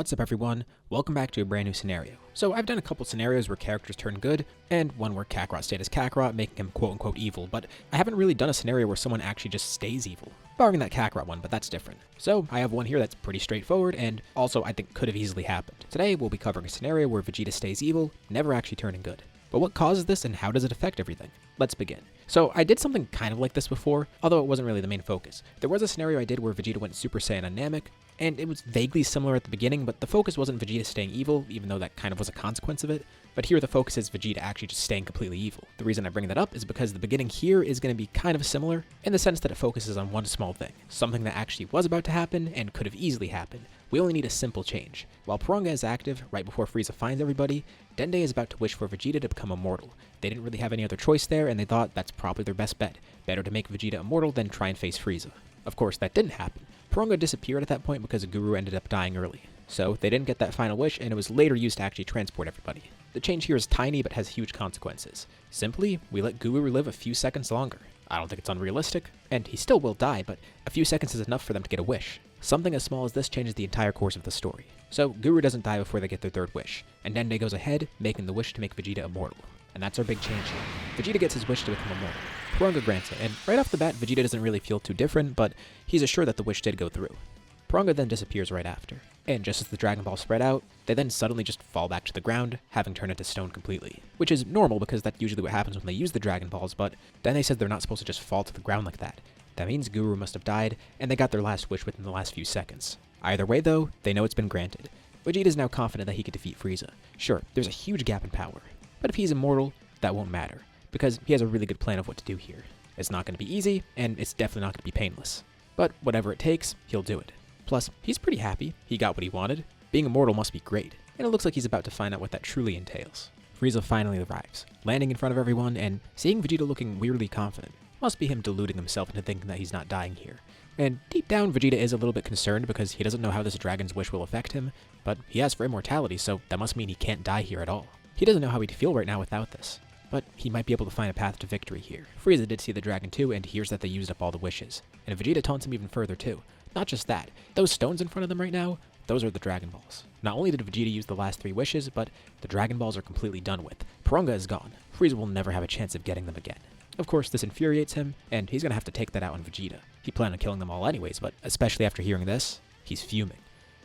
What's up everyone, welcome back to a brand new scenario. So I've done a couple scenarios where characters turn good, and one where Kakarot stayed as Kakarot, making him quote-unquote evil, but I haven't really done a scenario where someone actually just stays evil. Barring that Kakarot one, but that's different. So I have one here that's pretty straightforward, and also I think could have easily happened. Today we'll be covering a scenario where Vegeta stays evil, never actually turning good. But what causes this and how does it affect everything? Let's begin. So I did something kind of like this before, although it wasn't really the main focus. There was a scenario I did where Vegeta went Super Saiyan on Namek, and it was vaguely similar at the beginning, but the focus wasn't Vegeta staying evil, even though that kind of was a consequence of it. But here the focus is Vegeta actually just staying completely evil. The reason I bring that up is because the beginning here is going to be kind of similar, in the sense that it focuses on one small thing, something that actually was about to happen and could have easily happened. We only need a simple change. While Piranha is active, right before Frieza finds everybody, Dende is about to wish for Vegeta to become immortal. They didn't really have any other choice there, and they thought that's probably their best bet. Better to make Vegeta immortal than try and face Frieza. Of course, that didn't happen. Piranha disappeared at that point because Guru ended up dying early. So they didn't get that final wish, and it was later used to actually transport everybody. The change here is tiny but has huge consequences. Simply, we let Guru live a few seconds longer. I don't think it's unrealistic, and he still will die, but a few seconds is enough for them to get a wish. Something as small as this changes the entire course of the story. So Guru doesn't die before they get their third wish, and Dende goes ahead, making the wish to make Vegeta immortal. And that's our big change here. Vegeta gets his wish to become immortal. Piranha grants it, and right off the bat, Vegeta doesn't really feel too different, but he's assured that the wish did go through. Piranha then disappears right after. And just as the Dragon Balls spread out, they then suddenly just fall back to the ground, having turned into stone completely. Which is normal because that's usually what happens when they use the Dragon Balls, but Dende says they're not supposed to just fall to the ground like that. That means Guru must have died, and they got their last wish within the last few seconds. Either way though, they know it's been granted. Vegeta is now confident that he could defeat Frieza. Sure, there's a huge gap in power, but if he's immortal, that won't matter, because he has a really good plan of what to do here. It's not going to be easy, and it's definitely not going to be painless. But whatever it takes, he'll do it. Plus, he's pretty happy, he got what he wanted. Being immortal must be great, and it looks like he's about to find out what that truly entails. Frieza finally arrives, landing in front of everyone, and seeing Vegeta looking weirdly confident. Must be him deluding himself into thinking that he's not dying here. And deep down, Vegeta is a little bit concerned because he doesn't know how this dragon's wish will affect him, but he asks for immortality, so that must mean he can't die here at all. He doesn't know how he'd feel right now without this, but he might be able to find a path to victory here. Frieza did see the dragon too and hears that they used up all the wishes. And Vegeta taunts him even further too. Not just that, those stones in front of them right now, those are the Dragon Balls. Not only did Vegeta use the last 3 wishes, but the Dragon Balls are completely done with. Piranha is gone. Frieza will never have a chance of getting them again. Of course, this infuriates him, and he's gonna have to take that out on Vegeta. He planned on killing them all anyways, but especially after hearing this, he's fuming.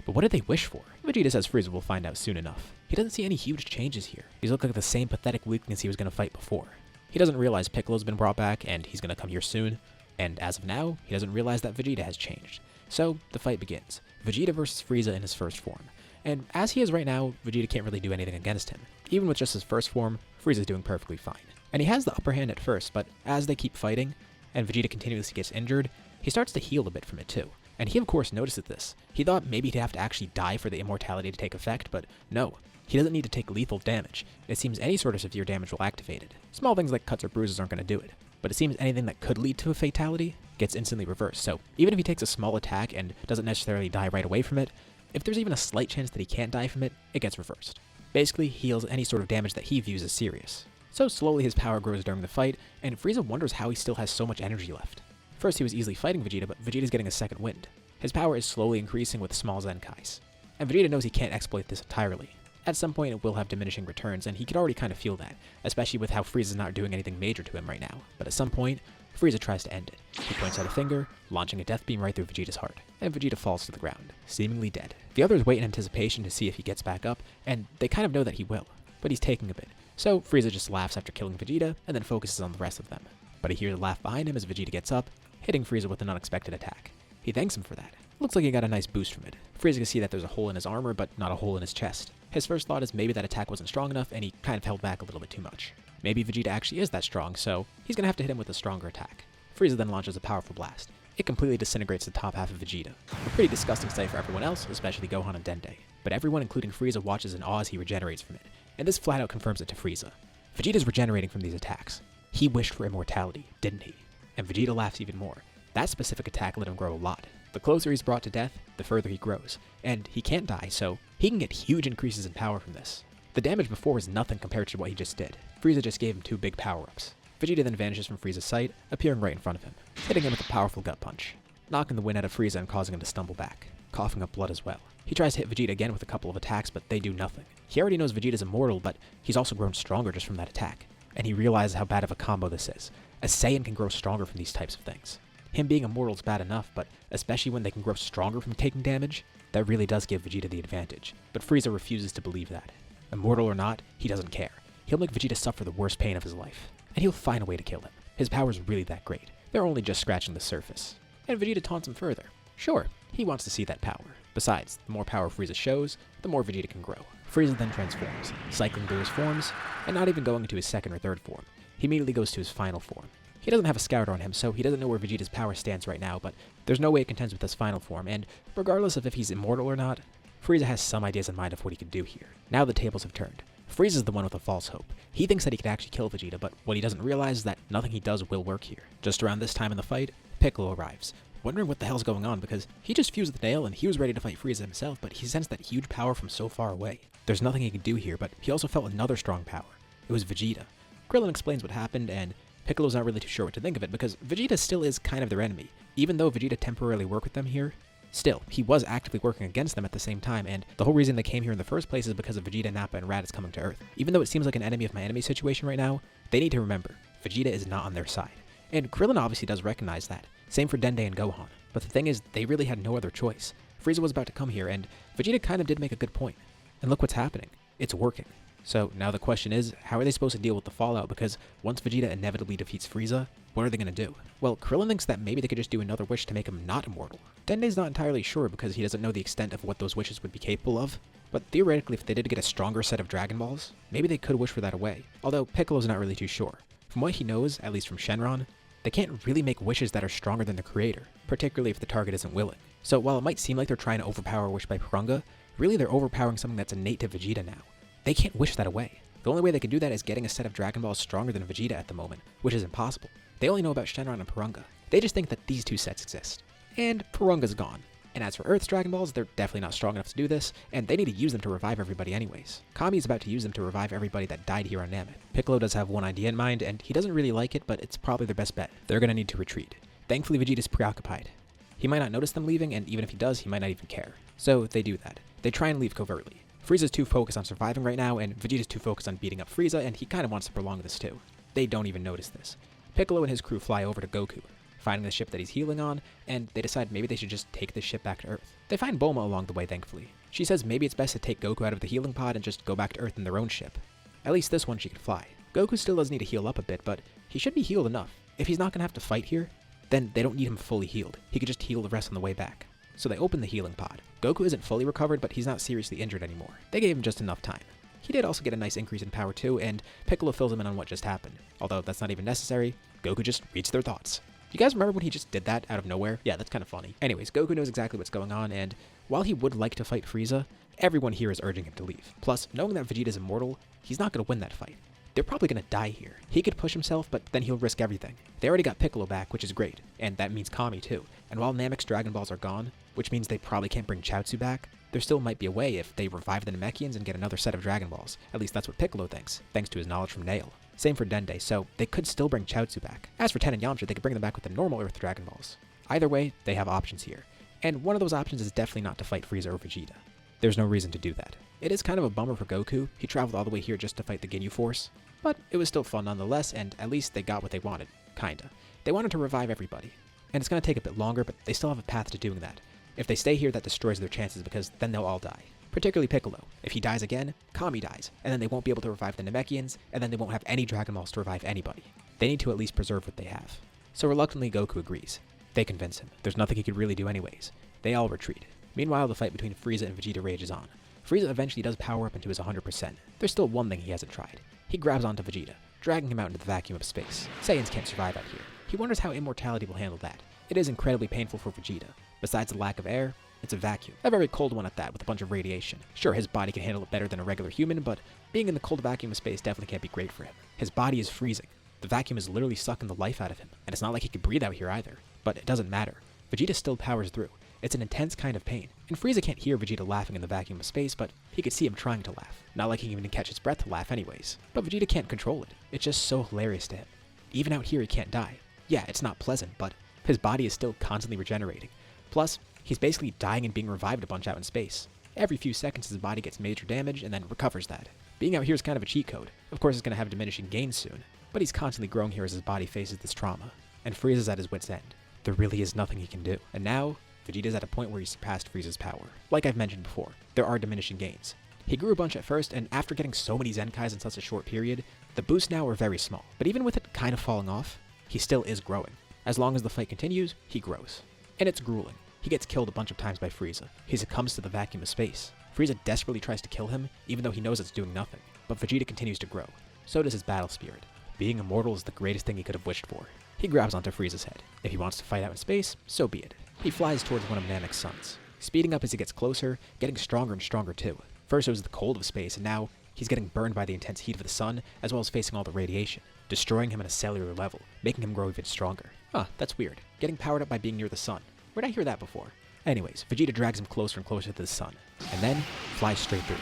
But what did they wish for? Vegeta says Frieza will find out soon enough. He doesn't see any huge changes here. He's looking like the same pathetic weakness he was gonna fight before. He doesn't realize Piccolo's been brought back, and he's gonna come here soon. And as of now, he doesn't realize that Vegeta has changed. So, the fight begins. Vegeta versus Frieza in his first form. And as he is right now, Vegeta can't really do anything against him. Even with just his first form, Frieza's doing perfectly fine. And he has the upper hand at first, but as they keep fighting, and Vegeta continuously gets injured, he starts to heal a bit from it too. And he of course notices this. He thought maybe he'd have to actually die for the immortality to take effect, but no. He doesn't need to take lethal damage. It seems any sort of severe damage will activate it. Small things like cuts or bruises aren't going to do it. But it seems anything that could lead to a fatality gets instantly reversed. So even if he takes a small attack and doesn't necessarily die right away from it, if there's even a slight chance that he can't die from it, it gets reversed. Basically, he heals any sort of damage that he views as serious. So slowly his power grows during the fight, and Frieza wonders how he still has so much energy left. First he was easily fighting Vegeta, but Vegeta's getting a second wind. His power is slowly increasing with small Zenkais. And Vegeta knows he can't exploit this entirely. At some point it will have diminishing returns, and he could already kind of feel that, especially with how Frieza's not doing anything major to him right now. But at some point, Frieza tries to end it. He points out a finger, launching a death beam right through Vegeta's heart, and Vegeta falls to the ground, seemingly dead. The others wait in anticipation to see if he gets back up, and they kind of know that he will, but he's taking a bit. So Frieza just laughs after killing Vegeta, and then focuses on the rest of them. But he hears a laugh behind him as Vegeta gets up, hitting Frieza with an unexpected attack. He thanks him for that. Looks like he got a nice boost from it. Frieza can see that there's a hole in his armor, but not a hole in his chest. His first thought is maybe that attack wasn't strong enough, and he kind of held back a little bit too much. Maybe Vegeta actually is that strong, so he's gonna have to hit him with a stronger attack. Frieza then launches a powerful blast. It completely disintegrates the top half of Vegeta. A pretty disgusting sight for everyone else, especially Gohan and Dende. But everyone, including Frieza, watches in awe as he regenerates from it, and this flat out confirms it to Frieza. Vegeta's regenerating from these attacks. He wished for immortality, didn't he? And Vegeta laughs even more. That specific attack let him grow a lot. The closer he's brought to death, the further he grows. And he can't die, so he can get huge increases in power from this. The damage before was nothing compared to what he just did. Frieza just gave him 2 big power-ups. Vegeta then vanishes from Frieza's sight, appearing right in front of him, hitting him with a powerful gut punch, knocking the wind out of Frieza and causing him to stumble back, coughing up blood as well. He tries to hit Vegeta again with a couple of attacks, but they do nothing. He already knows Vegeta's immortal, but he's also grown stronger just from that attack. And he realizes how bad of a combo this is. A Saiyan can grow stronger from these types of things. Him being immortal is bad enough, but especially when they can grow stronger from taking damage, that really does give Vegeta the advantage. But Frieza refuses to believe that. Immortal or not, he doesn't care. He'll make Vegeta suffer the worst pain of his life. And he'll find a way to kill him. His power's really that great. They're only just scratching the surface. And Vegeta taunts him further. Sure, he wants to see that power. Besides, the more power Frieza shows, the more Vegeta can grow. Frieza then transforms, cycling through his forms, and not even going into his second or third form. He immediately goes to his final form. He doesn't have a scouter on him, so he doesn't know where Vegeta's power stands right now, but there's no way it contends with his final form, and regardless of if he's immortal or not, Frieza has some ideas in mind of what he can do here. Now the tables have turned. Frieza's the one with a false hope. He thinks that he could actually kill Vegeta, but what he doesn't realize is that nothing he does will work here. Just around this time in the fight, Piccolo arrives, wondering what the hell's going on because he just fused the nail and he was ready to fight Frieza himself, but he sensed that huge power from so far away. There's nothing he could do here, but he also felt another strong power. It was Vegeta. Krillin explains what happened, and Piccolo's not really too sure what to think of it because Vegeta still is kind of their enemy. Even though Vegeta temporarily worked with them here, still, he was actively working against them at the same time, and the whole reason they came here in the first place is because of Vegeta, Nappa, and Raditz coming to Earth. Even though it seems like an enemy of my enemy situation right now, they need to remember, Vegeta is not on their side. And Krillin obviously does recognize that. Same for Dende and Gohan. But the thing is, they really had no other choice. Frieza was about to come here, and Vegeta kind of did make a good point. And look what's happening. It's working. So now the question is, how are they supposed to deal with the fallout? Because once Vegeta inevitably defeats Frieza, what are they going to do? Well, Krillin thinks that maybe they could just do another wish to make him not immortal. Dende's not entirely sure because he doesn't know the extent of what those wishes would be capable of. But theoretically, if they did get a stronger set of Dragon Balls, maybe they could wish for that away. Although Piccolo's not really too sure. From what he knows, at least from Shenron, they can't really make wishes that are stronger than the creator, particularly if the target isn't willing. So while it might seem like they're trying to overpower a wish by Purunga, really they're overpowering something that's innate to Vegeta now. They can't wish that away. The only way they can do that is getting a set of Dragon Balls stronger than Vegeta at the moment, which is impossible. They only know about Shenron and Purunga. They just think that these two sets exist. And Purunga's gone. And as for Earth's Dragon Balls, they're definitely not strong enough to do this, and they need to use them to revive everybody anyways. Kami's about to use them to revive everybody that died here on Namek. Piccolo does have one idea in mind, and he doesn't really like it, but it's probably their best bet. They're gonna need to retreat. Thankfully, Vegeta's preoccupied. He might not notice them leaving, and even if he does, he might not even care. So they do that. They try and leave covertly. Frieza's too focused on surviving right now, and Vegeta's too focused on beating up Frieza, and he kind of wants to prolong this too. They don't even notice this. Piccolo and his crew fly over to Goku, finding the ship that he's healing on, and they decide maybe they should just take this ship back to Earth. They find Bulma along the way, thankfully. She says maybe it's best to take Goku out of the healing pod and just go back to Earth in their own ship. At least this one she could fly. Goku still does need to heal up a bit, but he should be healed enough. If he's not going to have to fight here, then they don't need him fully healed. He could just heal the rest on the way back. So they open the healing pod. Goku isn't fully recovered, but he's not seriously injured anymore. They gave him just enough time. He did also get a nice increase in power too, and Piccolo fills him in on what just happened. Although that's not even necessary, Goku just reads their thoughts. You guys remember when he just did that out of nowhere? Yeah, that's kind of funny. Anyways, Goku knows exactly what's going on, and while he would like to fight Frieza, everyone here is urging him to leave. Plus, knowing that Vegeta's immortal, he's not going to win that fight. They're probably going to die here. He could push himself, but then he'll risk everything. They already got Piccolo back, which is great, and that means Kami too. And while Namek's Dragon Balls are gone, which means they probably can't bring Chaozu back, there still might be a way if they revive the Namekians and get another set of Dragon Balls. At least that's what Piccolo thinks, thanks to his knowledge from Nail. Same for Dende, so they could still bring Chaozu back. As for Ten and Yamcha, they could bring them back with the normal Earth Dragon Balls. Either way, they have options here. And one of those options is definitely not to fight Frieza or Vegeta. There's no reason to do that. It is kind of a bummer for Goku. He traveled all the way here just to fight the Ginyu Force. But it was still fun nonetheless, and at least they got what they wanted. Kinda. They wanted to revive everybody. And it's gonna take a bit longer, but they still have a path to doing that. If they stay here, that destroys their chances because then they'll all die. Particularly Piccolo. If he dies again, Kami dies, and then they won't be able to revive the Namekians, and then they won't have any Dragon Balls to revive anybody. They need to at least preserve what they have. So reluctantly, Goku agrees. They convince him. There's nothing he could really do anyways. They all retreat. Meanwhile, the fight between Frieza and Vegeta rages on. Frieza eventually does power up into his 100%. There's still one thing he hasn't tried. He grabs onto Vegeta, dragging him out into the vacuum of space. Saiyans can't survive out here. He wonders how immortality will handle that. It is incredibly painful for Vegeta. Besides the lack of air, it's a vacuum. A very cold one at that, with a bunch of radiation. Sure, his body can handle it better than a regular human, but being in the cold vacuum of space definitely can't be great for him. His body is freezing. The vacuum is literally sucking the life out of him, and it's not like he can breathe out here either. But it doesn't matter. Vegeta still powers through. It's an intense kind of pain. And Frieza can't hear Vegeta laughing in the vacuum of space, but he could see him trying to laugh. Not like he can even catch his breath to laugh anyways. But Vegeta can't control it. It's just so hilarious to him. Even out here he can't die. Yeah, it's not pleasant, but his body is still constantly regenerating. Plus, he's basically dying and being revived a bunch out in space. Every few seconds his body gets major damage and then recovers that. Being out here is kind of a cheat code. Of course it's going to have diminishing gains soon, but he's constantly growing here as his body faces this trauma. And Frieza's at his wit's end. There really is nothing he can do. And now, Vegeta's at a point where he surpassed Frieza's power. Like I've mentioned before, there are diminishing gains. He grew a bunch at first, and after getting so many Zenkais in such a short period, the boosts now are very small. But even with it kind of falling off, he still is growing. As long as the fight continues, he grows. And it's grueling. He gets killed a bunch of times by Frieza. He succumbs to the vacuum of space. Frieza desperately tries to kill him, even though he knows it's doing nothing. But Vegeta continues to grow. So does his battle spirit. Being immortal is the greatest thing he could have wished for. He grabs onto Frieza's head. If he wants to fight out in space, so be it. He flies towards one of Namek's suns, speeding up as he gets closer, getting stronger and stronger too. First it was the cold of space, and now he's getting burned by the intense heat of the sun, as well as facing all the radiation, destroying him at a cellular level, making him grow even stronger. Huh, that's weird. Getting powered up by being near the sun. Where'd I hear that before? Anyways, Vegeta drags him closer and closer to the sun, and then flies straight through,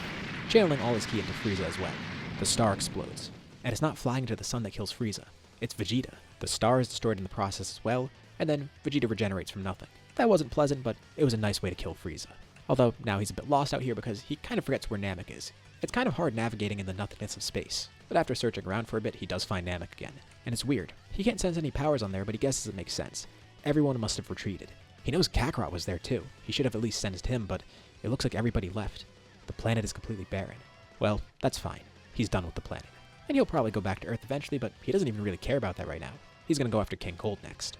channeling all his ki into Frieza as well. The star explodes, and it's not flying into the sun that kills Frieza, it's Vegeta. The star is destroyed in the process as well, and then Vegeta regenerates from nothing. That wasn't pleasant, but it was a nice way to kill Frieza. Although now he's a bit lost out here because he kind of forgets where Namek is. It's kind of hard navigating in the nothingness of space, but after searching around for a bit, he does find Namek again. And it's weird. He can't sense any powers on there, but he guesses it makes sense. Everyone must have retreated. He knows Kakarot was there too. He should have at least sensed him, but it looks like everybody left. The planet is completely barren. Well, that's fine. He's done with the planet. And he'll probably go back to Earth eventually, but he doesn't even really care about that right now. He's gonna go after King Cold next.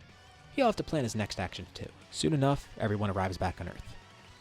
He'll have to plan his next action too. Soon enough, everyone arrives back on Earth.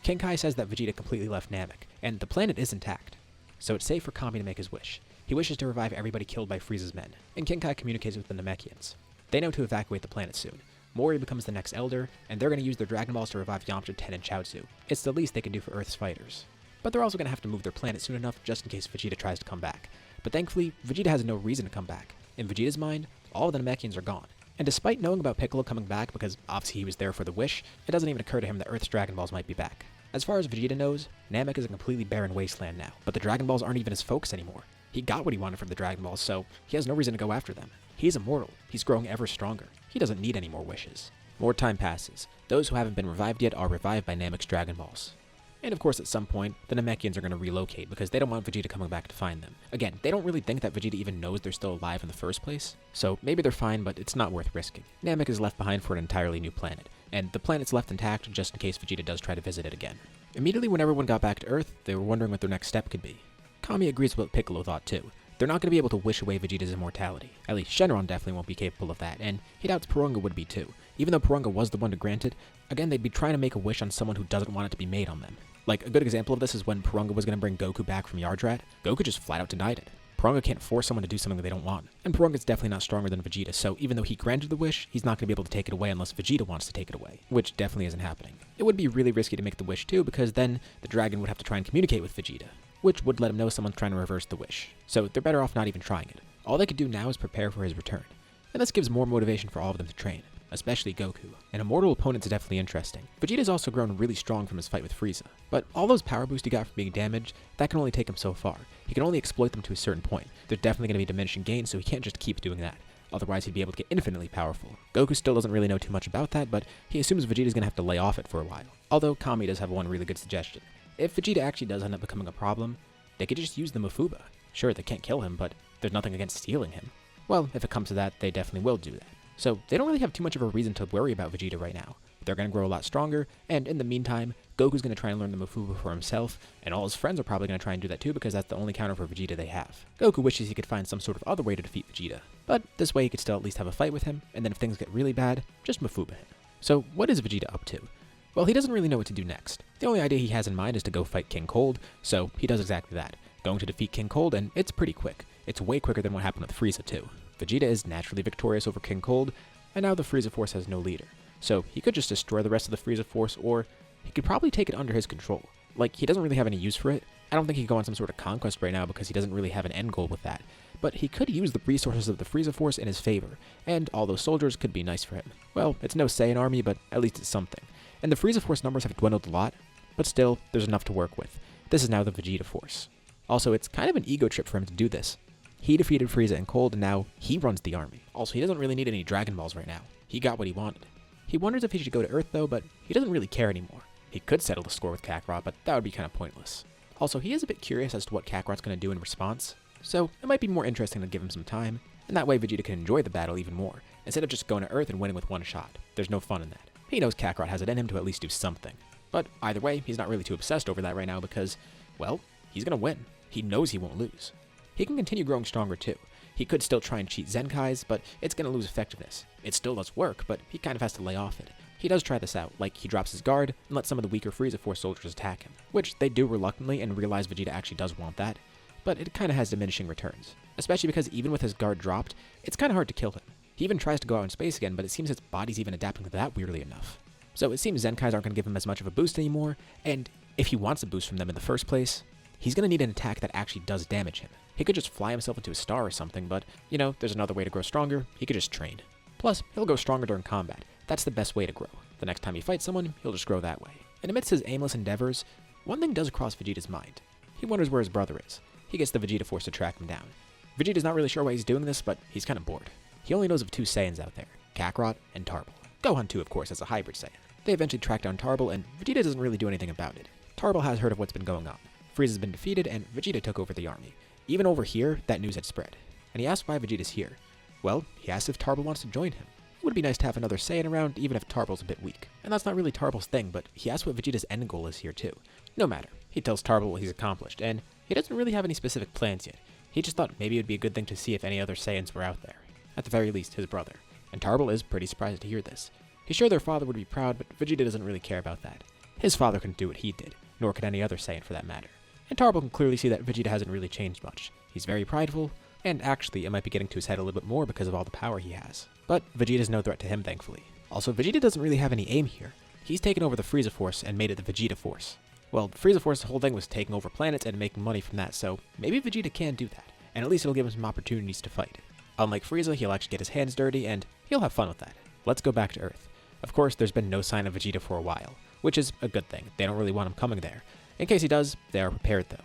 King Kai says that Vegeta completely left Namek, and the planet is intact. So it's safe for Kami to make his wish. He wishes to revive everybody killed by Frieza's men, and King Kai communicates with the Namekians. They know to evacuate the planet soon. Mori becomes the next Elder, and they're going to use their Dragon Balls to revive Yamcha, Ten, and Chaozu. It's the least they can do for Earth's fighters. But they're also going to have to move their planet soon enough just in case Vegeta tries to come back. But thankfully, Vegeta has no reason to come back. In Vegeta's mind, all of the Namekians are gone. And despite knowing about Piccolo coming back because obviously he was there for the wish, it doesn't even occur to him that Earth's Dragon Balls might be back. As far as Vegeta knows, Namek is a completely barren wasteland now, but the Dragon Balls aren't even his focus anymore. He got what he wanted from the Dragon Balls, so he has no reason to go after them. He's immortal. He's growing ever stronger. He doesn't need any more wishes. More time passes. Those who haven't been revived yet are revived by Namek's Dragon Balls. And of course at some point, the Namekians are going to relocate because they don't want Vegeta coming back to find them. Again, they don't really think that Vegeta even knows they're still alive in the first place, so maybe they're fine, but it's not worth risking. Namek is left behind for an entirely new planet, and the planet's left intact just in case Vegeta does try to visit it again. Immediately when everyone got back to Earth, they were wondering what their next step could be. Kami agrees with what Piccolo thought too. They're not going to be able to wish away Vegeta's immortality. At least Shenron definitely won't be capable of that, and he doubts Porunga would be too. Even though Porunga was the one to grant it, again they'd be trying to make a wish on someone who doesn't want it to be made on them. Like, a good example of this is when Porunga was going to bring Goku back from Yardrat, Goku just flat out denied it. Porunga can't force someone to do something that they don't want. And Porunga's definitely not stronger than Vegeta, so even though he granted the wish, he's not going to be able to take it away unless Vegeta wants to take it away, which definitely isn't happening. It would be really risky to make the wish too, because then the dragon would have to try and communicate with Vegeta, which would let him know someone's trying to reverse the wish. So they're better off not even trying it. All they could do now is prepare for his return. And this gives more motivation for all of them to train, especially Goku. An immortal opponent's definitely interesting. Vegeta's also grown really strong from his fight with Frieza, but all those power boosts he got from being damaged, that can only take him so far. He can only exploit them to a certain point. They're definitely going to be diminishing gains, so he can't just keep doing that. Otherwise he'd be able to get infinitely powerful. Goku still doesn't really know too much about that, but he assumes Vegeta's going to have to lay off it for a while. Although Kami does have one really good suggestion. If Vegeta actually does end up becoming a problem, they could just use the Mafuba. Sure, they can't kill him, but there's nothing against stealing him. Well, if it comes to that, they definitely will do that. So they don't really have too much of a reason to worry about Vegeta right now. They're going to grow a lot stronger, and in the meantime, Goku's going to try and learn the Mafuba for himself, and all his friends are probably going to try and do that too because that's the only counter for Vegeta they have. Goku wishes he could find some sort of other way to defeat Vegeta, but this way he could still at least have a fight with him, and then if things get really bad, just Mafuba him. So what is Vegeta up to? Well, he doesn't really know what to do next. The only idea he has in mind is to go fight King Cold, so he does exactly that. Going to defeat King Cold, and it's pretty quick. It's way quicker than what happened with Frieza too. Vegeta is naturally victorious over King Cold, and now the Frieza Force has no leader. So he could just destroy the rest of the Frieza Force, or he could probably take it under his control. Like, he doesn't really have any use for it. I don't think he could go on some sort of conquest right now because he doesn't really have an end goal with that. But he could use the resources of the Frieza Force in his favor, and all those soldiers could be nice for him. Well, it's no Saiyan army, but at least it's something. And the Frieza Force numbers have dwindled a lot, but still, there's enough to work with. This is now the Vegeta Force. Also, it's kind of an ego trip for him to do this. He defeated Frieza and Cold, and now he runs the army. Also, he doesn't really need any Dragon Balls right now. He got what he wanted. He wonders if he should go to Earth though, but he doesn't really care anymore. He could settle the score with Kakarot, but that would be kind of pointless. Also, he is a bit curious as to what Kakarot's going to do in response, so it might be more interesting to give him some time, and that way Vegeta can enjoy the battle even more, instead of just going to Earth and winning with one shot. There's no fun in that. He knows Kakarot has it in him to at least do something. But either way, he's not really too obsessed over that right now because, well, he's going to win. He knows he won't lose. He can continue growing stronger too. He could still try and cheat Zenkais, but it's going to lose effectiveness. It still does work, but he kind of has to lay off it. He does try this out, like he drops his guard and lets some of the weaker Frieza Force soldiers attack him, which they do reluctantly and realize Vegeta actually does want that, but it kind of has diminishing returns, especially because even with his guard dropped, it's kind of hard to kill him. He even tries to go out in space again, but it seems his body's even adapting to that weirdly enough. So it seems Zenkais aren't going to give him as much of a boost anymore, and if he wants a boost from them in the first place, he's going to need an attack that actually does damage him. He could just fly himself into a star or something, but, you know, there's another way to grow stronger. He could just train. Plus, he'll go stronger during combat. That's the best way to grow. The next time he fights someone, he'll just grow that way. And amidst his aimless endeavors, one thing does cross Vegeta's mind. He wonders where his brother is. He gets the Vegeta Force to track him down. Vegeta's not really sure why he's doing this, but he's kind of bored. He only knows of 2 Saiyans out there, Kakarot and Tarble. Gohan too, of course, as a hybrid Saiyan. They eventually track down Tarble, and Vegeta doesn't really do anything about it. Tarble has heard of what's been going on. Frieza's been defeated, and Vegeta took over the army. Even over here, that news had spread. And he asked why Vegeta's here. Well, he asked if Tarble wants to join him. It would be nice to have another Saiyan around, even if Tarble's a bit weak. And that's not really Tarble's thing, but he asks what Vegeta's end goal is here too. No matter. He tells Tarble what he's accomplished, and he doesn't really have any specific plans yet. He just thought maybe it would be a good thing to see if any other Saiyans were out there. At the very least, his brother. And Tarble is pretty surprised to hear this. He's sure their father would be proud, but Vegeta doesn't really care about that. His father couldn't do what he did, nor could any other Saiyan for that matter. And Tarble can clearly see that Vegeta hasn't really changed much. He's very prideful, and actually it might be getting to his head a little bit more because of all the power he has. But Vegeta's no threat to him, thankfully. Also, Vegeta doesn't really have any aim here. He's taken over the Frieza Force and made it the Vegeta Force. Well, Frieza Force's whole thing was taking over planets and making money from that, so maybe Vegeta can do that, and at least it'll give him some opportunities to fight. Unlike Frieza, he'll actually get his hands dirty, and he'll have fun with that. Let's go back to Earth. Of course, there's been no sign of Vegeta for a while, which is a good thing. They don't really want him coming there. In case he does, they are prepared though.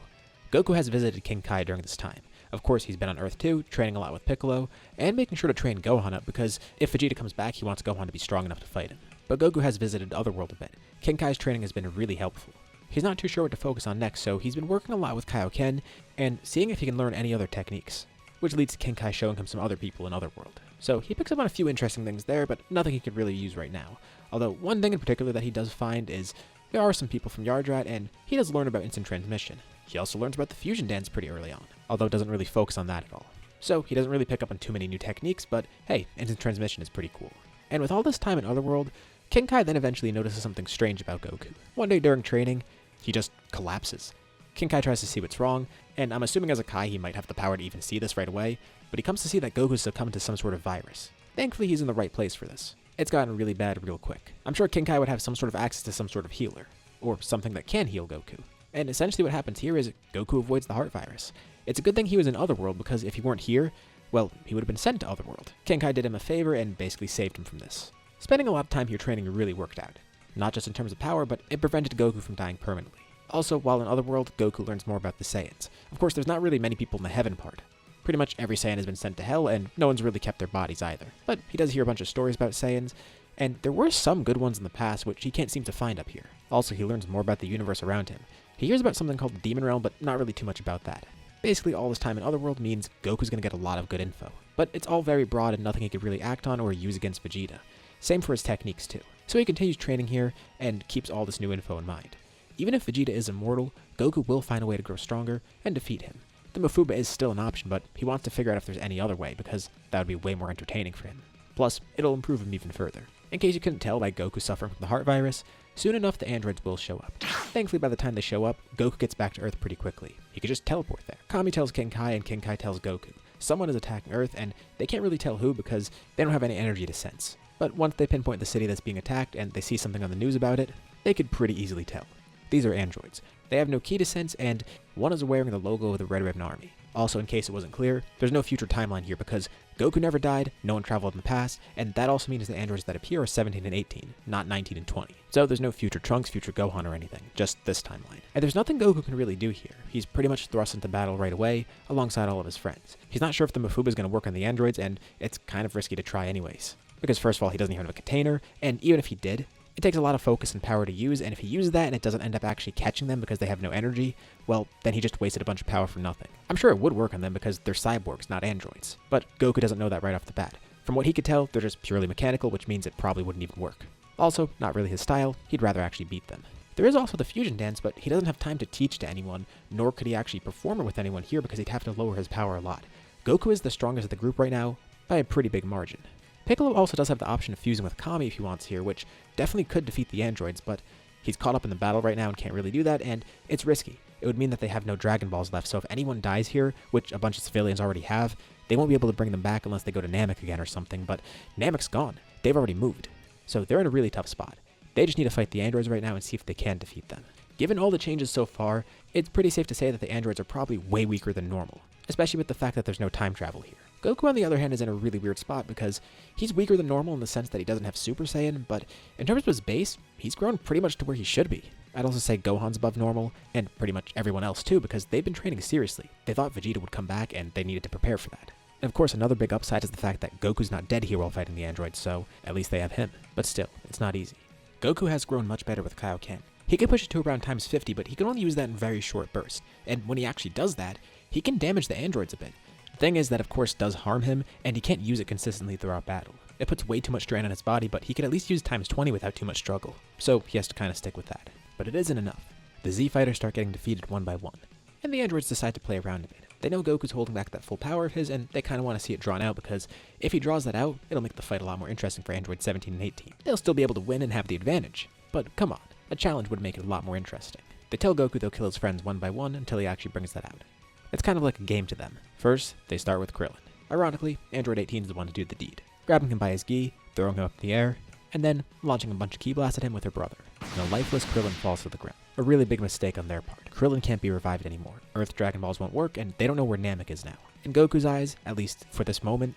Goku has visited King Kai during this time. Of course, he's been on Earth too, training a lot with Piccolo, and making sure to train Gohan up because if Vegeta comes back, he wants Gohan to be strong enough to fight him. But Goku has visited Otherworld a bit. King Kai's training has been really helpful. He's not too sure what to focus on next, so he's been working a lot with Kaioken and seeing if he can learn any other techniques, which leads to King Kai showing him some other people in Otherworld. So he picks up on a few interesting things there, but nothing he could really use right now. Although one thing in particular that he does find is there are some people from Yardrat, and he does learn about instant transmission. He also learns about the fusion dance pretty early on, although doesn't really focus on that at all. So he doesn't really pick up on too many new techniques, but hey, instant transmission is pretty cool. And with all this time in Otherworld, King Kai then eventually notices something strange about Goku. One day during training, he just collapses. King Kai tries to see what's wrong, and I'm assuming as a Kai he might have the power to even see this right away, but he comes to see that Goku's succumbed to some sort of virus. Thankfully he's in the right place for this. It's gotten really bad real quick. I'm sure King Kai would have some sort of access to some sort of healer, or something that can heal Goku. And essentially what happens here is Goku avoids the heart virus. It's a good thing he was in Otherworld because if he weren't here, well, he would have been sent to Otherworld. King Kai did him a favor and basically saved him from this. Spending a lot of time here training really worked out. Not just in terms of power, but it prevented Goku from dying permanently. Also, while in Otherworld, Goku learns more about the Saiyans. Of course, there's not really many people in the heaven part. Pretty much every Saiyan has been sent to hell, and no one's really kept their bodies either. But he does hear a bunch of stories about Saiyans, and there were some good ones in the past which he can't seem to find up here. Also, he learns more about the universe around him. He hears about something called the Demon Realm, but not really too much about that. Basically, all this time in Otherworld means Goku's gonna get a lot of good info. But it's all very broad and nothing he could really act on or use against Vegeta. Same for his techniques too. So he continues training here and keeps all this new info in mind. Even if Vegeta is immortal, Goku will find a way to grow stronger and defeat him. The Mafuba is still an option, but he wants to figure out if there's any other way because that would be way more entertaining for him. Plus, it'll improve him even further. In case you couldn't tell by Goku suffering from the heart virus, soon enough the androids will show up. Thankfully, by the time they show up, Goku gets back to Earth pretty quickly. He could just teleport there. Kami tells King Kai and King Kai tells Goku. Someone is attacking Earth and they can't really tell who because they don't have any energy to sense. But once they pinpoint the city that's being attacked and they see something on the news about it, they could pretty easily tell. These are androids. They have no key to sense, and one is wearing the logo of the Red Ribbon Army. Also, in case it wasn't clear, there's no future timeline here because Goku never died, no one traveled in the past, and that also means the androids that appear are 17 and 18, not 19 and 20. So there's no future Trunks, future Gohan, or anything, just this timeline. And there's nothing Goku can really do here. He's pretty much thrust into battle right away, alongside all of his friends. He's not sure if the Mafuba is going to work on the androids, and it's kind of risky to try anyways. Because first of all, he doesn't even have a container, and even if he did, It takes a lot of focus and power to use, and if he uses that and it doesn't end up actually catching them because they have no energy, well, then he just wasted a bunch of power for nothing. I'm sure it would work on them because they're cyborgs, not androids. But Goku doesn't know that right off the bat. From what he could tell, they're just purely mechanical, which means it probably wouldn't even work. Also, not really his style, he'd rather actually beat them. There is also the fusion dance, but he doesn't have time to teach to anyone, nor could he actually perform it with anyone here because he'd have to lower his power a lot. Goku is the strongest of the group right now, by a pretty big margin. Piccolo also does have the option of fusing with Kami if he wants here, which definitely could defeat the androids, but he's caught up in the battle right now and can't really do that, and it's risky. It would mean that they have no Dragon Balls left, so if anyone dies here, which a bunch of civilians already have, they won't be able to bring them back unless they go to Namek again or something, but Namek's gone. They've already moved. So they're in a really tough spot. They just need to fight the androids right now and see if they can defeat them. Given all the changes so far, it's pretty safe to say that the androids are probably way weaker than normal, especially with the fact that there's no time travel here. Goku, on the other hand, is in a really weird spot because he's weaker than normal in the sense that he doesn't have Super Saiyan, but in terms of his base, he's grown pretty much to where he should be. I'd also say Gohan's above normal, and pretty much everyone else too, because they've been training seriously. They thought Vegeta would come back, and they needed to prepare for that. And of course, another big upside is the fact that Goku's not dead here while fighting the androids, so at least they have him. But still, it's not easy. Goku has grown much better with Kaioken. He can push it to around times 50, but he can only use that in very short bursts, and when he actually does that, he can damage the androids a bit. The thing is that of course does harm him, and he can't use it consistently throughout battle. It puts way too much strain on his body, but he can at least use times 20 without too much struggle, so he has to kind of stick with that. But it isn't enough. The Z fighters start getting defeated one by one, and the androids decide to play around a bit. They know Goku's holding back that full power of his, and they kind of want to see it drawn out because if he draws that out, it'll make the fight a lot more interesting for androids 17 and 18. They'll still be able to win and have the advantage, but come on, a challenge would make it a lot more interesting. They tell Goku they'll kill his friends one by one until he actually brings that out. It's kind of like a game to them. First, they start with Krillin. Ironically, Android 18 is the one to do the deed, grabbing him by his gi, throwing him up in the air, and then launching a bunch of ki blasts at him with her brother. And a lifeless Krillin falls to the ground. A really big mistake on their part. Krillin can't be revived anymore. Earth Dragon Balls won't work, and they don't know where Namek is now. In Goku's eyes, at least for this moment,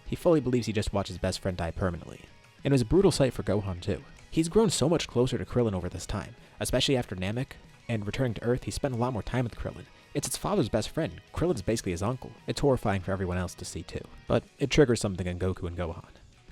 he fully believes he just watched his best friend die permanently. And it was a brutal sight for Gohan too. He's grown so much closer to Krillin over this time, especially after Namek, and returning to Earth, he spent a lot more time with Krillin. It's his father's best friend. Krillin's basically his uncle. It's horrifying for everyone else to see too. But it triggers something in Goku and Gohan.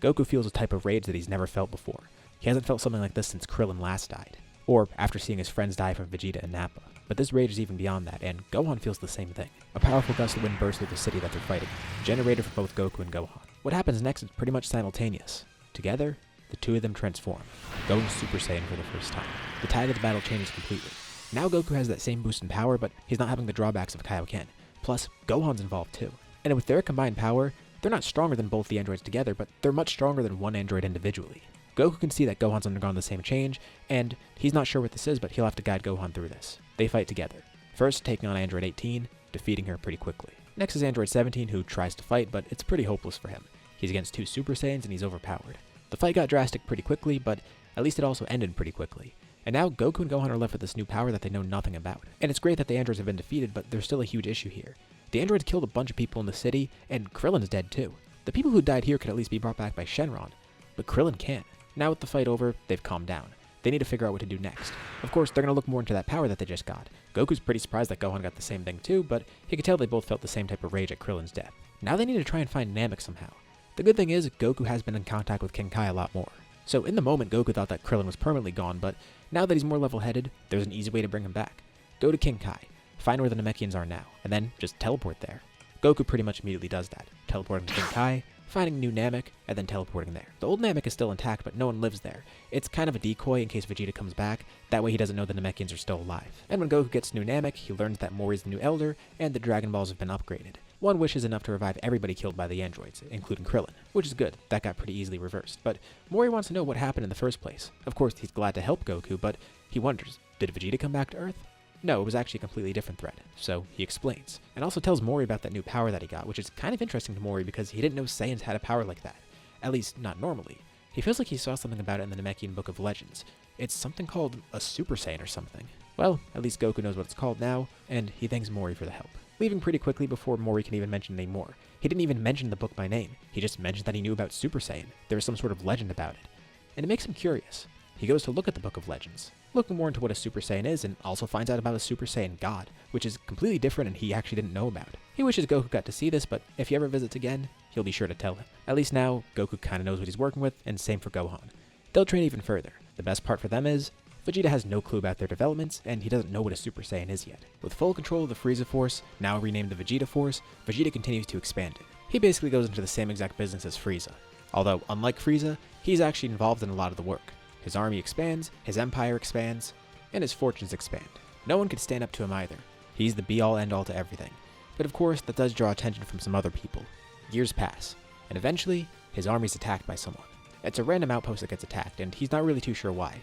Goku feels a type of rage that he's never felt before. He hasn't felt something like this since Krillin last died, or after seeing his friends die from Vegeta and Nappa. But this rage is even beyond that, and Gohan feels the same thing. A powerful gust of wind bursts through the city that they're fighting, generated for both Goku and Gohan. What happens next is pretty much simultaneous. Together, the two of them transform, going Super Saiyan for the first time. The tide of the battle changes completely. Now Goku has that same boost in power, but he's not having the drawbacks of Kaioken. Plus, Gohan's involved too. And with their combined power, they're not stronger than both the androids together, but they're much stronger than one android individually. Goku can see that Gohan's undergone the same change, and he's not sure what this is, but he'll have to guide Gohan through this. They fight together. First, taking on Android 18, defeating her pretty quickly. Next is Android 17, who tries to fight, but it's pretty hopeless for him. He's against two Super Saiyans, and he's overpowered. The fight got drastic pretty quickly, but at least it also ended pretty quickly. And now Goku and Gohan are left with this new power that they know nothing about. And it's great that the androids have been defeated, but there's still a huge issue here. The androids killed a bunch of people in the city, and Krillin's dead too. The people who died here could at least be brought back by Shenron, but Krillin can't. Now with the fight over, they've calmed down. They need to figure out what to do next. Of course, they're going to look more into that power that they just got. Goku's pretty surprised that Gohan got the same thing too, but he could tell they both felt the same type of rage at Krillin's death. Now they need to try and find Namek somehow. The good thing is, Goku has been in contact with King Kai a lot more. So in the moment, Goku thought that Krillin was permanently gone, but now that he's more level-headed, there's an easy way to bring him back. Go to King Kai, find where the Namekians are now, and then just teleport there. Goku pretty much immediately does that, teleporting to King Kai, finding new Namek, and then teleporting there. The old Namek is still intact, but no one lives there. It's kind of a decoy in case Vegeta comes back, that way he doesn't know the Namekians are still alive. And when Goku gets new Namek, he learns that Mori's the new Elder, and the Dragon Balls have been upgraded. One wish is enough to revive everybody killed by the androids, including Krillin, which is good. That got pretty easily reversed. But Mori wants to know what happened in the first place. Of course, he's glad to help Goku, but he wonders, did Vegeta come back to Earth? No, it was actually a completely different threat. So he explains, and also tells Mori about that new power that he got, which is kind of interesting to Mori because he didn't know Saiyans had a power like that. At least, not normally. He feels like he saw something about it in the Namekian Book of Legends. It's something called a Super Saiyan or something. Well, at least Goku knows what it's called now, and he thanks Mori for the help. Leaving pretty quickly before Mori can even mention any more. He didn't even mention the book by name. He just mentioned that he knew about Super Saiyan. There was some sort of legend about it. And it makes him curious. He goes to look at the Book of Legends, looking more into what a Super Saiyan is, and also finds out about a Super Saiyan God, which is completely different and he actually didn't know about. He wishes Goku got to see this, but if he ever visits again, he'll be sure to tell him. At least now, Goku kinda knows what he's working with, and same for Gohan. They'll train even further. The best part for them is, Vegeta has no clue about their developments, and he doesn't know what a Super Saiyan is yet. With full control of the Frieza Force, now renamed the Vegeta Force, Vegeta continues to expand it. He basically goes into the same exact business as Frieza. Although, unlike Frieza, he's actually involved in a lot of the work. His army expands, his empire expands, and his fortunes expand. No one can stand up to him either. He's the be-all end-all to everything. But of course, that does draw attention from some other people. Years pass, and eventually, his army's attacked by someone. It's a random outpost that gets attacked, and he's not really too sure why.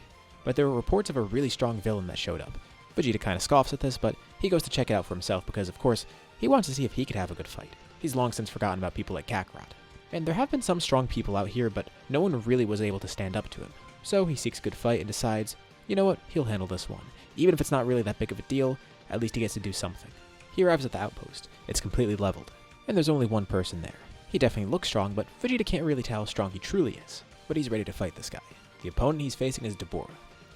But there were reports of a really strong villain that showed up. Vegeta kinda scoffs at this, but he goes to check it out for himself because, of course, he wants to see if he could have a good fight. He's long since forgotten about people like Kakarot. And there have been some strong people out here, but no one really was able to stand up to him. So he seeks a good fight and decides, you know what, he'll handle this one. Even if it's not really that big of a deal, at least he gets to do something. He arrives at the outpost. It's completely leveled, and there's only one person there. He definitely looks strong, but Vegeta can't really tell how strong he truly is. But he's ready to fight this guy. The opponent he's facing is Dabura.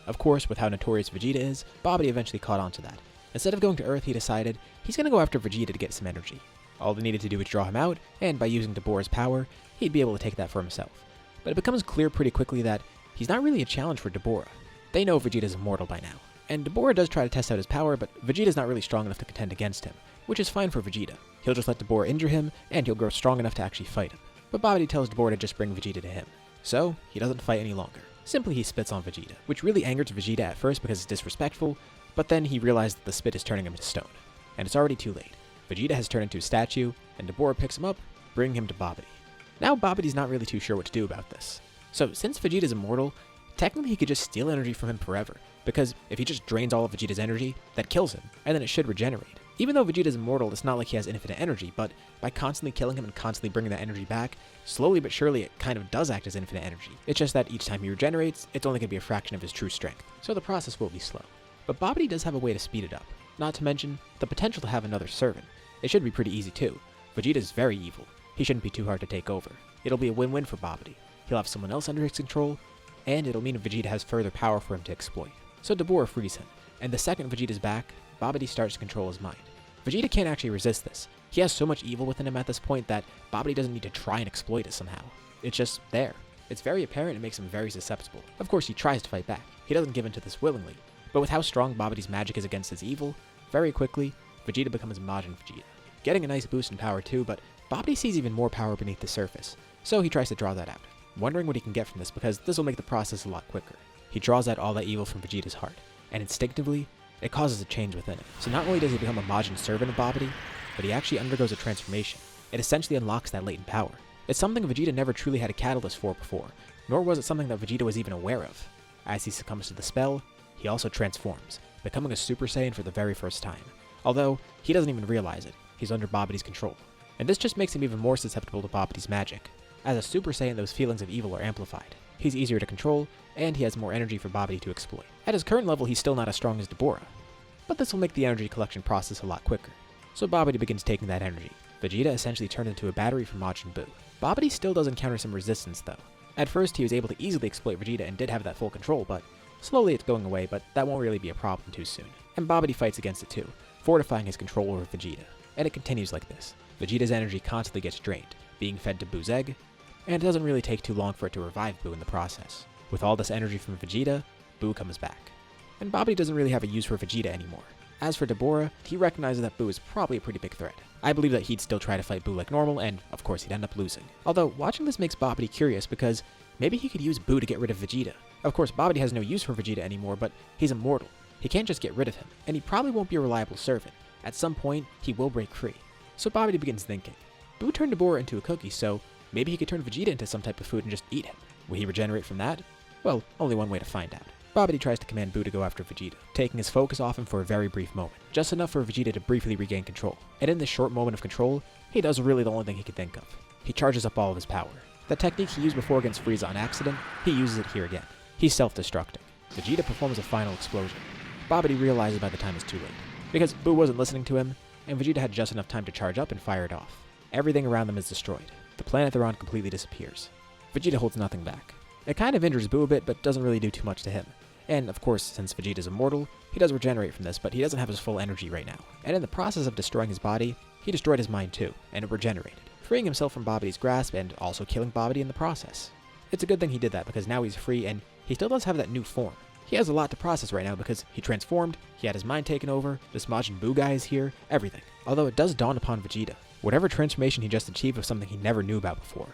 Of course, with how notorious Vegeta is, Babidi eventually caught on to that. Instead of going to Earth, he decided he's going to go after Vegeta to get some energy. All they needed to do was draw him out, and by using Dabura's power, he'd be able to take that for himself. But it becomes clear pretty quickly that he's not really a challenge for Dabura. They know Vegeta's immortal by now. And Dabura does try to test out his power, but Vegeta's not really strong enough to contend against him, which is fine for Vegeta. He'll just let Dabura injure him, and he'll grow strong enough to actually fight him. But Babidi tells Dabura to just bring Vegeta to him. So, he doesn't fight any longer. Simply he spits on Vegeta, which really angers Vegeta at first because it's disrespectful, but then he realized that the spit is turning him into stone. And it's already too late. Vegeta has turned into a statue, and Dabura picks him up, bringing him to Babidi. Now Babidi's not really too sure what to do about this. So since Vegeta's immortal, technically he could just steal energy from him forever, because if he just drains all of Vegeta's energy, that kills him, and then it should regenerate. Even though Vegeta's immortal, it's not like he has infinite energy, but by constantly killing him and constantly bringing that energy back, slowly but surely it kind of does act as infinite energy. It's just that each time he regenerates, it's only going to be a fraction of his true strength, so the process will be slow. But Babidi does have a way to speed it up, not to mention the potential to have another servant. It should be pretty easy too. Vegeta's very evil. He shouldn't be too hard to take over. It'll be a win-win for Babidi. He'll have someone else under his control, and it'll mean Vegeta has further power for him to exploit. So Dabura frees him, and the second Vegeta's back, Babidi starts to control his mind. Vegeta can't actually resist this. He has so much evil within him at this point that Babidi doesn't need to try and exploit it somehow. It's just there. It's very apparent and makes him very susceptible. Of course, he tries to fight back. He doesn't give in to this willingly. But with how strong Babidi's magic is against his evil, very quickly, Vegeta becomes Majin Vegeta. Getting a nice boost in power too, but Babidi sees even more power beneath the surface, so he tries to draw that out, wondering what he can get from this because this will make the process a lot quicker. He draws out all that evil from Vegeta's heart, and instinctively, it causes a change within him. So not only does he become a Majin servant of Babidi, but he actually undergoes a transformation. It essentially unlocks that latent power. It's something Vegeta never truly had a catalyst for before, nor was it something that Vegeta was even aware of. As he succumbs to the spell, he also transforms, becoming a Super Saiyan for the very first time. Although, he doesn't even realize it, he's under Babidi's control. And this just makes him even more susceptible to Babidi's magic. As a Super Saiyan, those feelings of evil are amplified. He's easier to control, and he has more energy for Babidi to exploit. At his current level, he's still not as strong as Dabura, but this will make the energy collection process a lot quicker. So Babidi begins taking that energy. Vegeta essentially turned into a battery for Majin Buu. Babidi still does encounter some resistance though. At first he was able to easily exploit Vegeta and did have that full control, but slowly it's going away, but that won't really be a problem too soon. And Babidi fights against it too, fortifying his control over Vegeta. And it continues like this. Vegeta's energy constantly gets drained, being fed to Buu's egg, and it doesn't really take too long for it to revive Buu in the process. With all this energy from Vegeta, Buu comes back. And Babidi doesn't really have a use for Vegeta anymore. As for Dabura, he recognizes that Buu is probably a pretty big threat. I believe that he'd still try to fight Buu like normal, and of course he'd end up losing. Although, watching this makes Babidi curious because maybe he could use Buu to get rid of Vegeta. Of course, Babidi has no use for Vegeta anymore, but he's immortal. He can't just get rid of him, and he probably won't be a reliable servant. At some point, he will break free. So Babidi begins thinking. Buu turned Dabura into a cookie, so maybe he could turn Vegeta into some type of food and just eat him. Will he regenerate from that? Well, only one way to find out. Babidi tries to command Buu to go after Vegeta, taking his focus off him for a very brief moment, just enough for Vegeta to briefly regain control. And in this short moment of control, he does really the only thing he could think of. He charges up all of his power. The technique he used before against Frieza on accident, he uses it here again. He's self-destructing. Vegeta performs a final explosion. Babidi realizes by the time it's too late, because Buu wasn't listening to him, and Vegeta had just enough time to charge up and fire it off. Everything around them is destroyed. The planet they're on completely disappears. Vegeta holds nothing back. It kind of injures Buu a bit, but doesn't really do too much to him. And of course, since Vegeta's immortal, he does regenerate from this, but he doesn't have his full energy right now. And in the process of destroying his body, he destroyed his mind too, and it regenerated, freeing himself from Babidi's grasp and also killing Babidi in the process. It's a good thing he did that because now he's free and he still does have that new form. He has a lot to process right now because he transformed, he had his mind taken over, this Majin Buu guy is here, everything. Although it does dawn upon Vegeta, whatever transformation he just achieved was something he never knew about before.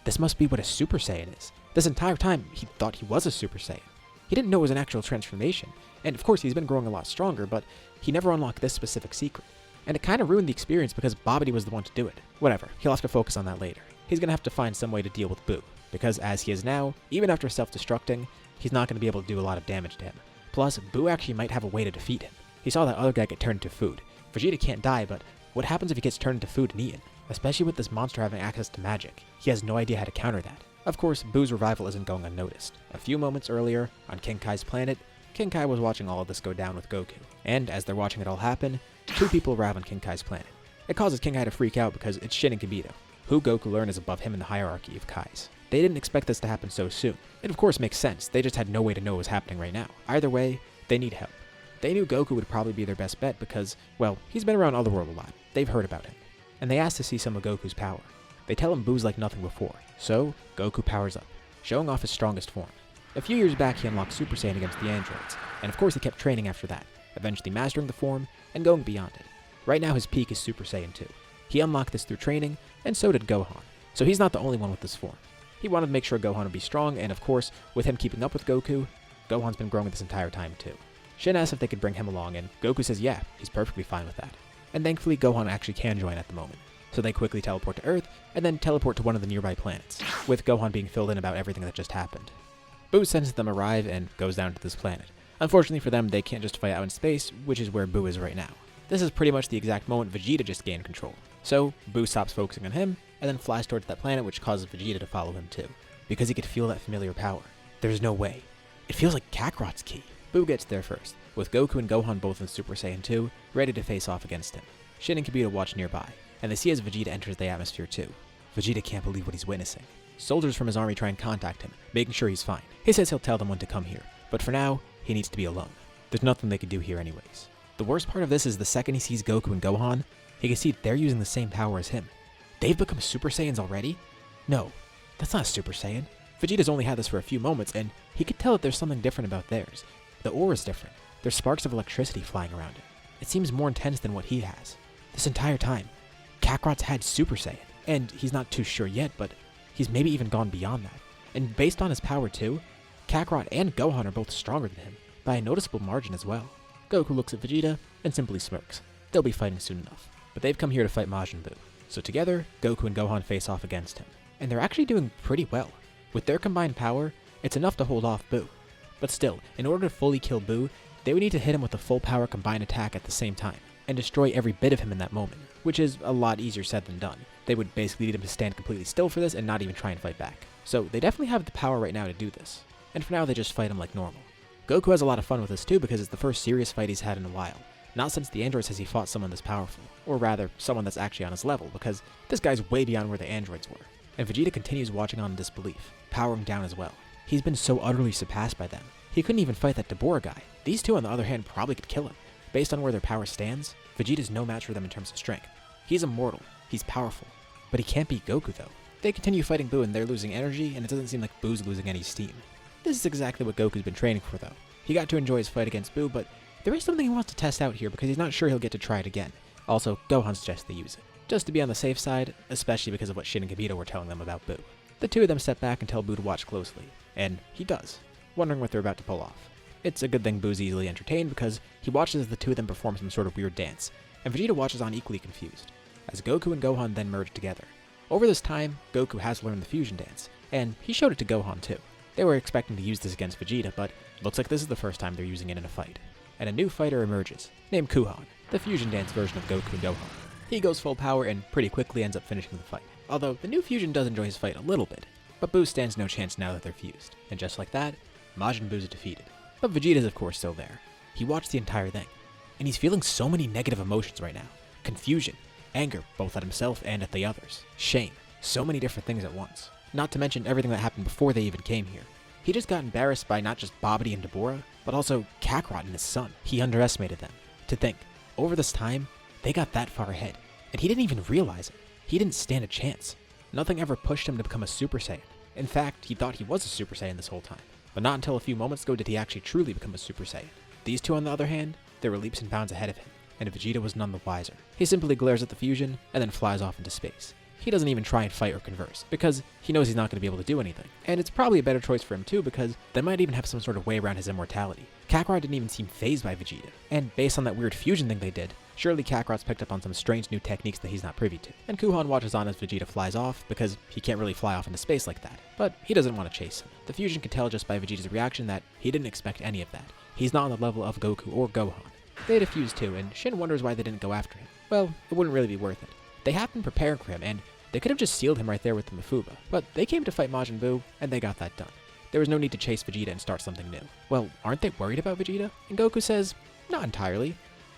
This must be what a Super Saiyan is. This entire time, he thought he was a Super Saiyan. He didn't know it was an actual transformation, and of course he's been growing a lot stronger, but he never unlocked this specific secret. And it kind of ruined the experience because Babidi was the one to do it. Whatever, he'll have to focus on that later. He's gonna have to find some way to deal with Buu, because as he is now, even after self-destructing, he's not gonna be able to do a lot of damage to him. Plus, Buu actually might have a way to defeat him. He saw that other guy get turned into food. Vegeta can't die, but what happens if he gets turned into food and eaten? Especially with this monster having access to magic. He has no idea how to counter that. Of course, Buu's revival isn't going unnoticed. A few moments earlier, on King Kai's planet, King Kai was watching all of this go down with Goku. And as they're watching it all happen, two people arrive on King Kai's planet. It causes King Kai to freak out because it's Shin and Kibito, who Goku learned is above him in the hierarchy of Kais. They didn't expect this to happen so soon. It of course makes sense, they just had no way to know what was happening right now. Either way, they need help. They knew Goku would probably be their best bet because, well, he's been around Otherworld a lot. They've heard about him. And they asked to see some of Goku's power. They tell him Buu's like nothing before. So, Goku powers up, showing off his strongest form. A few years back he unlocked Super Saiyan against the androids, and of course he kept training after that, eventually mastering the form and going beyond it. Right now his peak is Super Saiyan 2. He unlocked this through training, and so did Gohan. So he's not the only one with this form. He wanted to make sure Gohan would be strong, and of course, with him keeping up with Goku, Gohan's been growing this entire time too. Shin asks if they could bring him along, and Goku says yeah, he's perfectly fine with that. And thankfully Gohan actually can join at the moment. So they quickly teleport to Earth, and then teleport to one of the nearby planets, with Gohan being filled in about everything that just happened. Buu senses them arrive and goes down to this planet. Unfortunately for them, they can't just fight out in space, which is where Buu is right now. This is pretty much the exact moment Vegeta just gained control. So, Buu stops focusing on him, and then flies towards that planet, which causes Vegeta to follow him too, because he could feel that familiar power. There's no way. It feels like Kakarot's ki. Buu gets there first, with Goku and Gohan both in Super Saiyan 2, ready to face off against him. Shin and Kibito watch nearby, and they see as Vegeta enters the atmosphere too. Vegeta can't believe what he's witnessing. Soldiers from his army try and contact him, making sure he's fine. He says he'll tell them when to come here, but for now, he needs to be alone. There's nothing they can do here anyways. The worst part of this is the second he sees Goku and Gohan, he can see they're using the same power as him. They've become Super Saiyans already? No, that's not a Super Saiyan. Vegeta's only had this for a few moments, and he could tell that there's something different about theirs. The aura's different. There's sparks of electricity flying around it. It seems more intense than what he has. This entire time, Kakarot's had Super Saiyan, and he's not too sure yet, but he's maybe even gone beyond that. And based on his power too, Kakarot and Gohan are both stronger than him, by a noticeable margin as well. Goku looks at Vegeta and simply smirks. They'll be fighting soon enough. But they've come here to fight Majin Buu. So together, Goku and Gohan face off against him. And they're actually doing pretty well. With their combined power, it's enough to hold off Buu. But still, in order to fully kill Buu, they would need to hit him with a full power combined attack at the same time, and destroy every bit of him in that moment, which is a lot easier said than done. They would basically need him to stand completely still for this and not even try and fight back. So they definitely have the power right now to do this. And for now, they just fight him like normal. Goku has a lot of fun with this too because it's the first serious fight he's had in a while. Not since the androids has he fought someone this powerful, or rather, someone that's actually on his level, because this guy's way beyond where the androids were. And Vegeta continues watching on in disbelief, powering down as well. He's been so utterly surpassed by them. He couldn't even fight that Deborah guy. These two on the other hand probably could kill him. Based on where their power stands, Vegeta's no match for them in terms of strength. He's immortal, he's powerful, but he can't beat Goku though. They continue fighting Buu and they're losing energy, and it doesn't seem like Buu's losing any steam. This is exactly what Goku's been training for though. He got to enjoy his fight against Buu, but there is something he wants to test out here because he's not sure he'll get to try it again. Also, Gohan suggests they use it, just to be on the safe side, especially because of what Shin and Kibito were telling them about Buu. The two of them step back and tell Buu to watch closely, and he does, wondering what they're about to pull off. It's a good thing Buu's easily entertained because he watches as the two of them perform some sort of weird dance, and Vegeta watches on equally confused, as Goku and Gohan then merge together. Over this time, Goku has learned the fusion dance, and he showed it to Gohan too. They were expecting to use this against Vegeta, but looks like this is the first time they're using it in a fight. And a new fighter emerges, named Gohan, the fusion dance version of Goku and Gohan. He goes full power and pretty quickly ends up finishing the fight. Although the new fusion does enjoy his fight a little bit, but Buu stands no chance now that they're fused. And just like that, Majin Buu's defeated. But Vegeta's of course still there. He watched the entire thing, and he's feeling so many negative emotions right now. Confusion, anger, both at himself and at the others. Shame, so many different things at once. Not to mention everything that happened before they even came here. He just got embarrassed by not just Babidi and Deborah, but also Kakarot and his son. He underestimated them. To think, over this time, they got that far ahead, and he didn't even realize it. He didn't stand a chance. Nothing ever pushed him to become a Super Saiyan. In fact, he thought he was a Super Saiyan this whole time. but not until a few moments ago did he actually truly become a Super Saiyan. These two, on the other hand, they were leaps and bounds ahead of him, and Vegeta was none the wiser. He simply glares at the fusion, and then flies off into space. He doesn't even try and fight or converse, because he knows he's not going to be able to do anything. And it's probably a better choice for him too, because they might even have some sort of way around his immortality. Kakarot didn't even seem fazed by Vegeta, and based on that weird fusion thing they did, surely Kakarot's picked up on some strange new techniques that he's not privy to. And Gohan watches on as Vegeta flies off, because he can't really fly off into space like that. But he doesn't want to chase him. The fusion can tell just by Vegeta's reaction that he didn't expect any of that. He's not on the level of Goku or Gohan. They had a fuse too, and Shin wonders why they didn't go after him. Well, it wouldn't really be worth it. They have been preparing for him, and they could have just sealed him right there with the Mafuba, but they came to fight Majin Buu, and they got that done. There was no need to chase Vegeta and start something new. Well, aren't they worried about Vegeta? And Goku says, not entirely.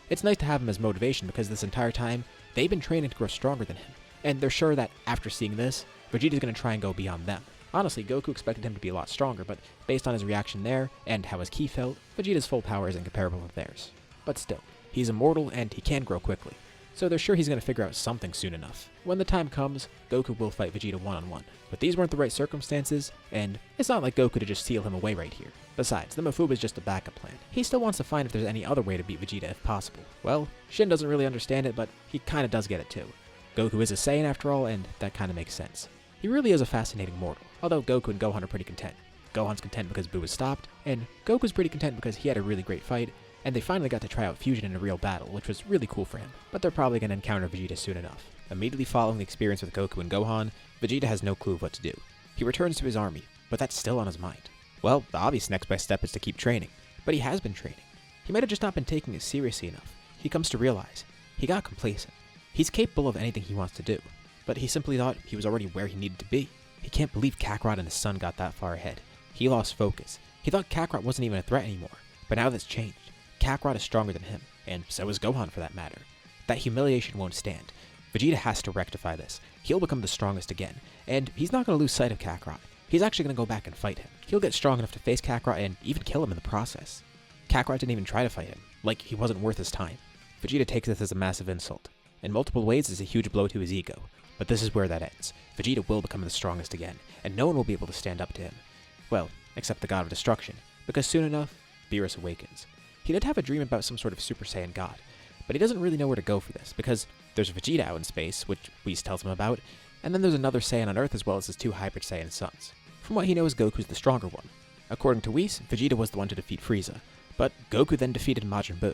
It's nice to have him as motivation because this entire time, they've been training to grow stronger than him, and they're sure that after seeing this, Vegeta's going to try and go beyond them. Honestly, Goku expected him to be a lot stronger, but based on his reaction there, and how his ki felt, Vegeta's full power is incomparable with theirs. But still, he's immortal and he can grow quickly, so they're sure he's going to figure out something soon enough. When the time comes, Goku will fight Vegeta one-on-one, but these weren't the right circumstances, and it's not like Goku to just seal him away right here. Besides, the Mafuba is just a backup plan. He still wants to find if there's any other way to beat Vegeta if possible. Well, Shin doesn't really understand it, but he kinda does get it too. Goku is a Saiyan after all, and that kinda makes sense. He really is a fascinating mortal, although Goku and Gohan are pretty content. Gohan's content because Buu was stopped, and Goku's pretty content because he had a really great fight, and they finally got to try out fusion in a real battle, which was really cool for him. But they're probably going to encounter Vegeta soon enough. Immediately following the experience with Goku and Gohan, Vegeta has no clue of what to do. He returns to his army, but that's still on his mind. Well, the obvious next best step is to keep training, but he has been training. He might have just not been taking it seriously enough. He comes to realize he got complacent. He's capable of anything he wants to do, but he simply thought he was already where he needed to be. He can't believe Kakarot and his son got that far ahead. He lost focus. He thought Kakarot wasn't even a threat anymore, but now that's changed. Kakarot is stronger than him, and so is Gohan for that matter. That humiliation won't stand. Vegeta has to rectify this. He'll become the strongest again, and he's not going to lose sight of Kakarot. He's actually going to go back and fight him. He'll get strong enough to face Kakarot and even kill him in the process. Kakarot didn't even try to fight him, like he wasn't worth his time. Vegeta takes this as a massive insult. In multiple ways, it's a huge blow to his ego, but this is where that ends. Vegeta will become the strongest again, and no one will be able to stand up to him. Well, except the God of Destruction, because soon enough, Beerus awakens. He did have a dream about some sort of Super Saiyan God, but he doesn't really know where to go for this, because there's Vegeta out in space, which Whis tells him about, and then there's another Saiyan on Earth as well as his two hybrid Saiyan sons. From what he knows, Goku's the stronger one. According to Whis, Vegeta was the one to defeat Frieza, but Goku then defeated Majin Buu.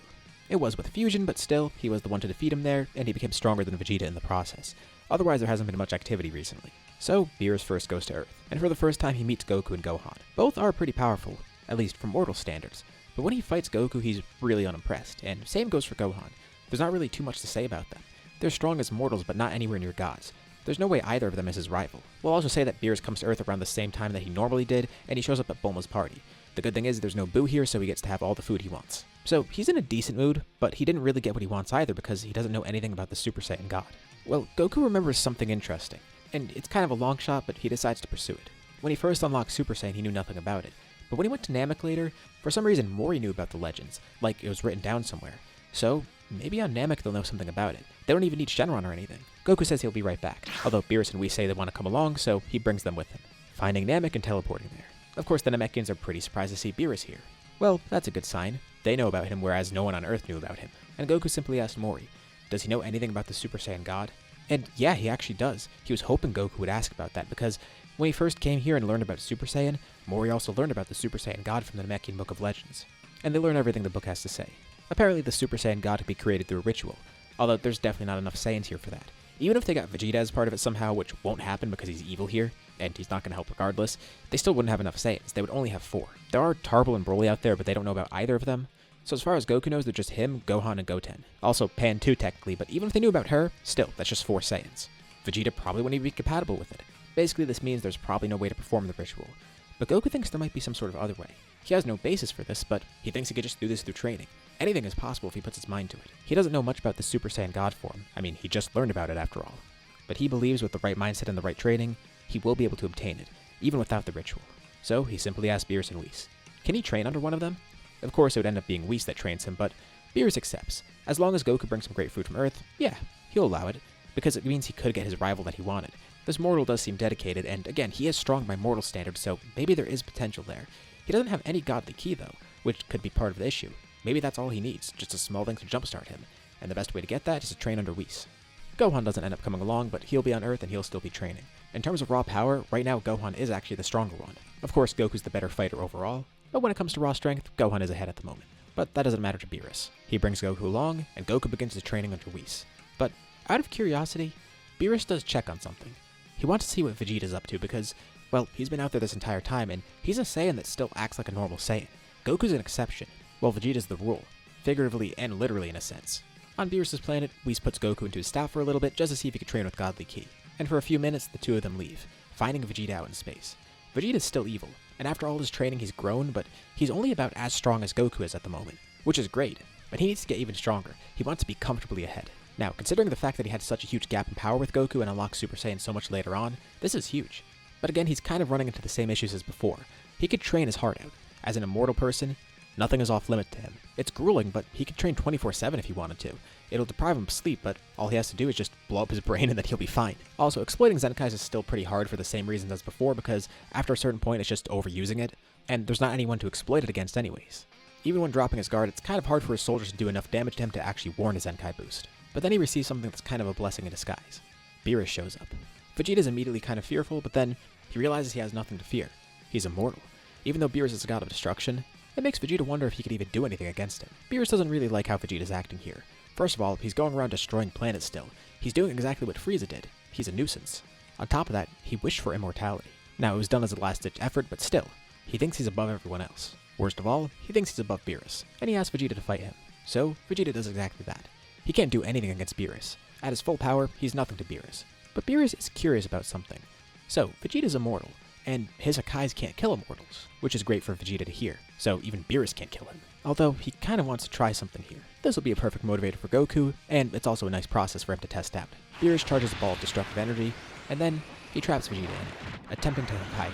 It was with fusion, but still, he was the one to defeat him there, and he became stronger than Vegeta in the process. Otherwise, there hasn't been much activity recently. So, Beerus first goes to Earth, and for the first time he meets Goku and Gohan. Both are pretty powerful, at least from mortal standards, but when he fights Goku, he's really unimpressed, and same goes for Gohan. There's not really too much to say about them. They're strong as mortals, but not anywhere near gods. There's no way either of them is his rival. We'll also say that Beerus comes to Earth around the same time that he normally did, and he shows up at Bulma's party. The good thing is there's no Buu here, so he gets to have all the food he wants. So he's in a decent mood, but he didn't really get what he wants either because he doesn't know anything about the Super Saiyan God. Well, Goku remembers something interesting, and it's kind of a long shot, but he decides to pursue it. When he first unlocked Super Saiyan, he knew nothing about it. But when he went to Namek later, for some reason Mori knew about the legends, like it was written down somewhere. So, maybe on Namek they'll know something about it. They don't even need Shenron or anything. Goku says he'll be right back, although Beerus and Whis say they want to come along, so he brings them with him, finding Namek and teleporting there. Of course, the Namekians are pretty surprised to see Beerus here. Well, that's a good sign. They know about him, whereas no one on Earth knew about him. And Goku simply asked Mori, does he know anything about the Super Saiyan God? And yeah, he actually does. He was hoping Goku would ask about that, because when he first came here and learned about Super Saiyan, Mori also learned about the Super Saiyan God from the Namekian Book of Legends. And they learn everything the book has to say. Apparently the Super Saiyan God could be created through a ritual, although there's definitely not enough Saiyans here for that. Even if they got Vegeta as part of it somehow, which won't happen because he's evil here, and he's not going to help regardless, they still wouldn't have enough Saiyans. They would only have 4. There are Tarble and Broly out there, but they don't know about either of them. So as far as Goku knows, they're just him, Gohan, and Goten. Also Pan too, technically, but even if they knew about her, still, that's just 4 Saiyans. Vegeta probably wouldn't even be compatible with it. Basically, this means there's probably no way to perform the ritual. But Goku thinks there might be some sort of other way. He has no basis for this, but he thinks he could just do this through training. Anything is possible if he puts his mind to it. He doesn't know much about the Super Saiyan God form. I mean, he just learned about it after all. But he believes with the right mindset and the right training, he will be able to obtain it, even without the ritual. So he simply asks Beerus and Whis, can he train under one of them? Of course, it would end up being Whis that trains him, but Beerus accepts. As long as Goku brings some great food from Earth, yeah, he'll allow it, because it means he could get his rival that he wanted. This mortal does seem dedicated, and again, he is strong by mortal standards, so maybe there is potential there. He doesn't have any godly ki though, which could be part of the issue. Maybe that's all he needs, just a small thing to jumpstart him, and the best way to get that is to train under Whis. Gohan doesn't end up coming along, but he'll be on Earth and he'll still be training. In terms of raw power, right now Gohan is actually the stronger one. Of course, Goku's the better fighter overall, but when it comes to raw strength, Gohan is ahead at the moment. But that doesn't matter to Beerus. He brings Goku along, and Goku begins his training under Whis. But out of curiosity, Beerus does check on something. He wants to see what Vegeta's up to because, well, he's been out there this entire time, and he's a Saiyan that still acts like a normal Saiyan. Goku's an exception, while Vegeta's the rule, figuratively and literally in a sense. On Beerus' planet, Whis puts Goku into his staff for a little bit just to see if he could train with godly ki, and for a few minutes the two of them leave, finding Vegeta out in space. Vegeta's still evil, and after all his training he's grown, but he's only about as strong as Goku is at the moment, which is great, but he needs to get even stronger. He wants to be comfortably ahead. Now, considering the fact that he had such a huge gap in power with Goku and unlocked Super Saiyan so much later on, this is huge. But again, he's kind of running into the same issues as before. He could train his heart out. As an immortal person, nothing is off limit to him. It's grueling, but he could train 24/7 if he wanted to. It'll deprive him of sleep, but all he has to do is just blow up his brain and then he'll be fine. Also, exploiting Zenkais is still pretty hard for the same reasons as before, because after a certain point it's just overusing it, and there's not anyone to exploit it against anyways. Even when dropping his guard, it's kind of hard for his soldiers to do enough damage to him to actually warrant his Zenkai boost. But then he receives something that's kind of a blessing in disguise. Beerus shows up. Vegeta's immediately kind of fearful, but then he realizes he has nothing to fear. He's immortal. Even though Beerus is a god of destruction, it makes Vegeta wonder if he could even do anything against him. Beerus doesn't really like how Vegeta's acting here. First of all, he's going around destroying planets still. He's doing exactly what Frieza did. He's a nuisance. On top of that, he wished for immortality. Now, it was done as a last-ditch effort, but still, he thinks he's above everyone else. Worst of all, he thinks he's above Beerus, and he asks Vegeta to fight him. So, Vegeta does exactly that. He can't do anything against Beerus. At his full power, he's nothing to Beerus. But Beerus is curious about something. So, Vegeta's immortal, and his Hakais can't kill immortals, which is great for Vegeta to hear, so even Beerus can't kill him. Although, he kind of wants to try something here. This will be a perfect motivator for Goku, and it's also a nice process for him to test out. Beerus charges a ball of destructive energy, and then he traps Vegeta in it, attempting to Hakai him.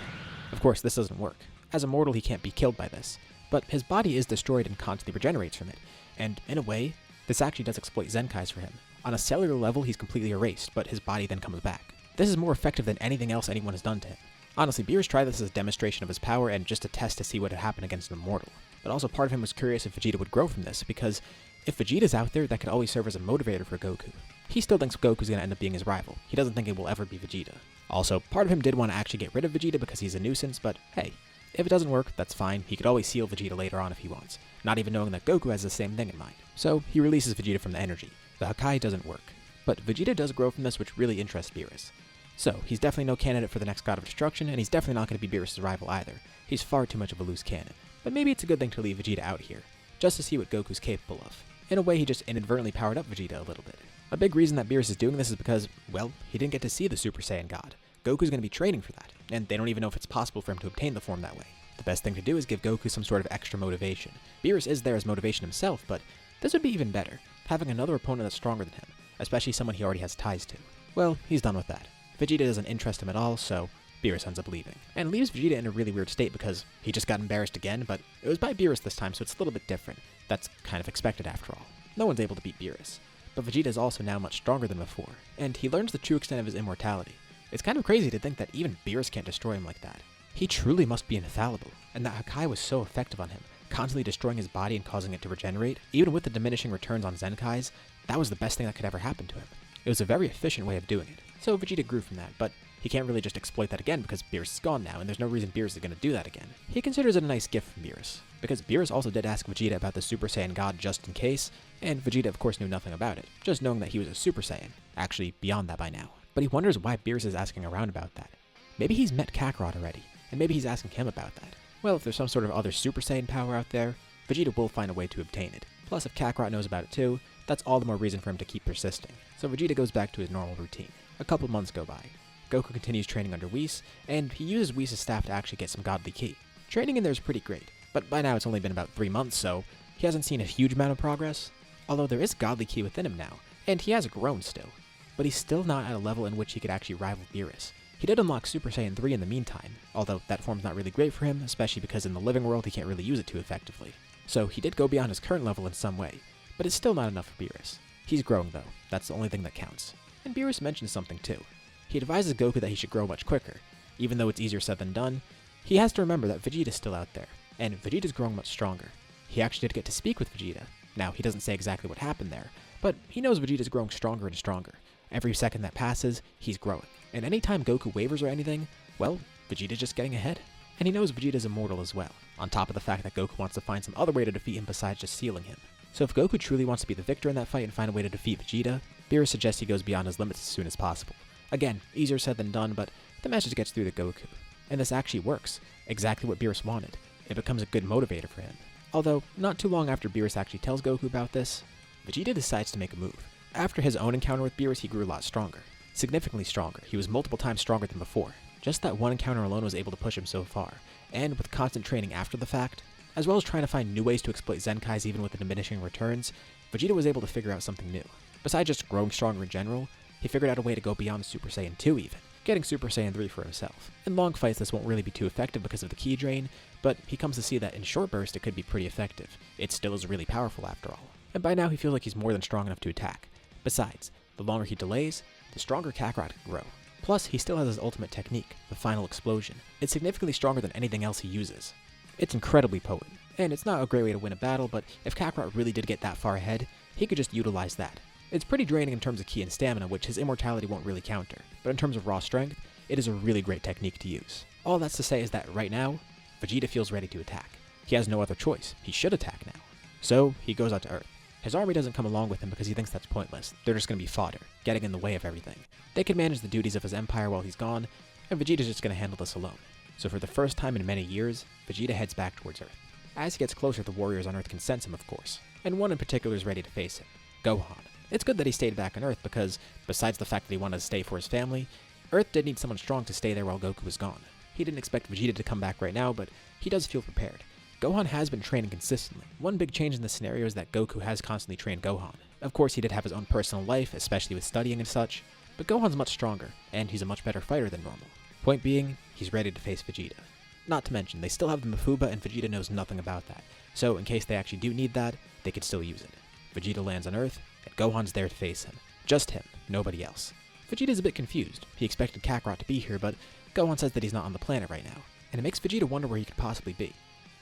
Of course, this doesn't work. As immortal, he can't be killed by this, but his body is destroyed and constantly regenerates from it, and in a way, this actually does exploit Zenkais for him. On a cellular level, he's completely erased, but his body then comes back. This is more effective than anything else anyone has done to him. Honestly, Beerus tried this as a demonstration of his power and just a test to see what would happen against an immortal. But also part of him was curious if Vegeta would grow from this, because if Vegeta's out there, that could always serve as a motivator for Goku. He still thinks Goku's going to end up being his rival. He doesn't think it will ever be Vegeta. Also, part of him did want to actually get rid of Vegeta because he's a nuisance, but hey, if it doesn't work, that's fine. He could always seal Vegeta later on if he wants, not even knowing that Goku has the same thing in mind. So, he releases Vegeta from the energy. The Hakai doesn't work. But Vegeta does grow from this, which really interests Beerus. So, he's definitely no candidate for the next God of Destruction, and he's definitely not going to be Beerus' rival either. He's far too much of a loose cannon. But maybe it's a good thing to leave Vegeta out here, just to see what Goku's capable of. In a way, he just inadvertently powered up Vegeta a little bit. A big reason that Beerus is doing this is because, well, he didn't get to see the Super Saiyan God. Goku's going to be training for that, and they don't even know if it's possible for him to obtain the form that way. The best thing to do is give Goku some sort of extra motivation. Beerus is there as motivation himself, but this would be even better, having another opponent that's stronger than him, especially someone he already has ties to. Well, he's done with that. Vegeta doesn't interest him at all, so Beerus ends up leaving. And leaves Vegeta in a really weird state because he just got embarrassed again, but it was by Beerus this time, so it's a little bit different. That's kind of expected after all. No one's able to beat Beerus. But Vegeta is also now much stronger than before, and he learns the true extent of his immortality. It's kind of crazy to think that even Beerus can't destroy him like that. He truly must be infallible, and that Hakai was so effective on him, constantly destroying his body and causing it to regenerate. Even with the diminishing returns on Zenkais, that was the best thing that could ever happen to him. It was a very efficient way of doing it. So Vegeta grew from that, but he can't really just exploit that again because Beerus is gone now, and there's no reason Beerus is going to do that again. He considers it a nice gift from Beerus, because Beerus also did ask Vegeta about the Super Saiyan God just in case, and Vegeta of course knew nothing about it, just knowing that he was a Super Saiyan, actually beyond that by now. But he wonders why Beerus is asking around about that. Maybe he's met Kakarot already, and maybe he's asking him about that. Well, if there's some sort of other Super Saiyan power out there, Vegeta will find a way to obtain it. Plus, if Kakarot knows about it too, that's all the more reason for him to keep persisting. So Vegeta goes back to his normal routine. A couple months go by. Goku continues training under Whis, and he uses Whis' staff to actually get some godly ki. Training in there is pretty great, but by now it's only been about 3 months, so he hasn't seen a huge amount of progress. Although there is godly ki within him now, and he has grown still. But he's still not at a level in which he could actually rival Beerus. He did unlock Super Saiyan 3 in the meantime, although that form's not really great for him, especially because in the living world he can't really use it too effectively. So he did go beyond his current level in some way, but it's still not enough for Beerus. He's growing though, that's the only thing that counts. And Beerus mentions something too. He advises Goku that he should grow much quicker. Even though it's easier said than done, he has to remember that Vegeta's still out there, and Vegeta's growing much stronger. He actually did get to speak with Vegeta. Now, he doesn't say exactly what happened there, but he knows Vegeta's growing stronger and stronger. Every second that passes, he's growing. And anytime Goku wavers or anything, well, Vegeta's just getting ahead. And he knows Vegeta's immortal as well, on top of the fact that Goku wants to find some other way to defeat him besides just sealing him. So if Goku truly wants to be the victor in that fight and find a way to defeat Vegeta, Beerus suggests he goes beyond his limits as soon as possible. Again, easier said than done, but the message gets through to Goku. And this actually works, exactly what Beerus wanted. It becomes a good motivator for him. Although, not too long after Beerus actually tells Goku about this, Vegeta decides to make a move. After his own encounter with Beerus, he grew a lot stronger. Significantly stronger. He was multiple times stronger than before. Just that one encounter alone was able to push him so far, and with constant training after the fact, as well as trying to find new ways to exploit Zenkais even with the diminishing returns, Vegeta was able to figure out something new. Besides just growing stronger in general, he figured out a way to go beyond Super Saiyan 2 even, getting Super Saiyan 3 for himself. In long fights this won't really be too effective because of the ki drain, but he comes to see that in short bursts it could be pretty effective. It still is really powerful after all. And by now he feels like he's more than strong enough to attack. Besides, the longer he delays, the stronger Kakarot can grow. Plus, he still has his ultimate technique, the final explosion. It's significantly stronger than anything else he uses. It's incredibly potent, and it's not a great way to win a battle, but if Kakarot really did get that far ahead, he could just utilize that. It's pretty draining in terms of ki and stamina, which his immortality won't really counter, but in terms of raw strength, it is a really great technique to use. All that's to say is that right now, Vegeta feels ready to attack. He has no other choice. He should attack now. So, he goes out to Earth. His army doesn't come along with him because he thinks that's pointless. They're just going to be fodder, getting in the way of everything. They can manage the duties of his empire while he's gone, and Vegeta's just going to handle this alone. So for the first time in many years, Vegeta heads back towards Earth. As he gets closer, the warriors on Earth can sense him, of course, and one in particular is ready to face him, Gohan. It's good that he stayed back on Earth because, besides the fact that he wanted to stay for his family, Earth did need someone strong to stay there while Goku was gone. He didn't expect Vegeta to come back right now, but he does feel prepared. Gohan has been training consistently. One big change in this scenario is that Goku has constantly trained Gohan. Of course, he did have his own personal life, especially with studying and such, but Gohan's much stronger, and he's a much better fighter than normal. Point being, he's ready to face Vegeta. Not to mention, they still have the Mafuba and Vegeta knows nothing about that, so in case they actually do need that, they could still use it. Vegeta lands on Earth, and Gohan's there to face him. Just him, nobody else. Vegeta's a bit confused. He expected Kakarot to be here, but Gohan says that he's not on the planet right now, and it makes Vegeta wonder where he could possibly be.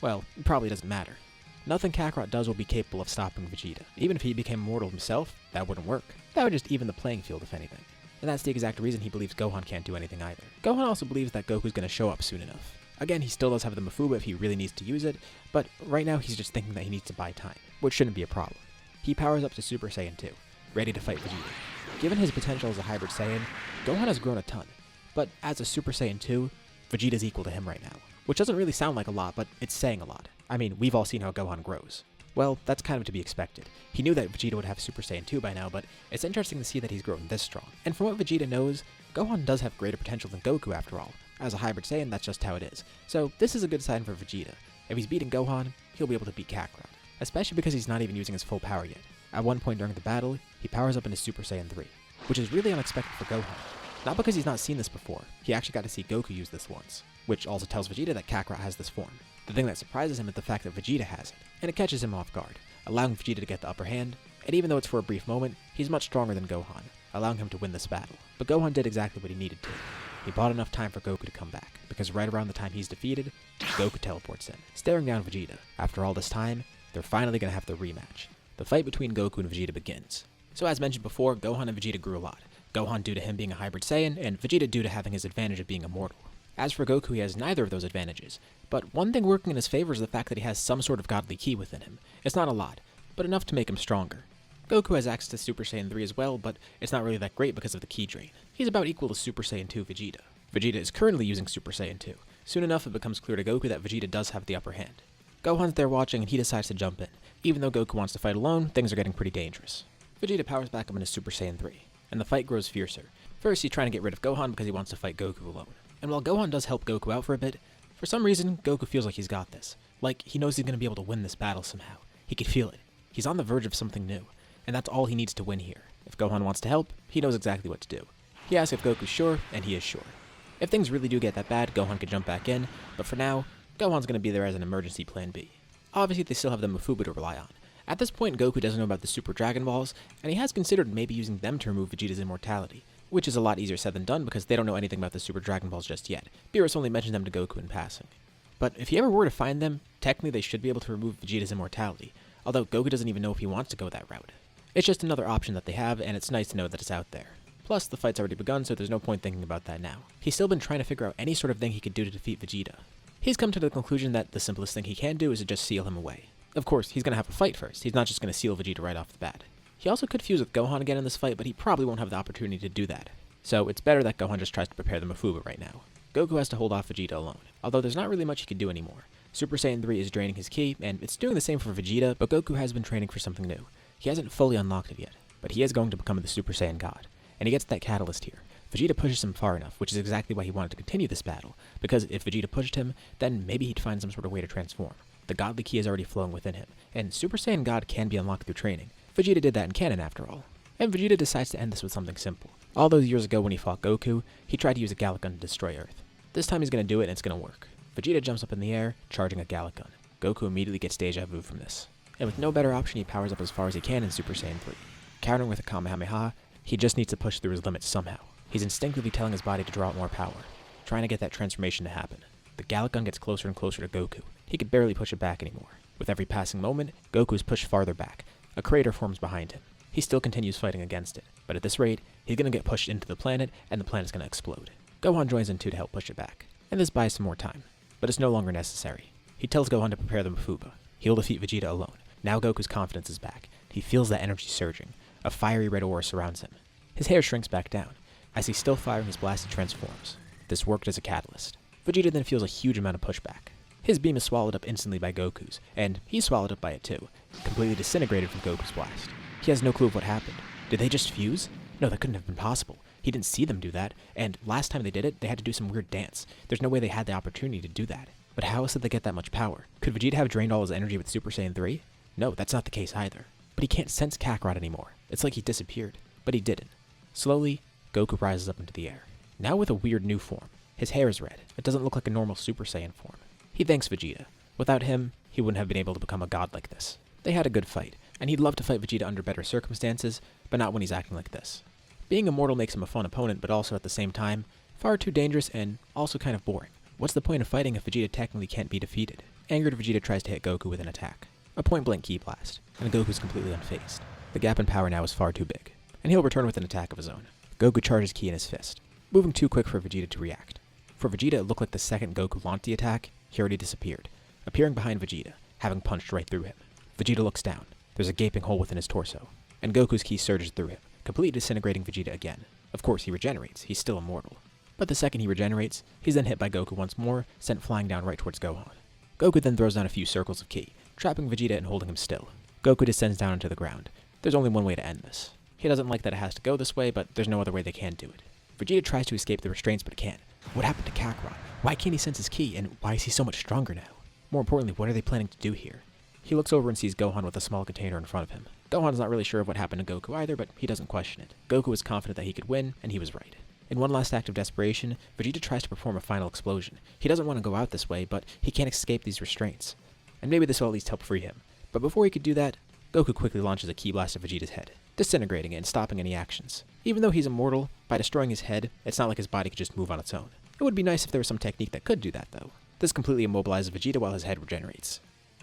Well, it probably doesn't matter. Nothing Kakarot does will be capable of stopping Vegeta. Even if he became immortal himself, that wouldn't work. That would just even the playing field if anything. And that's the exact reason he believes Gohan can't do anything either. Gohan also believes that Goku's going to show up soon enough. Again, he still does have the Mafuba if he really needs to use it, but right now he's just thinking that he needs to buy time, which shouldn't be a problem. He powers up to Super Saiyan 2, ready to fight Vegeta. Given his potential as a hybrid Saiyan, Gohan has grown a ton, but as a Super Saiyan 2, Vegeta's equal to him right now. Which doesn't really sound like a lot, but it's saying a lot. I mean, we've all seen how Gohan grows. Well, that's kind of to be expected. He knew that Vegeta would have Super Saiyan 2 by now, but it's interesting to see that he's grown this strong. And from what Vegeta knows, Gohan does have greater potential than Goku after all. As a hybrid Saiyan, that's just how it is. So this is a good sign for Vegeta. If he's beating Gohan, he'll be able to beat Kakarot. Especially because he's not even using his full power yet. At one point during the battle, he powers up into Super Saiyan 3, which is really unexpected for Gohan. Not because he's not seen this before, he actually got to see Goku use this once, which also tells Vegeta that Kakarot has this form. The thing that surprises him is the fact that Vegeta has it, and it catches him off guard, allowing Vegeta to get the upper hand, and even though it's for a brief moment, he's much stronger than Gohan, allowing him to win this battle. But Gohan did exactly what he needed to. He bought enough time for Goku to come back, because right around the time he's defeated, Goku teleports in, staring down Vegeta. After all this time, they're finally going to have the rematch. The fight between Goku and Vegeta begins. So as mentioned before, Gohan and Vegeta grew a lot. Gohan due to him being a hybrid Saiyan, and Vegeta due to having his advantage of being immortal. As for Goku, he has neither of those advantages, but one thing working in his favor is the fact that he has some sort of godly ki within him. It's not a lot, but enough to make him stronger. Goku has access to Super Saiyan 3 as well, but it's not really that great because of the ki drain. He's about equal to Super Saiyan 2 Vegeta. Vegeta is currently using Super Saiyan 2. Soon enough, it becomes clear to Goku that Vegeta does have the upper hand. Gohan's there watching, and he decides to jump in. Even though Goku wants to fight alone, things are getting pretty dangerous. Vegeta powers back up into Super Saiyan 3, and the fight grows fiercer. First, he's trying to get rid of Gohan because he wants to fight Goku alone. And while Gohan does help Goku out for a bit, for some reason, Goku feels like he's got this. Like, he knows he's going to be able to win this battle somehow. He could feel it. He's on the verge of something new, and that's all he needs to win here. If Gohan wants to help, he knows exactly what to do. He asks if Goku's sure, and he is sure. If things really do get that bad, Gohan could jump back in, but for now, Gohan's going to be there as an emergency plan B. Obviously, they still have the Mafuba to rely on. At this point, Goku doesn't know about the Super Dragon Balls, and he has considered maybe using them to remove Vegeta's immortality, which is a lot easier said than done because they don't know anything about the Super Dragon Balls just yet. Beerus only mentioned them to Goku in passing. But if you ever were to find them, technically they should be able to remove Vegeta's immortality, although Goku doesn't even know if he wants to go that route. It's just another option that they have, and it's nice to know that it's out there. Plus, the fight's already begun, so there's no point thinking about that now. He's still been trying to figure out any sort of thing he could do to defeat Vegeta. He's come to the conclusion that the simplest thing he can do is to just seal him away. Of course, he's going to have a fight first. He's not just going to seal Vegeta right off the bat. He also could fuse with Gohan again in this fight, but he probably won't have the opportunity to do that. So it's better that Gohan just tries to prepare the Mafuba right now. Goku has to hold off Vegeta alone, although there's not really much he can do anymore. Super Saiyan 3 is draining his ki, and it's doing the same for Vegeta, but Goku has been training for something new. He hasn't fully unlocked it yet, but he is going to become the Super Saiyan God, and he gets that catalyst here. Vegeta pushes him far enough, which is exactly why he wanted to continue this battle, because if Vegeta pushed him, then maybe he'd find some sort of way to transform. The godly ki is already flowing within him, and Super Saiyan God can be unlocked through training. Vegeta did that in canon after all. And Vegeta decides to end this with something simple. All those years ago when he fought Goku, he tried to use a Gallic gun to destroy Earth. This time he's going to do it and it's going to work. Vegeta jumps up in the air, charging a Gallic gun. Goku immediately gets deja vu from this. And with no better option, he powers up as far as he can in Super Saiyan 3. Countering with a Kamehameha, he just needs to push through his limits somehow. He's instinctively telling his body to draw out more power, trying to get that transformation to happen. The Gallic gun gets closer and closer to Goku. He could barely push it back anymore. With every passing moment, Goku is pushed farther back. A crater forms behind him. He still continues fighting against it, but at this rate, he's going to get pushed into the planet, and the planet's going to explode. Gohan joins in too to help push it back, and this buys some more time, but it's no longer necessary. He tells Gohan to prepare the Mafuba. He'll defeat Vegeta alone. Now Goku's confidence is back. He feels that energy surging. A fiery red aura surrounds him. His hair shrinks back down. As he's still firing his blast, he transforms. This worked as a catalyst. Vegeta then feels a huge amount of pushback. His beam is swallowed up instantly by Goku's, and he's swallowed up by it too, completely disintegrated from Goku's blast. He has no clue of what happened. Did they just fuse? No, that couldn't have been possible. He didn't see them do that, and last time they did it, they had to do some weird dance. There's no way they had the opportunity to do that. But how else did they get that much power? Could Vegeta have drained all his energy with Super Saiyan 3? No, that's not the case either. But he can't sense Kakarot anymore. It's like he disappeared. But he didn't. Slowly, Goku rises up into the air. Now with a weird new form. His hair is red. It doesn't look like a normal Super Saiyan form. He thanks Vegeta. Without him, he wouldn't have been able to become a god like this. They had a good fight, and he'd love to fight Vegeta under better circumstances, but not when he's acting like this. Being immortal makes him a fun opponent, but also at the same time, far too dangerous and also kind of boring. What's the point of fighting if Vegeta technically can't be defeated? Angered, Vegeta tries to hit Goku with an attack. A point-blank ki blast, and Goku's completely unfazed. The gap in power now is far too big, and he'll return with an attack of his own. Goku charges ki in his fist, moving too quick for Vegeta to react. For Vegeta, it looked like the second Goku launched the attack, he already disappeared, appearing behind Vegeta, having punched right through him. Vegeta looks down. There's a gaping hole within his torso, and Goku's ki surges through him, completely disintegrating Vegeta again. Of course, he regenerates. He's still immortal. But the second he regenerates, he's then hit by Goku once more, sent flying down right towards Gohan. Goku then throws down a few circles of ki, trapping Vegeta and holding him still. Goku descends down into the ground. There's only one way to end this. He doesn't like that it has to go this way, but there's no other way they can do it. Vegeta tries to escape the restraints but can't. What happened to Kakarot? Why can't he sense his ki, and why is he so much stronger now? More importantly, what are they planning to do here? He looks over and sees Gohan with a small container in front of him. Gohan's not really sure of what happened to Goku either, but he doesn't question it. Goku was confident that he could win, and he was right. In one last act of desperation, Vegeta tries to perform a final explosion. He doesn't want to go out this way, but he can't escape these restraints. And maybe this will at least help free him. But before he could do that, Goku quickly launches a ki blast at Vegeta's head, disintegrating it and stopping any actions. Even though he's immortal, by destroying his head, it's not like his body could just move on its own. It would be nice if there was some technique that could do that, though. This completely immobilizes Vegeta while his head regenerates.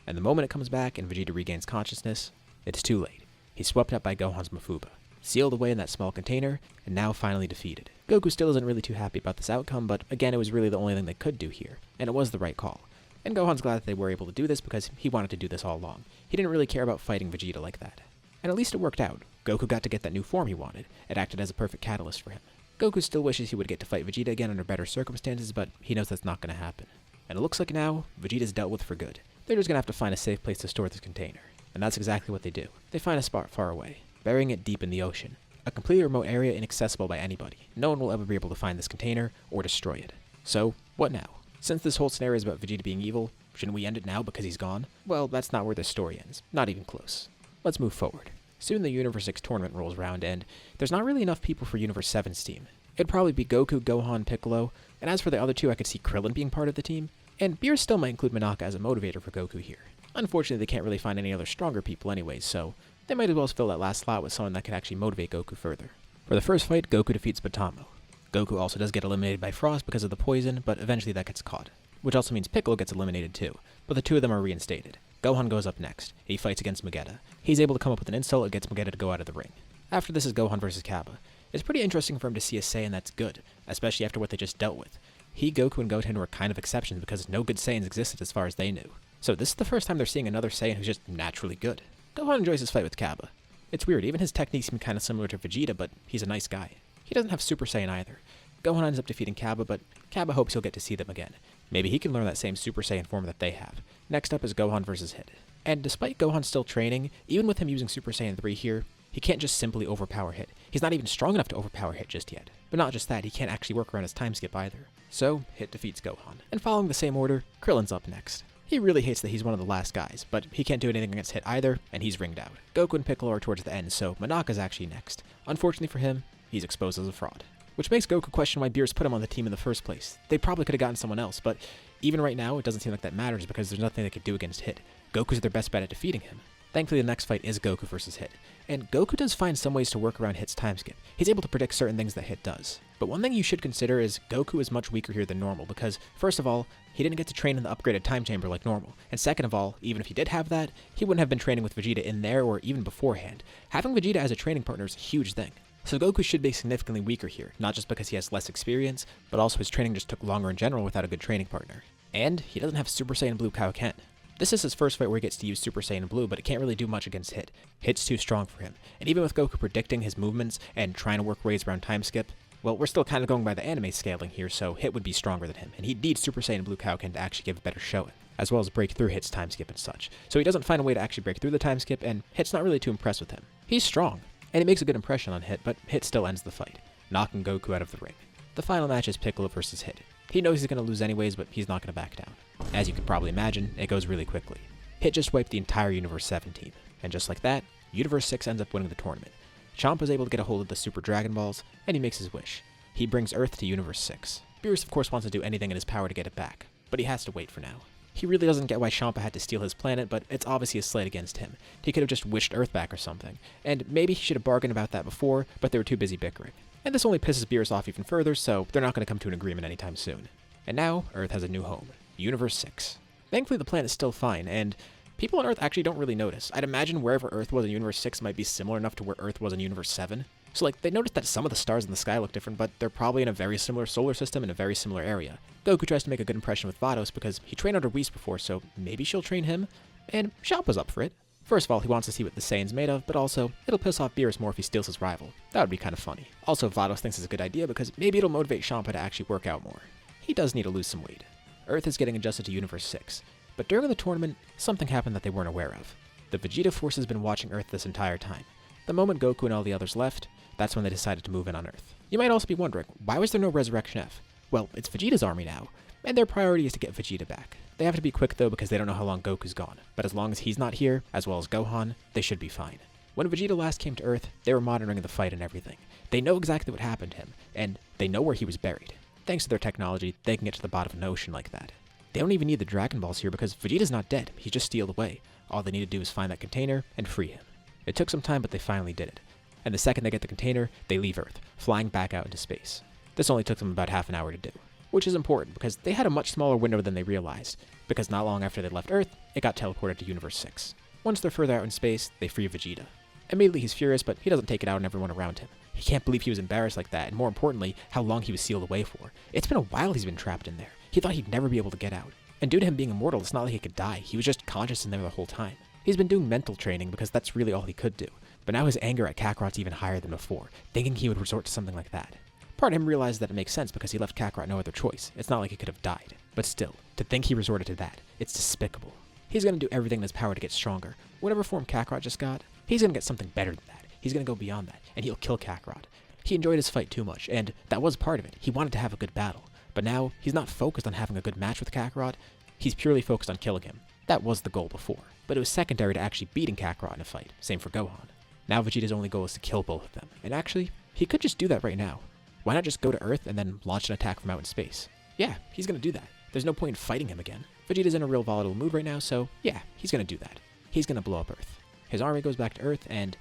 And the moment it comes back and Vegeta regains consciousness, it's too late. He's swept up by Gohan's Mafuba, sealed away in that small container, and now finally defeated. Goku still isn't really too happy about this outcome, but again, it was really the only thing they could do here, and it was the right call. And Gohan's glad that they were able to do this because he wanted to do this all along. He didn't really care about fighting Vegeta like that. And at least it worked out. Goku got to get that new form he wanted. It acted as a perfect catalyst for him. Goku still wishes he would get to fight Vegeta again under better circumstances, but he knows that's not going to happen. And it looks like now, Vegeta's dealt with for good. They're just going to have to find a safe place to store this container. And that's exactly what they do. They find a spot far away, burying it deep in the ocean. A completely remote area inaccessible by anybody. No one will ever be able to find this container or destroy it. So, what now? Since this whole scenario is about Vegeta being evil, shouldn't we end it now because he's gone? Well, that's not where this story ends. Not even close. Let's move forward. Soon the Universe 6 tournament rolls around, and there's not really enough people for Universe 7's team. It'd probably be Goku, Gohan, Piccolo, and as for the other two, I could see Krillin being part of the team. And Beerus still might include Monaka as a motivator for Goku here. Unfortunately, they can't really find any other stronger people anyways, so they might as well fill that last slot with someone that could actually motivate Goku further. For the first fight, Goku defeats Batamo. Goku also does get eliminated by Frost because of the poison, but eventually that gets caught. which also means Piccolo gets eliminated too, but the two of them are reinstated. Gohan goes up next. He fights against Vegeta. He's able to come up with an insult and gets Vegeta to go out of the ring. After this is Gohan versus Kappa. It's pretty interesting for him to see a Saiyan that's good, especially after what they just dealt with. He, Goku, and Goten were kind of exceptions because no good Saiyans existed as far as they knew. So this is the first time they're seeing another Saiyan who's just naturally good. Gohan enjoys his fight with Kappa. It's weird, even his techniques seem kind of similar to Vegeta, but he's a nice guy. He doesn't have Super Saiyan either. Gohan ends up defeating Kappa, but Kappa hopes he'll get to see them again. Maybe he can learn that same Super Saiyan form that they have. Next up is Gohan versus Hit. And despite Gohan still training, even with him using Super Saiyan 3 here, he can't just simply overpower Hit. He's not even strong enough to overpower Hit just yet. But not just that, he can't actually work around his time skip either. So, Hit defeats Gohan. And following the same order, Krillin's up next. He really hates that he's one of the last guys, but he can't do anything against Hit either, and he's ringed out. Goku and Piccolo are towards the end, so Monaka's actually next. Unfortunately for him, he's exposed as a fraud. Which makes Goku question why Beerus put him on the team in the first place. They probably could have gotten someone else, but even right now, it doesn't seem like that matters because there's nothing they could do against Hit. Goku's their best bet at defeating him. Thankfully, the next fight is Goku versus Hit, and Goku does find some ways to work around Hit's time skip. He's able to predict certain things that Hit does. But one thing you should consider is Goku is much weaker here than normal because, first of all, he didn't get to train in the upgraded time chamber like normal, and second of all, even if he did have that, he wouldn't have been training with Vegeta in there or even beforehand. Having Vegeta as a training partner is a huge thing. So Goku should be significantly weaker here, not just because he has less experience, but also his training just took longer in general without a good training partner. And he doesn't have Super Saiyan Blue Kaioken. This is his first fight where he gets to use Super Saiyan Blue, but it can't really do much against Hit. Hit's too strong for him, and even with Goku predicting his movements and trying to work ways around time skip, well, we're still kind of going by the anime scaling here, so Hit would be stronger than him, and he'd need Super Saiyan Blue Kaioken to actually give a better showing, as well as break through Hit's time skip and such. So he doesn't find a way to actually break through the time skip, and Hit's not really too impressed with him. He's strong, and he makes a good impression on Hit, but Hit still ends the fight, knocking Goku out of the ring. The final match is Piccolo versus Hit. He knows he's going to lose anyways, but he's not going to back down. As you can probably imagine, it goes really quickly. Hit just wiped the entire Universe 7 team, and just like that, Universe 6 ends up winning the tournament. Champa is able to get a hold of the Super Dragon Balls, and he makes his wish. He brings Earth to Universe 6. Beerus of course wants to do anything in his power to get it back, but he has to wait for now. He really doesn't get why Champa had to steal his planet, but it's obviously a slight against him. He could have just wished Earth back or something, and maybe he should have bargained about that before, but they were too busy bickering. And this only pisses Beerus off even further, so they're not going to come to an agreement anytime soon. And now, Earth has a new home, Universe 6. Thankfully the planet's still fine, and people on Earth actually don't really notice. I'd imagine wherever Earth was in Universe 6 might be similar enough to where Earth was in Universe 7. So they noticed that some of the stars in the sky look different, but they're probably in a very similar solar system in a very similar area. Goku tries to make a good impression with Vados because he trained under Whis before, so maybe she'll train him, and Champa's up for it. First of all, he wants to see what the Saiyan's made of, but also, it'll piss off Beerus more if he steals his rival. That would be kind of funny. Also, Vados thinks it's a good idea because maybe it'll motivate Champa to actually work out more. He does need to lose some weight. Earth is getting adjusted to Universe 6. But during the tournament, something happened that they weren't aware of. The Vegeta force has been watching Earth this entire time. The moment Goku and all the others left, that's when they decided to move in on Earth. You might also be wondering, why was there no Resurrection F? Well, it's Vegeta's army now, and their priority is to get Vegeta back. They have to be quick though because they don't know how long Goku's gone, but as long as he's not here, as well as Gohan, they should be fine. When Vegeta last came to Earth, they were monitoring the fight and everything. They know exactly what happened to him, and they know where he was buried. Thanks to their technology, they can get to the bottom of an ocean like that. They don't even need the Dragon Balls here because Vegeta's not dead, he's just stealed away. All they need to do is find that container and free him. It took some time, but they finally did it. And the second they get the container, they leave Earth, flying back out into space. This only took them about half an hour to do, which is important because they had a much smaller window than they realized, because not long after they left Earth, it got teleported to Universe 6. Once they're further out in space, they free Vegeta. Immediately he's furious, but he doesn't take it out on everyone around him. He can't believe he was embarrassed like that, and more importantly, how long he was sealed away for. It's been a while he's been trapped in there. He thought he'd never be able to get out. And due to him being immortal, it's not like he could die. He was just conscious in there the whole time. He's been doing mental training because that's really all he could do. But now his anger at Kakarot's even higher than before, thinking he would resort to something like that. Part of him realizes that it makes sense because he left Kakarot no other choice. It's not like he could have died. But still, to think he resorted to that, it's despicable. He's going to do everything in his power to get stronger. Whatever form Kakarot just got, he's going to get something better than that. He's going to go beyond that, and he'll kill Kakarot. He enjoyed his fight too much, and that was part of it. He wanted to have a good battle. But now, he's not focused on having a good match with Kakarot. He's purely focused on killing him. That was the goal before, but it was secondary to actually beating Kakarot in a fight. Same for Gohan. Now Vegeta's only goal is to kill both of them, and actually, he could just do that right now. Why not just go to Earth and then launch an attack from out in space? Yeah, he's gonna do that. There's no point in fighting him again. Vegeta's in a real volatile mood right now, so yeah, he's gonna do that. He's gonna blow up Earth. His army goes back to Earth, and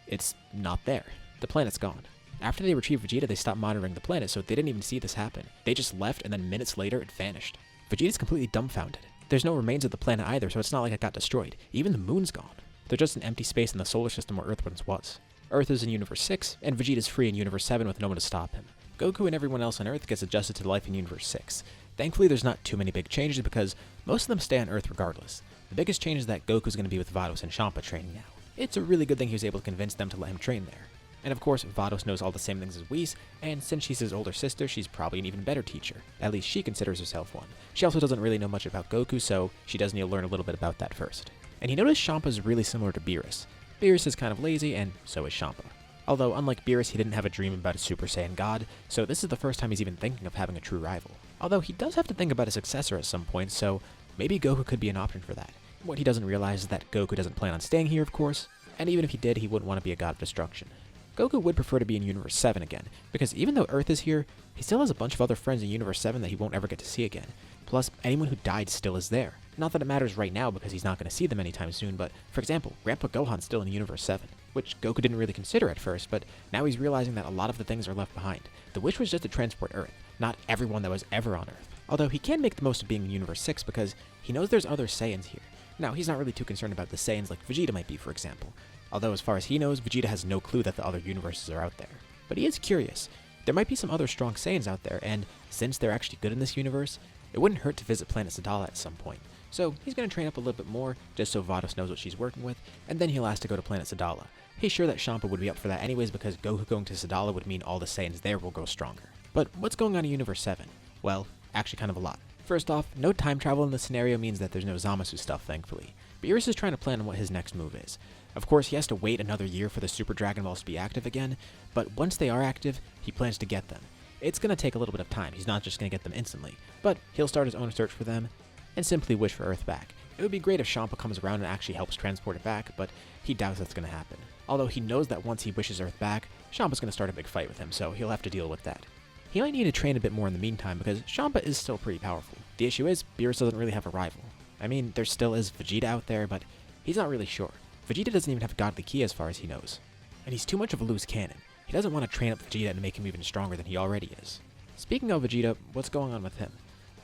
it's not there. The planet's gone. After they retrieved Vegeta, they stopped monitoring the planet, so they didn't even see this happen. They just left, and then minutes later, it vanished. Vegeta's completely dumbfounded. There's no remains of the planet either, so it's not like it got destroyed. Even the moon's gone. There's just an empty space in the solar system where Earth once was. Earth is in Universe 6, and Vegeta's free in Universe 7 with no one to stop him. Goku and everyone else on Earth gets adjusted to life in Universe 6. Thankfully, there's not too many big changes because most of them stay on Earth regardless. The biggest change is that Goku's going to be with Vados and Champa training now. It's a really good thing he was able to convince them to let him train there. And of course, Vados knows all the same things as Whis, and since she's his older sister, she's probably an even better teacher. At least she considers herself one. She also doesn't really know much about Goku, so she does need to learn a little bit about that first. And he noticed Champa's really similar to Beerus. Beerus is kind of lazy, and so is Champa. Although, unlike Beerus, he didn't have a dream about a Super Saiyan God, so this is the first time he's even thinking of having a true rival. Although he does have to think about a successor at some point, so maybe Goku could be an option for that. What he doesn't realize is that Goku doesn't plan on staying here, of course, and even if he did, he wouldn't want to be a god of destruction. Goku would prefer to be in Universe 7 again, because even though Earth is here, he still has a bunch of other friends in Universe 7 that he won't ever get to see again. Plus, anyone who died still is there. Not that it matters right now because he's not going to see them anytime soon, but for example, Grandpa Gohan's still in Universe 7, which Goku didn't really consider at first, but now he's realizing that a lot of the things are left behind. The wish was just to transport Earth, not everyone that was ever on Earth. Although he can make the most of being in Universe 6 because he knows there's other Saiyans here. Now, he's not really too concerned about the Saiyans like Vegeta might be, for example. Although as far as he knows, Vegeta has no clue that the other universes are out there. But he is curious. There might be some other strong Saiyans out there, and since they're actually good in this universe, it wouldn't hurt to visit planet Sadala at some point. So he's going to train up a little bit more, just so Vados knows what she's working with, and then he'll ask to go to planet Sadala. He's sure that Champa would be up for that anyways because Goku going to Sadala would mean all the Saiyans there will grow stronger. But what's going on in Universe 7? Well, actually kind of a lot. First off, no time travel in this scenario means that there's no Zamasu stuff, thankfully. Beerus is trying to plan on what his next move is. Of course, he has to wait another year for the Super Dragon Balls to be active again, but once they are active, he plans to get them. It's going to take a little bit of time, he's not just going to get them instantly, but he'll start his own search for them, and simply wish for Earth back. It would be great if Champa comes around and actually helps transport it back, but he doubts that's going to happen. Although he knows that once he wishes Earth back, Champa's going to start a big fight with him, so he'll have to deal with that. He might need to train a bit more in the meantime because Champa is still pretty powerful. The issue is, Beerus doesn't really have a rival. I mean, there still is Vegeta out there, but he's not really sure. Vegeta doesn't even have Godly Ki as far as he knows. And he's too much of a loose cannon. He doesn't want to train up Vegeta and make him even stronger than he already is. Speaking of Vegeta, what's going on with him?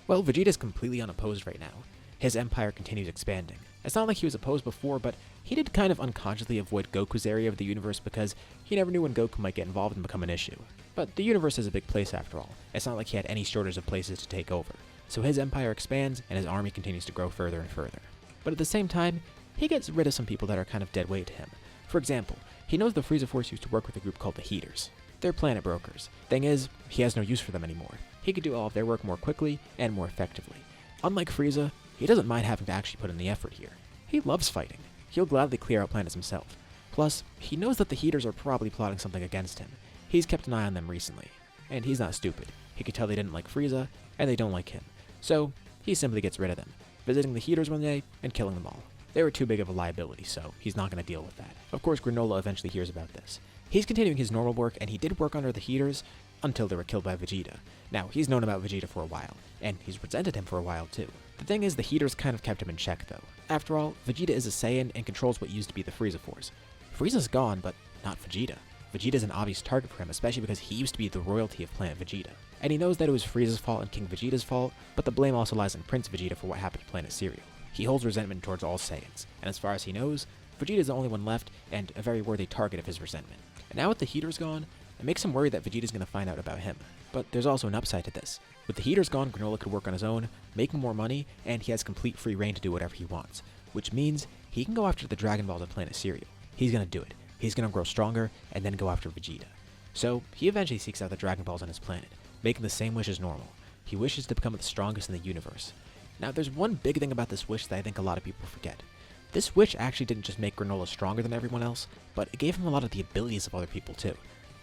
Well, Vegeta is completely unopposed right now. His empire continues expanding. It's not like he was opposed before, but he did kind of unconsciously avoid Goku's area of the universe because he never knew when Goku might get involved and become an issue. But the universe is a big place after all. It's not like he had any shortage of places to take over. So his empire expands and his army continues to grow further and further. But at the same time, he gets rid of some people that are kind of dead weight to him. For example, he knows the Frieza Force used to work with a group called the Heaters. They're planet brokers. Thing is, he has no use for them anymore. He could do all of their work more quickly and more effectively. Unlike Frieza, he doesn't mind having to actually put in the effort here. He loves fighting. He'll gladly clear out planets himself. Plus, he knows that the Heaters are probably plotting something against him. He's kept an eye on them recently. And he's not stupid. He could tell they didn't like Frieza, and they don't like him. So, he simply gets rid of them, visiting the Heaters one day and killing them all. They were too big of a liability, so he's not going to deal with that. Of course, Granola eventually hears about this. He's continuing his normal work, and he did work under the Heaters until they were killed by Vegeta. Now, he's known about Vegeta for a while, and he's resented him for a while too. The thing is, the Heaters kind of kept him in check though. After all, Vegeta is a Saiyan and controls what used to be the Frieza Force. Frieza's gone, but not Vegeta. Vegeta's an obvious target for him, especially because he used to be the royalty of Planet Vegeta. And he knows that it was Frieza's fault and King Vegeta's fault, but the blame also lies on Prince Vegeta for what happened to Planet Cereal. He holds resentment towards all Saiyans, and as far as he knows, Vegeta is the only one left, and a very worthy target of his resentment. And now with the Heaters gone, it makes him worry that Vegeta's going to find out about him. But there's also an upside to this. With the Heaters gone, Granola could work on his own, make more money, and he has complete free reign to do whatever he wants. Which means he can go after the Dragon Balls of Planet Cereal. He's going to do it. He's going to grow stronger, and then go after Vegeta. So, he eventually seeks out the Dragon Balls on his planet, making the same wish as normal. He wishes to become the strongest in the universe. Now, there's one big thing about this wish that I think a lot of people forget. This wish actually didn't just make Granola stronger than everyone else, but it gave him a lot of the abilities of other people too.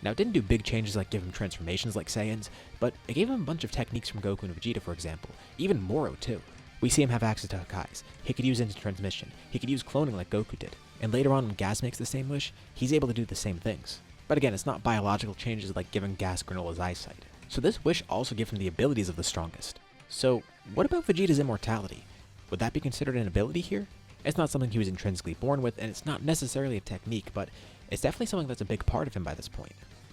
Now, it didn't do big changes like give him transformations like Saiyans, but it gave him a bunch of techniques from Goku and Vegeta, for example. Even Morro too. We see him have access to Hakai's. He could use instant transmission. He could use cloning like Goku did. And later on when Gas makes the same wish, he's able to do the same things. But again, it's not biological changes like giving Gas Granola's eyesight. So this wish also gives him the abilities of the strongest. So, what about Vegeta's immortality? Would that be considered an ability here? It's not something he was intrinsically born with, and it's not necessarily a technique, but it's definitely something that's a big part of him by this point.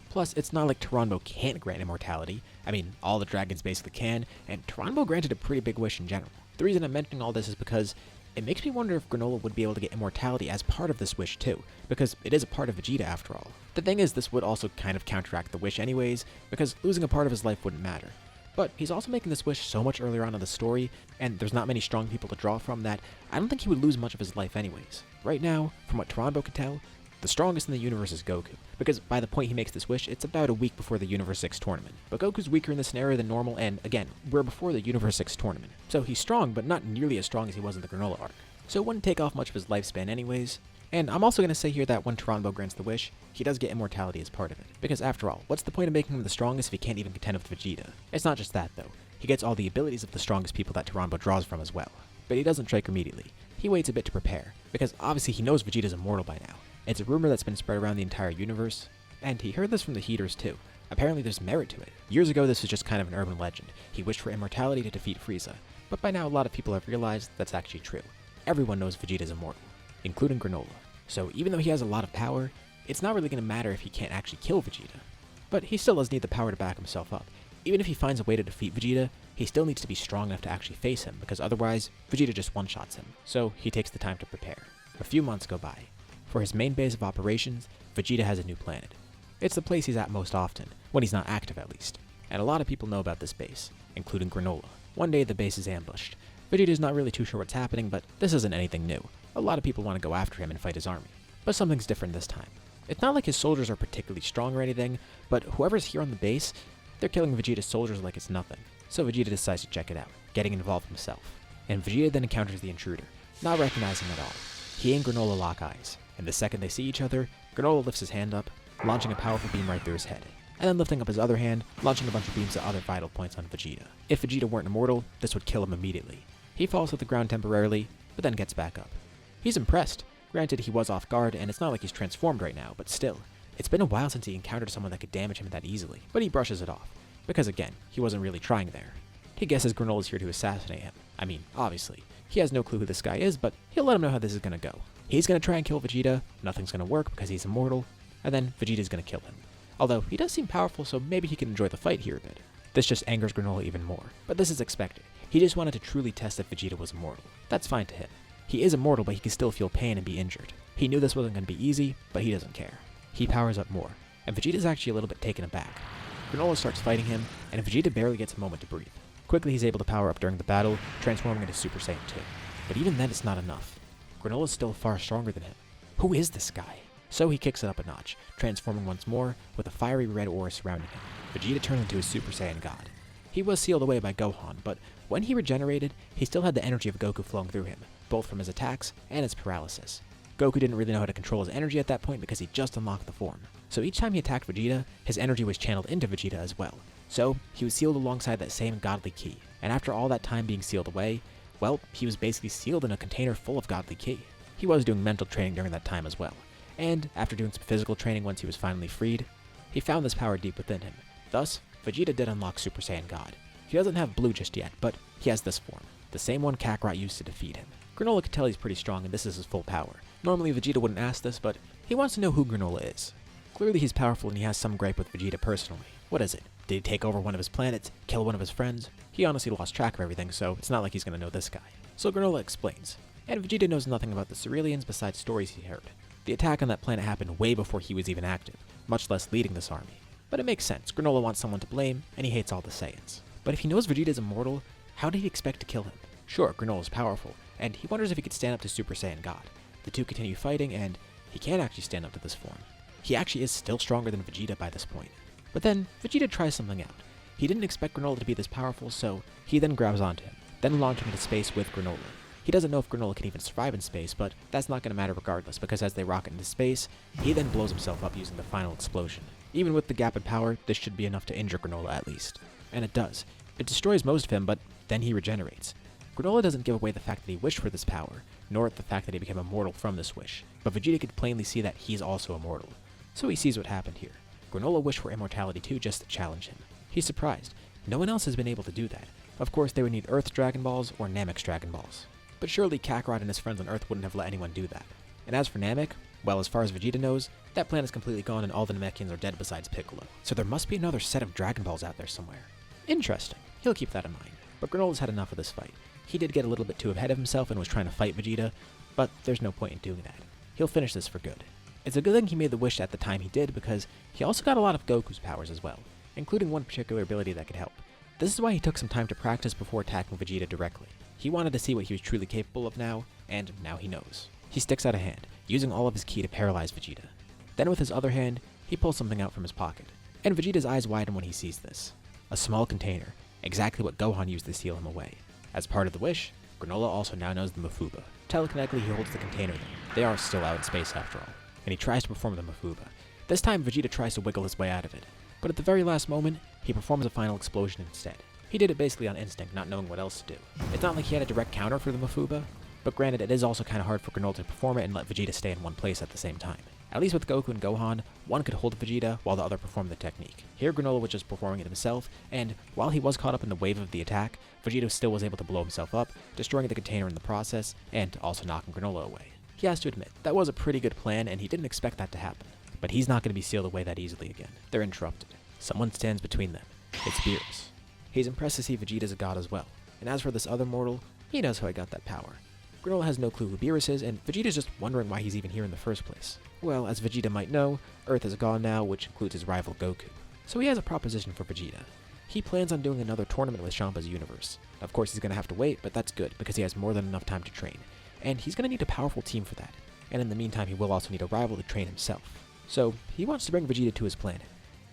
Plus, it's not like Tarble can't grant immortality. I mean, all the dragons basically can, and Tarble granted a pretty big wish in general. The reason I'm mentioning all this is because it makes me wonder if Granola would be able to get immortality as part of this wish too, because it is a part of Vegeta after all. The thing is, this would also kind of counteract the wish anyways, because losing a part of his life wouldn't matter. But he's also making this wish so much earlier on in the story, and there's not many strong people to draw from, that I don't think he would lose much of his life anyways. Right now, from what Tarble can tell, the strongest in the universe is Goku, because by the point he makes this wish, it's about a week before the Universe 6 tournament. But Goku's weaker in this scenario than normal, and again, we're before the Universe 6 tournament. So he's strong, but not nearly as strong as he was in the Granola arc. So it wouldn't take off much of his lifespan anyways. And I'm also going to say here that when Tarble grants the wish, he does get immortality as part of it. Because after all, what's the point of making him the strongest if he can't even contend with Vegeta? It's not just that though. He gets all the abilities of the strongest people that Tarble draws from as well. But he doesn't strike immediately. He waits a bit to prepare, because obviously he knows Vegeta's immortal by now. It's a rumor that's been spread around the entire universe, and he heard this from the Heaters too. Apparently there's merit to it. Years ago this was just kind of an urban legend. He wished for immortality to defeat Frieza, but by now a lot of people have realized that's actually true. Everyone knows Vegeta's immortal, including Granola. So even though he has a lot of power, it's not really going to matter if he can't actually kill Vegeta. But he still does need the power to back himself up. Even if he finds a way to defeat Vegeta, he still needs to be strong enough to actually face him, because otherwise, Vegeta just one-shots him. So he takes the time to prepare. A few months go by. For his main base of operations, Vegeta has a new planet. It's the place he's at most often, when he's not active at least. And a lot of people know about this base, including Granola. One day the base is ambushed. Vegeta's not really too sure what's happening, but this isn't anything new. A lot of people want to go after him and fight his army. But something's different this time. It's not like his soldiers are particularly strong or anything, but whoever's here on the base, they're killing Vegeta's soldiers like it's nothing. So Vegeta decides to check it out, getting involved himself. And Vegeta then encounters the intruder, not recognizing him at all. He and Granola lock eyes, and the second they see each other, Granola lifts his hand up, launching a powerful beam right through his head, and then lifting up his other hand, launching a bunch of beams at other vital points on Vegeta. If Vegeta weren't immortal, this would kill him immediately. He falls to the ground temporarily, but then gets back up. He's impressed. Granted, he was off guard, and it's not like he's transformed right now, but still. It's been a while since he encountered someone that could damage him that easily, but he brushes it off. Because again, he wasn't really trying there. He guesses Granola's here to assassinate him. I mean, obviously. He has no clue who this guy is, but he'll let him know how this is gonna go. He's gonna try and kill Vegeta, nothing's gonna work because he's immortal, and then Vegeta's gonna kill him. Although, he does seem powerful, so maybe he can enjoy the fight here a bit. This just angers Granola even more, but this is expected. He just wanted to truly test if Vegeta was immortal. That's fine to him. He is immortal, but he can still feel pain and be injured. He knew this wasn't gonna be easy, but he doesn't care. He powers up more, and Vegeta's actually a little bit taken aback. Granola starts fighting him, and Vegeta barely gets a moment to breathe. Quickly he's able to power up during the battle, transforming into Super Saiyan 2. But even then it's not enough. Granola's still far stronger than him. Who is this guy? So he kicks it up a notch, transforming once more, with a fiery red aura surrounding him. Vegeta turns into a Super Saiyan God. He was sealed away by Gohan, but when he regenerated, he still had the energy of Goku flowing through him, both from his attacks and his paralysis. Goku didn't really know how to control his energy at that point because he just unlocked the form. So each time he attacked Vegeta, his energy was channeled into Vegeta as well. So he was sealed alongside that same godly ki. And after all that time being sealed away, well, he was basically sealed in a container full of godly ki. He was doing mental training during that time as well. And after doing some physical training once he was finally freed, he found this power deep within him. Thus, Vegeta did unlock Super Saiyan God. He doesn't have blue just yet, but he has this form, the same one Kakarot used to defeat him. Granola could tell he's pretty strong and this is his full power. Normally Vegeta wouldn't ask this, but he wants to know who Granola is. Clearly he's powerful and he has some gripe with Vegeta personally. What is it? Did he take over one of his planets, kill one of his friends? He honestly lost track of everything, so it's not like he's gonna know this guy. So Granola explains. And Vegeta knows nothing about the Cerealians besides stories he heard. The attack on that planet happened way before he was even active, much less leading this army. But it makes sense, Granola wants someone to blame, and he hates all the Saiyans. But if he knows Vegeta's immortal, how did he expect to kill him? Sure, Granola's powerful, and he wonders if he could stand up to Super Saiyan God. The two continue fighting, and he can actually stand up to this form. He actually is still stronger than Vegeta by this point. But then, Vegeta tries something out. He didn't expect Granola to be this powerful, so he then grabs onto him, then launching into space with Granola. He doesn't know if Granola can even survive in space, but that's not going to matter regardless, because as they rocket into space, he then blows himself up using the final explosion. Even with the gap in power, this should be enough to injure Granola at least. And it does. It destroys most of him, but then he regenerates. Granola doesn't give away the fact that he wished for this power, nor the fact that he became immortal from this wish, but Vegeta could plainly see that he's also immortal. So he sees what happened here. Granola wished for immortality too just to challenge him. He's surprised. No one else has been able to do that. Of course, they would need Earth's Dragon Balls or Namek's Dragon Balls. But surely Kakarot and his friends on Earth wouldn't have let anyone do that. And as for Namek, Well, as far as Vegeta knows, that planet's completely gone and all the Namekians are dead besides Piccolo. So there must be another set of Dragon Balls out there somewhere. Interesting. He'll keep that in mind. But Granola's had enough of this fight. He did get a little bit too ahead of himself and was trying to fight Vegeta, but there's no point in doing that. He'll finish this for good. It's a good thing he made the wish at the time he did, because he also got a lot of Goku's powers as well, including one particular ability that could help. This is why he took some time to practice before attacking Vegeta directly. He wanted to see what he was truly capable of now, and now he knows. He sticks out a hand, using all of his ki to paralyze Vegeta. Then with his other hand, he pulls something out from his pocket, and Vegeta's eyes widen when he sees this. A small container, exactly what Gohan used to seal him away. As part of the wish, Granola also now knows the Mafuba. Telekinetically he holds the container there. They are still out in space after all, and he tries to perform the Mafuba. This time Vegeta tries to wiggle his way out of it, but at the very last moment, he performs a final explosion instead. He did it basically on instinct, not knowing what else to do. It's not like he had a direct counter for the Mafuba, but granted it is also kind of hard for Granola to perform it and let Vegeta stay in one place at the same time. At least with Goku and Gohan, one could hold Vegeta while the other performed the technique. Here Granola was just performing it himself, and while he was caught up in the wave of the attack, Vegeta still was able to blow himself up, destroying the container in the process, and also knocking Granola away. He has to admit, that was a pretty good plan and he didn't expect that to happen. But he's not going to be sealed away that easily again. They're interrupted. Someone stands between them. It's Beerus. He's impressed to see Vegeta's a god as well, and as for this other mortal, he knows how he got that power. Granola has no clue who Beerus is, and Vegeta's just wondering why he's even here in the first place. Well, as Vegeta might know, Earth is gone now, which includes his rival Goku. So he has a proposition for Vegeta. He plans on doing another tournament with Champa's universe. Of course he's going to have to wait, but that's good, because he has more than enough time to train. And he's going to need a powerful team for that. And in the meantime he will also need a rival to train himself. So he wants to bring Vegeta to his planet.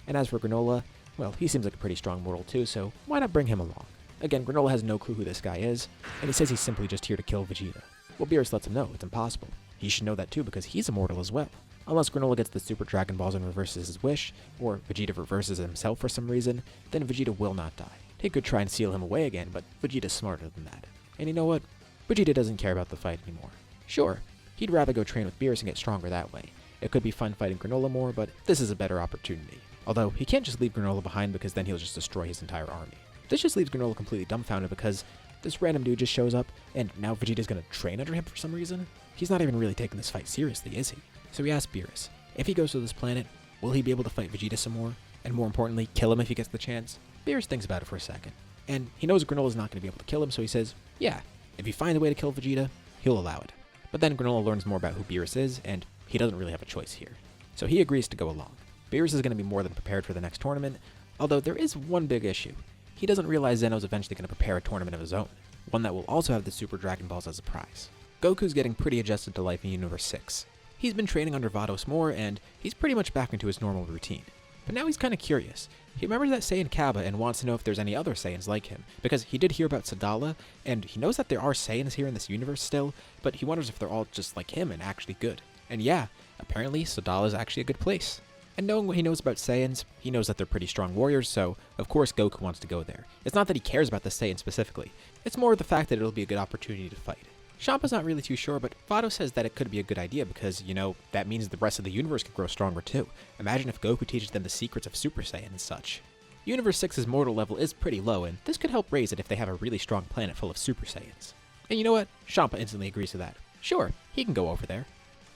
And as for Granola, well, he seems like a pretty strong mortal too, so why not bring him along? Again, Granola has no clue who this guy is, and he says he's simply just here to kill Vegeta. Well, Beerus lets him know it's impossible. He should know that too because he's immortal as well. Unless Granola gets the Super Dragon Balls and reverses his wish, or Vegeta reverses himself for some reason, then Vegeta will not die. He could try and seal him away again, but Vegeta's smarter than that. And you know what? Vegeta doesn't care about the fight anymore. Sure, he'd rather go train with Beerus and get stronger that way. It could be fun fighting Granola more, but this is a better opportunity. Although, he can't just leave Granola behind because then he'll just destroy his entire army. This just leaves Granola completely dumbfounded because this random dude just shows up, and now Vegeta's gonna train under him for some reason? He's not even really taking this fight seriously, is he? So he asks Beerus, if he goes to this planet, will he be able to fight Vegeta some more? And more importantly, kill him if he gets the chance? Beerus thinks about it for a second. And he knows Granola's not gonna be able to kill him, so he says, yeah, if you find a way to kill Vegeta, he'll allow it. But then Granola learns more about who Beerus is, and he doesn't really have a choice here. So he agrees to go along. Beerus is going to be more than prepared for the next tournament, although there is one big issue. He doesn't realize Zeno's eventually going to prepare a tournament of his own, one that will also have the Super Dragon Balls as a prize. Goku's getting pretty adjusted to life in Universe 6. He's been training under Vados more, and he's pretty much back into his normal routine. But now he's kind of curious. He remembers that Saiyan Kaba and wants to know if there's any other Saiyans like him, because he did hear about Sadala, and he knows that there are Saiyans here in this universe still, but he wonders if they're all just like him and actually good. And yeah, apparently Sadala is actually a good place. And knowing what he knows about Saiyans, he knows that they're pretty strong warriors, so of course Goku wants to go there. It's not that he cares about the Saiyan specifically, it's more the fact that it'll be a good opportunity to fight. Champa's not really too sure, but Vado says that it could be a good idea because, you know, that means the rest of the universe could grow stronger too. Imagine if Goku teaches them the secrets of Super Saiyan and such. Universe 6's mortal level is pretty low, and this could help raise it if they have a really strong planet full of Super Saiyans. And you know what? Champa instantly agrees to that. Sure, he can go over there.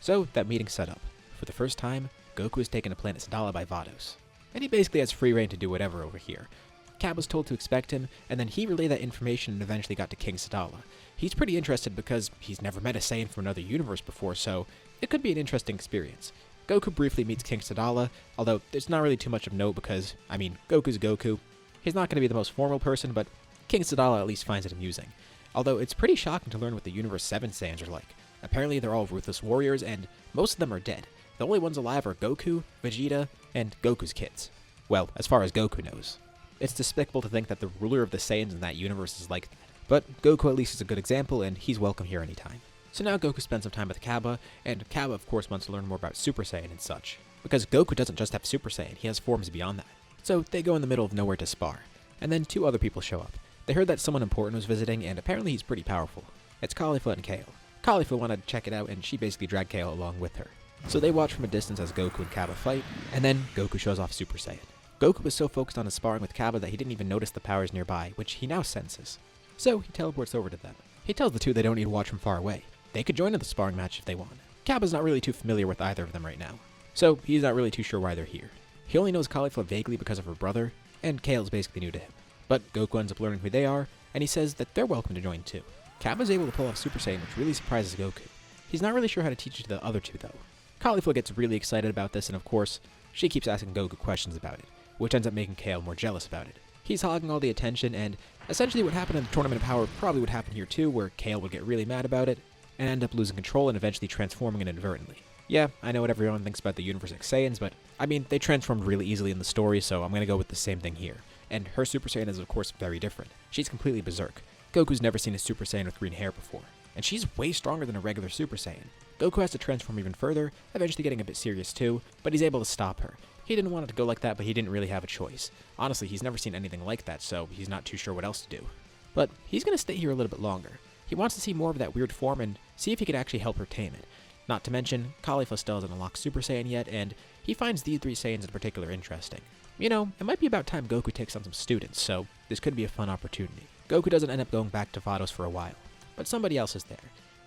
So, that meeting's set up. For the first time, Goku is taken to planet Sadala by Vados. And he basically has free reign to do whatever over here. Cab was told to expect him, and then he relayed that information and eventually got to King Sadala. He's pretty interested because he's never met a Saiyan from another universe before, so it could be an interesting experience. Goku briefly meets King Sadala, although there's not really too much of note because, I mean, Goku's Goku. He's not going to be the most formal person, but King Sadala at least finds it amusing. Although it's pretty shocking to learn what the Universe 7 Saiyans are like. Apparently they're all ruthless warriors, and most of them are dead. The only ones alive are Goku, Vegeta, and Goku's kids. Well, as far as Goku knows. It's despicable to think that the ruler of the Saiyans in that universe is like that. But Goku at least is a good example, and he's welcome here anytime. So now Goku spends some time with Kaba, and Kaba of course wants to learn more about Super Saiyan and such. Because Goku doesn't just have Super Saiyan, he has forms beyond that. So they go in the middle of nowhere to spar. And then two other people show up. They heard that someone important was visiting, and apparently he's pretty powerful. It's Caulifla and Kale. Caulifla wanted to check it out, and she basically dragged Kale along with her. So they watch from a distance as Goku and Kaba fight, and then Goku shows off Super Saiyan. Goku was so focused on his sparring with Kaba that he didn't even notice the powers nearby, which he now senses. So he teleports over to them. He tells the two they don't need to watch from far away. They could join in the sparring match if they want. Kappa's not really too familiar with either of them right now, so he's not really too sure why they're here. He only knows Caulifla vaguely because of her brother, and Kale's basically new to him. But Goku ends up learning who they are, and he says that they're welcome to join too. Kappa's able to pull off Super Saiyan, which really surprises Goku. He's not really sure how to teach it to the other two though. Caulifla gets really excited about this, and of course, she keeps asking Goku questions about it, which ends up making Kale more jealous about it. He's hogging all the attention, and essentially what happened in the Tournament of Power probably would happen here too, where Kale would get really mad about it, and end up losing control and eventually transforming inadvertently. Yeah, I know what everyone thinks about the Universe X Saiyans, but I mean, they transformed really easily in the story, so I'm gonna go with the same thing here. And her Super Saiyan is of course very different. She's completely berserk. Goku's never seen a Super Saiyan with green hair before, and she's way stronger than a regular Super Saiyan. Goku has to transform even further, eventually getting a bit serious too, but he's able to stop her. He didn't want it to go like that, but he didn't really have a choice. Honestly, he's never seen anything like that, so he's not too sure what else to do. But he's gonna stay here a little bit longer. He wants to see more of that weird form and see if he could actually help her tame it. Not to mention, Caulifla still hasn't unlocked Super Saiyan yet, and he finds these three Saiyans in particular interesting. You know, it might be about time Goku takes on some students, so this could be a fun opportunity. Goku doesn't end up going back to Vados for a while, but somebody else is there.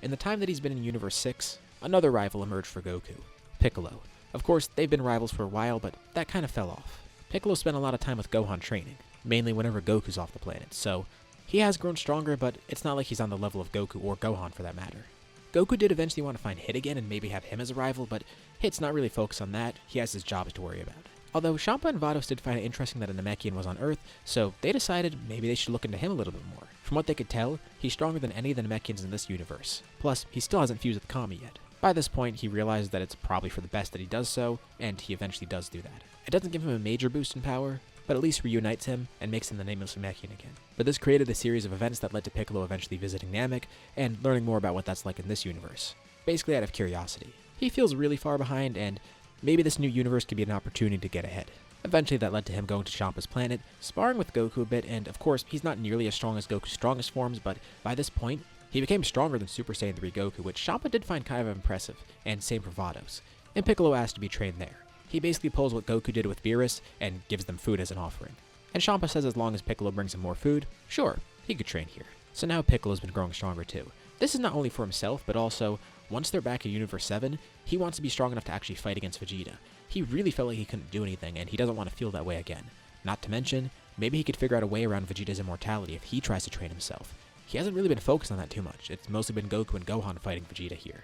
In the time that he's been in Universe 6, another rival emerged for Goku, Piccolo. Of course, they've been rivals for a while, but that kind of fell off. Piccolo spent a lot of time with Gohan training, mainly whenever Goku's off the planet, so he has grown stronger, but it's not like he's on the level of Goku or Gohan for that matter. Goku did eventually want to find Hit again and maybe have him as a rival, but Hit's not really focused on that. He has his jobs to worry about. Although Champa and Vados did find it interesting that a Namekian was on Earth, so they decided maybe they should look into him a little bit more. From what they could tell, he's stronger than any of the Namekians in this universe. Plus, he still hasn't fused with Kami yet. By this point, he realizes that it's probably for the best that he does so, and he eventually does do that. It doesn't give him a major boost in power, but at least reunites him and makes him the nameless Namekian again. But this created a series of events that led to Piccolo eventually visiting Namek and learning more about what that's like in this universe. Basically out of curiosity. He feels really far behind, and maybe this new universe could be an opportunity to get ahead. Eventually that led to him going to Champa's planet, sparring with Goku a bit, and of course he's not nearly as strong as Goku's strongest forms, but by this point, he became stronger than Super Saiyan 3 Goku, which Champa did find kind of impressive, and same for Vados. And Piccolo asked to be trained there. He basically pulls what Goku did with Beerus, and gives them food as an offering. And Champa says as long as Piccolo brings him more food, sure, he could train here. So now Piccolo's been growing stronger too. This is not only for himself, but also, once they're back in Universe 7, he wants to be strong enough to actually fight against Vegeta. He really felt like he couldn't do anything, and he doesn't want to feel that way again. Not to mention, maybe he could figure out a way around Vegeta's immortality if he tries to train himself. He hasn't really been focused on that too much. It's mostly been Goku and Gohan fighting Vegeta here.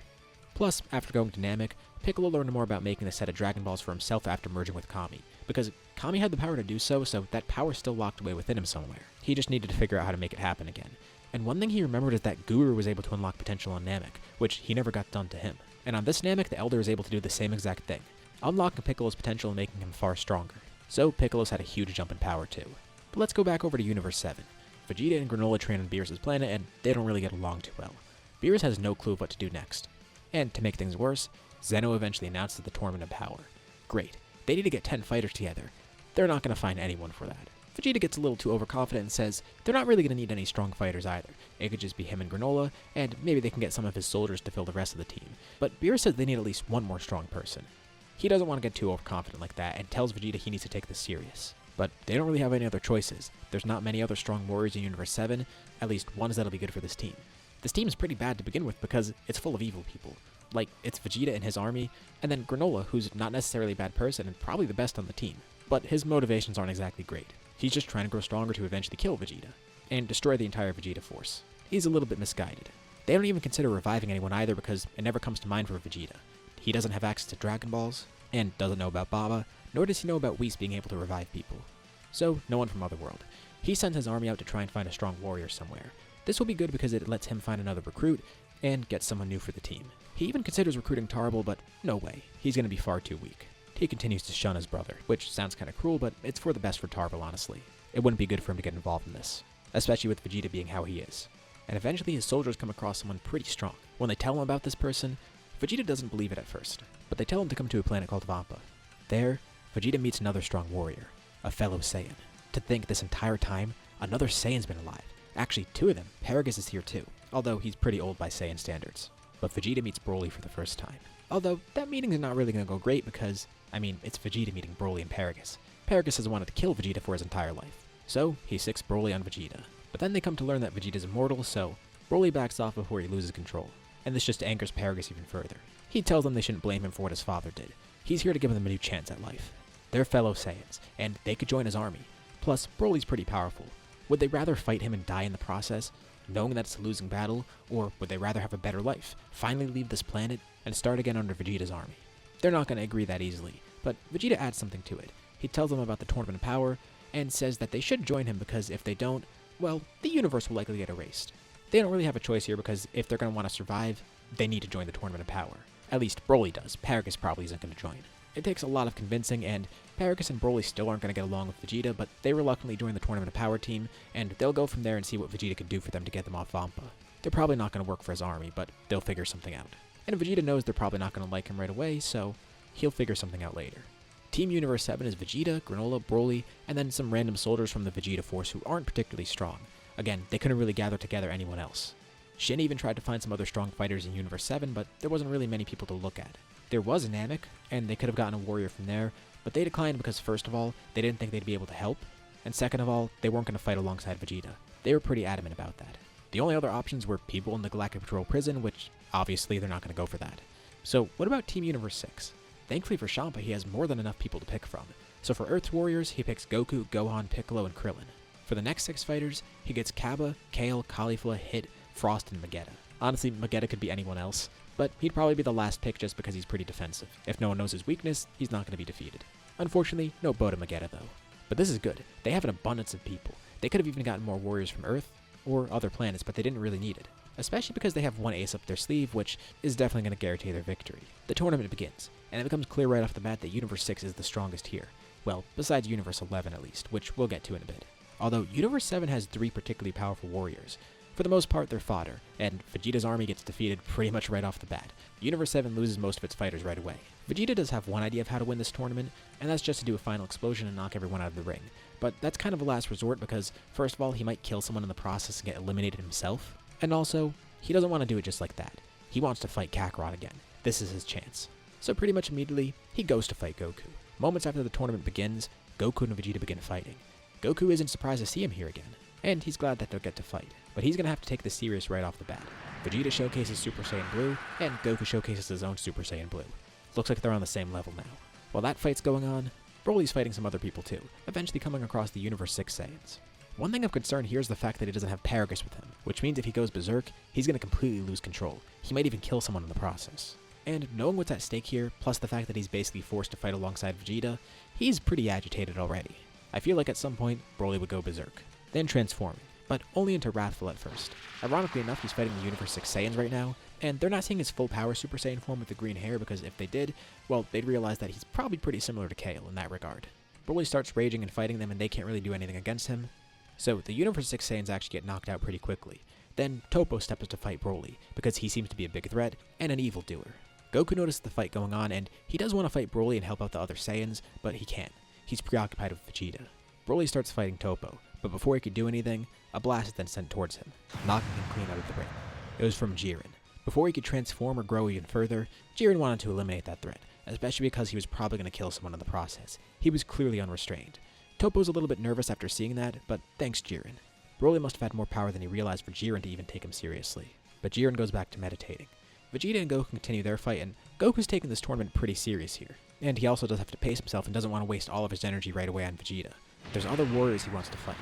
Plus, after going to Namek, Piccolo learned more about making a set of Dragon Balls for himself after merging with Kami, because Kami had the power to do so, so that power still locked away within him somewhere. He just needed to figure out how to make it happen again. And one thing he remembered is that Guru was able to unlock potential on Namek, which he never got done to him. And on this Namek, the Elder is able to do the same exact thing, unlocking Piccolo's potential and making him far stronger. So Piccolo's had a huge jump in power too. But let's go back over to Universe 7. Vegeta and Granola train on Beerus' planet, and they don't really get along too well. Beerus has no clue of what to do next. And to make things worse, Zeno eventually announces the Tournament of Power. Great. They need to get 10 fighters together. They're not going to find anyone for that. Vegeta gets a little too overconfident and says they're not really going to need any strong fighters either. It could just be him and Granola, and maybe they can get some of his soldiers to fill the rest of the team. But Beerus says they need at least one more strong person. He doesn't want to get too overconfident like that and tells Vegeta he needs to take this serious. But they don't really have any other choices. There's not many other strong warriors in Universe 7, at least ones that'll be good for this team. This team is pretty bad to begin with because it's full of evil people. Like, it's Vegeta and his army, and then Granola, who's not necessarily a bad person and probably the best on the team. But his motivations aren't exactly great. He's just trying to grow stronger to eventually kill Vegeta, and destroy the entire Vegeta force. He's a little bit misguided. They don't even consider reviving anyone either because it never comes to mind for Vegeta. He doesn't have access to Dragon Balls, and doesn't know about Baba, nor does he know about Whis being able to revive people. So, no one from Otherworld. He sends his army out to try and find a strong warrior somewhere. This will be good because it lets him find another recruit, and get someone new for the team. He even considers recruiting Tarble, but no way. He's going to be far too weak. He continues to shun his brother, which sounds kind of cruel, but it's for the best for Tarble, honestly. It wouldn't be good for him to get involved in this, especially with Vegeta being how he is. And eventually his soldiers come across someone pretty strong. When they tell him about this person, Vegeta doesn't believe it at first, but they tell him to come to a planet called Vampa. There, Vegeta meets another strong warrior, a fellow Saiyan. To think this entire time, another Saiyan's been alive. Actually, two of them. Paragus is here too, although he's pretty old by Saiyan standards. But Vegeta meets Broly for the first time. Although, that meeting is not really going to go great because, it's Vegeta meeting Broly and Paragus. Paragus has wanted to kill Vegeta for his entire life, so he sicks Broly on Vegeta. But then they come to learn that Vegeta's immortal, so Broly backs off before he loses control. And this just angers Paragus even further. He tells them they shouldn't blame him for what his father did. He's here to give them a new chance at life. They're fellow Saiyans, and they could join his army. Plus, Broly's pretty powerful. Would they rather fight him and die in the process, knowing that it's a losing battle, or would they rather have a better life, finally leave this planet, and start again under Vegeta's army? They're not going to agree that easily, but Vegeta adds something to it. He tells them about the Tournament of Power, and says that they should join him because if they don't, well, the universe will likely get erased. They don't really have a choice here because if they're going to want to survive, they need to join the Tournament of Power. At least Broly does. Paragus probably isn't going to join. It takes a lot of convincing, and Paragus and Broly still aren't going to get along with Vegeta, but they reluctantly join the Tournament of Power team, and they'll go from there and see what Vegeta could do for them to get them off Vampa. They're probably not going to work for his army, but they'll figure something out. And Vegeta knows they're probably not going to like him right away, so he'll figure something out later. Team Universe 7 is Vegeta, Granola, Broly, and then some random soldiers from the Vegeta Force who aren't particularly strong. Again, they couldn't really gather together anyone else. Shin even tried to find some other strong fighters in Universe 7, but there wasn't really many people to look at. There was Namek, and they could have gotten a warrior from there, but they declined because first of all, they didn't think they'd be able to help, and second of all, they weren't going to fight alongside Vegeta. They were pretty adamant about that. The only other options were people in the Galactic Patrol prison, which obviously they're not going to go for that. So what about Team Universe 6? Thankfully for Champa, he has more than enough people to pick from. So for Earth's warriors, he picks Goku, Gohan, Piccolo, and Krillin. For the next 6 fighters, he gets Cabba, Kale, Caulifla, Hit, Frost, and Vegeta. Honestly, Vegeta could be anyone else, but he'd probably be the last pick just because he's pretty defensive. If no one knows his weakness, he's not going to be defeated. Unfortunately, no bow to Vegeta though. But this is good. They have an abundance of people. They could have even gotten more warriors from Earth or other planets, but they didn't really need it. Especially because they have one ace up their sleeve, which is definitely going to guarantee their victory. The tournament begins, and it becomes clear right off the bat that Universe 6 is the strongest here. Well, besides Universe 11 at least, which we'll get to in a bit. Although Universe 7 has 3 particularly powerful warriors. For the most part, they're fodder, and Vegeta's army gets defeated pretty much right off the bat. Universe 7 loses most of its fighters right away. Vegeta does have one idea of how to win this tournament, and that's just to do a final explosion and knock everyone out of the ring. But that's kind of a last resort because, first of all, he might kill someone in the process and get eliminated himself, and also, he doesn't want to do it just like that. He wants to fight Kakarot again. This is his chance. So pretty much immediately, he goes to fight Goku. Moments after the tournament begins, Goku and Vegeta begin fighting. Goku isn't surprised to see him here again, and he's glad that they'll get to fight. But he's going to have to take this serious right off the bat. Vegeta showcases Super Saiyan Blue, and Goku showcases his own Super Saiyan Blue. Looks like they're on the same level now. While that fight's going on, Broly's fighting some other people too, eventually coming across the Universe 6 Saiyans. One thing of concern here is the fact that he doesn't have Paragus with him, which means if he goes berserk, he's going to completely lose control. He might even kill someone in the process. And knowing what's at stake here, plus the fact that he's basically forced to fight alongside Vegeta, he's pretty agitated already. I feel like at some point, Broly would go berserk, then transform, but only into Wrathful at first. Ironically enough, he's fighting the Universe 6 Saiyans right now, and they're not seeing his full power Super Saiyan form with the green hair because if they did, well, they'd realize that he's probably pretty similar to Kale in that regard. Broly starts raging and fighting them and they can't really do anything against him. So the Universe 6 Saiyans actually get knocked out pretty quickly. Then Toppo steps up to fight Broly, because he seems to be a big threat and an evildoer. Goku notices the fight going on and he does want to fight Broly and help out the other Saiyans, but he can't. He's preoccupied with Vegeta. Broly starts fighting Toppo, but before he could do anything, a blast is then sent towards him, knocking him clean out of the ring. It was from Jiren. Before he could transform or grow even further, Jiren wanted to eliminate that threat, especially because he was probably going to kill someone in the process. He was clearly unrestrained. Toppo's a little bit nervous after seeing that, but thanks Jiren. Broly must have had more power than he realized for Jiren to even take him seriously. But Jiren goes back to meditating. Vegeta and Goku continue their fight, and Goku's taking this tournament pretty serious here. And he also does have to pace himself and doesn't want to waste all of his energy right away on Vegeta. There's other warriors he wants to fight.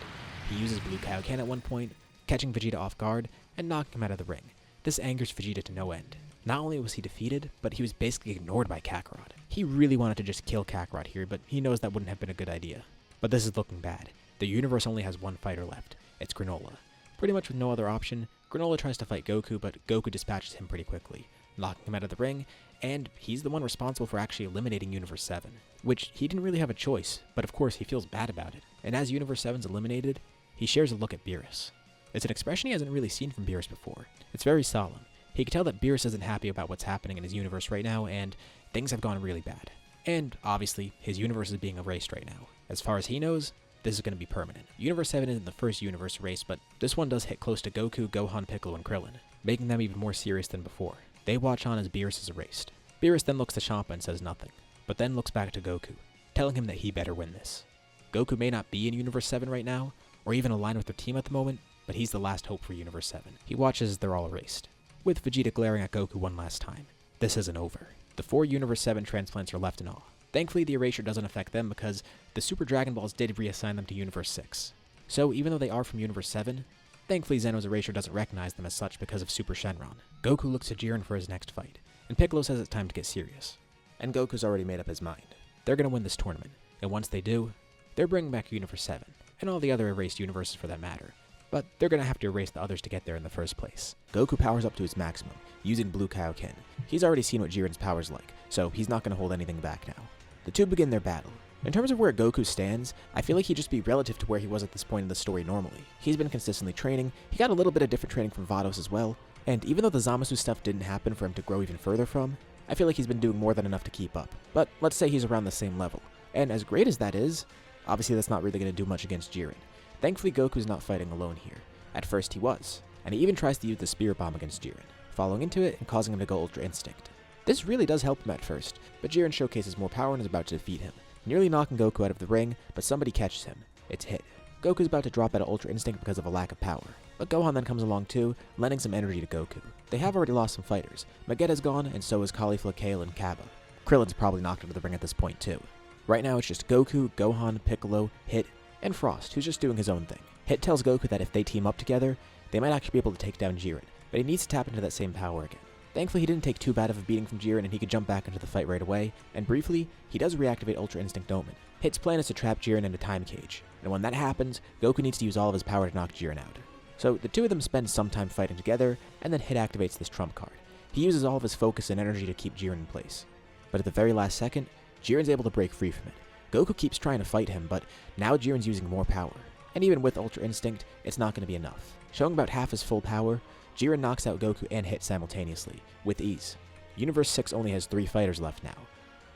He uses Blue Kaioken at one point, catching Vegeta off guard and knocking him out of the ring. This angers Vegeta to no end. Not only was he defeated, but he was basically ignored by Kakarot. He really wanted to just kill Kakarot here, but he knows that wouldn't have been a good idea. But this is looking bad. The universe only has one fighter left. It's Granola. Pretty much with no other option, Granola tries to fight Goku, but Goku dispatches him pretty quickly, knocking him out of the ring, and he's the one responsible for actually eliminating Universe 7, which he didn't really have a choice, but of course he feels bad about it. And as Universe 7's eliminated, he shares a look at Beerus. It's an expression he hasn't really seen from Beerus before. It's very solemn. He can tell that Beerus isn't happy about what's happening in his universe right now, and things have gone really bad. And obviously, his universe is being erased right now. As far as he knows, this is going to be permanent. Universe 7 isn't the first universe erased, but this one does hit close to Goku, Gohan, Piccolo, and Krillin, making them even more serious than before. They watch on as Beerus is erased. Beerus then looks to Champa and says nothing, but then looks back to Goku, telling him that he better win this. Goku may not be in Universe 7 right now, or even align with their team at the moment, but he's the last hope for Universe 7. He watches as they're all erased, with Vegeta glaring at Goku one last time. this isn't over. The 4 Universe 7 transplants are left in awe. Thankfully, the erasure doesn't affect them because the Super Dragon Balls did reassign them to Universe 6. So even though they are from Universe 7, thankfully Zeno's erasure doesn't recognize them as such because of Super Shenron. Goku looks to Jiren for his next fight, and Piccolo says it's time to get serious. And Goku's already made up his mind. They're going to win this tournament, and once they do, they're bringing back Universe 7, and all the other erased universes for that matter. But they're going to have to erase the others to get there in the first place. Goku powers up to his maximum, using Blue Kaioken. He's already seen what Jiren's power's like, so he's not going to hold anything back now. The two begin their battle. In terms of where Goku stands, I feel like he'd just be relative to where he was at this point in the story normally. He's been consistently training, he got a little bit of different training from Vados as well, and even though the Zamasu stuff didn't happen for him to grow even further from, I feel like he's been doing more than enough to keep up. But let's say he's around the same level. And as great as that is, obviously that's not really going to do much against Jiren. Thankfully Goku's not fighting alone here. At first he was, and he even tries to use the Spirit Bomb against Jiren, falling into it and causing him to go Ultra Instinct. This really does help him at first, but Jiren showcases more power and is about to defeat him, nearly knocking Goku out of the ring, but somebody catches him. It's hit. Goku's about to drop out of Ultra Instinct because of a lack of power, but Gohan then comes along too, lending some energy to Goku. They have already lost some fighters. Vegeta's gone, and so is Caulifla Kale and Cabba. Krillin's probably knocked out of the ring at this point too. Right now it's just Goku, Gohan, Piccolo, Hit, and Frost, who's just doing his own thing. Hit tells Goku that if they team up together, they might actually be able to take down Jiren, but he needs to tap into that same power again. Thankfully, he didn't take too bad of a beating from Jiren and he could jump back into the fight right away, and briefly, he does reactivate Ultra Instinct Omen. Hit's plan is to trap Jiren in a time cage, and when that happens, Goku needs to use all of his power to knock Jiren out. So the two of them spend some time fighting together, and then Hit activates this trump card. He uses all of his focus and energy to keep Jiren in place. But at the very last second, Jiren's able to break free from it. Goku keeps trying to fight him, but now Jiren's using more power. And even with Ultra Instinct, it's not going to be enough. Showing about half his full power, Jiren knocks out Goku and Hit simultaneously, with ease. Universe 6 only has 3 fighters left now: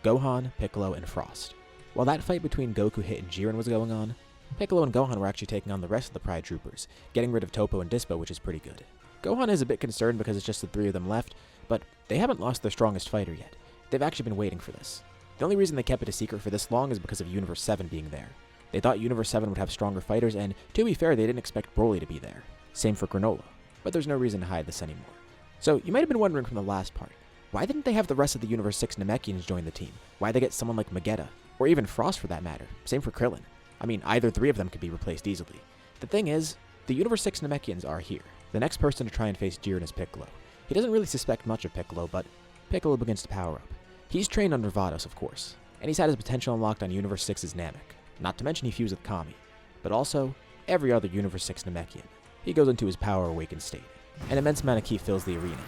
Gohan, Piccolo, and Frost. While that fight between Goku, Hit, and Jiren was going on, Piccolo and Gohan were actually taking on the rest of the Pride Troopers, getting rid of Toppo and Dispo, which is pretty good. Gohan is a bit concerned because it's just the 3 of them left, but they haven't lost their strongest fighter yet. They've actually been waiting for this. The only reason they kept it a secret for this long is because of Universe 7 being there. They thought Universe 7 would have stronger fighters, and to be fair, they didn't expect Broly to be there. Same for Granola. But there's no reason to hide this anymore. So you might have been wondering from the last part, why didn't they have the rest of the Universe 6 Namekians join the team? Why'd they get someone like Vegeta? Or even Frost for that matter. Same for Krillin. I mean, either 3 of them could be replaced easily. The thing is, the Universe 6 Namekians are here. The next person to try and face Jiren is Piccolo. He doesn't really suspect much of Piccolo, but Piccolo begins to power up. He's trained under Vados, of course, and he's had his potential unlocked on Universe 6's Namek. Not to mention he fused with Kami, but also every other Universe 6 Namekian. He goes into his power awakened state. An immense amount of ki fills the arena.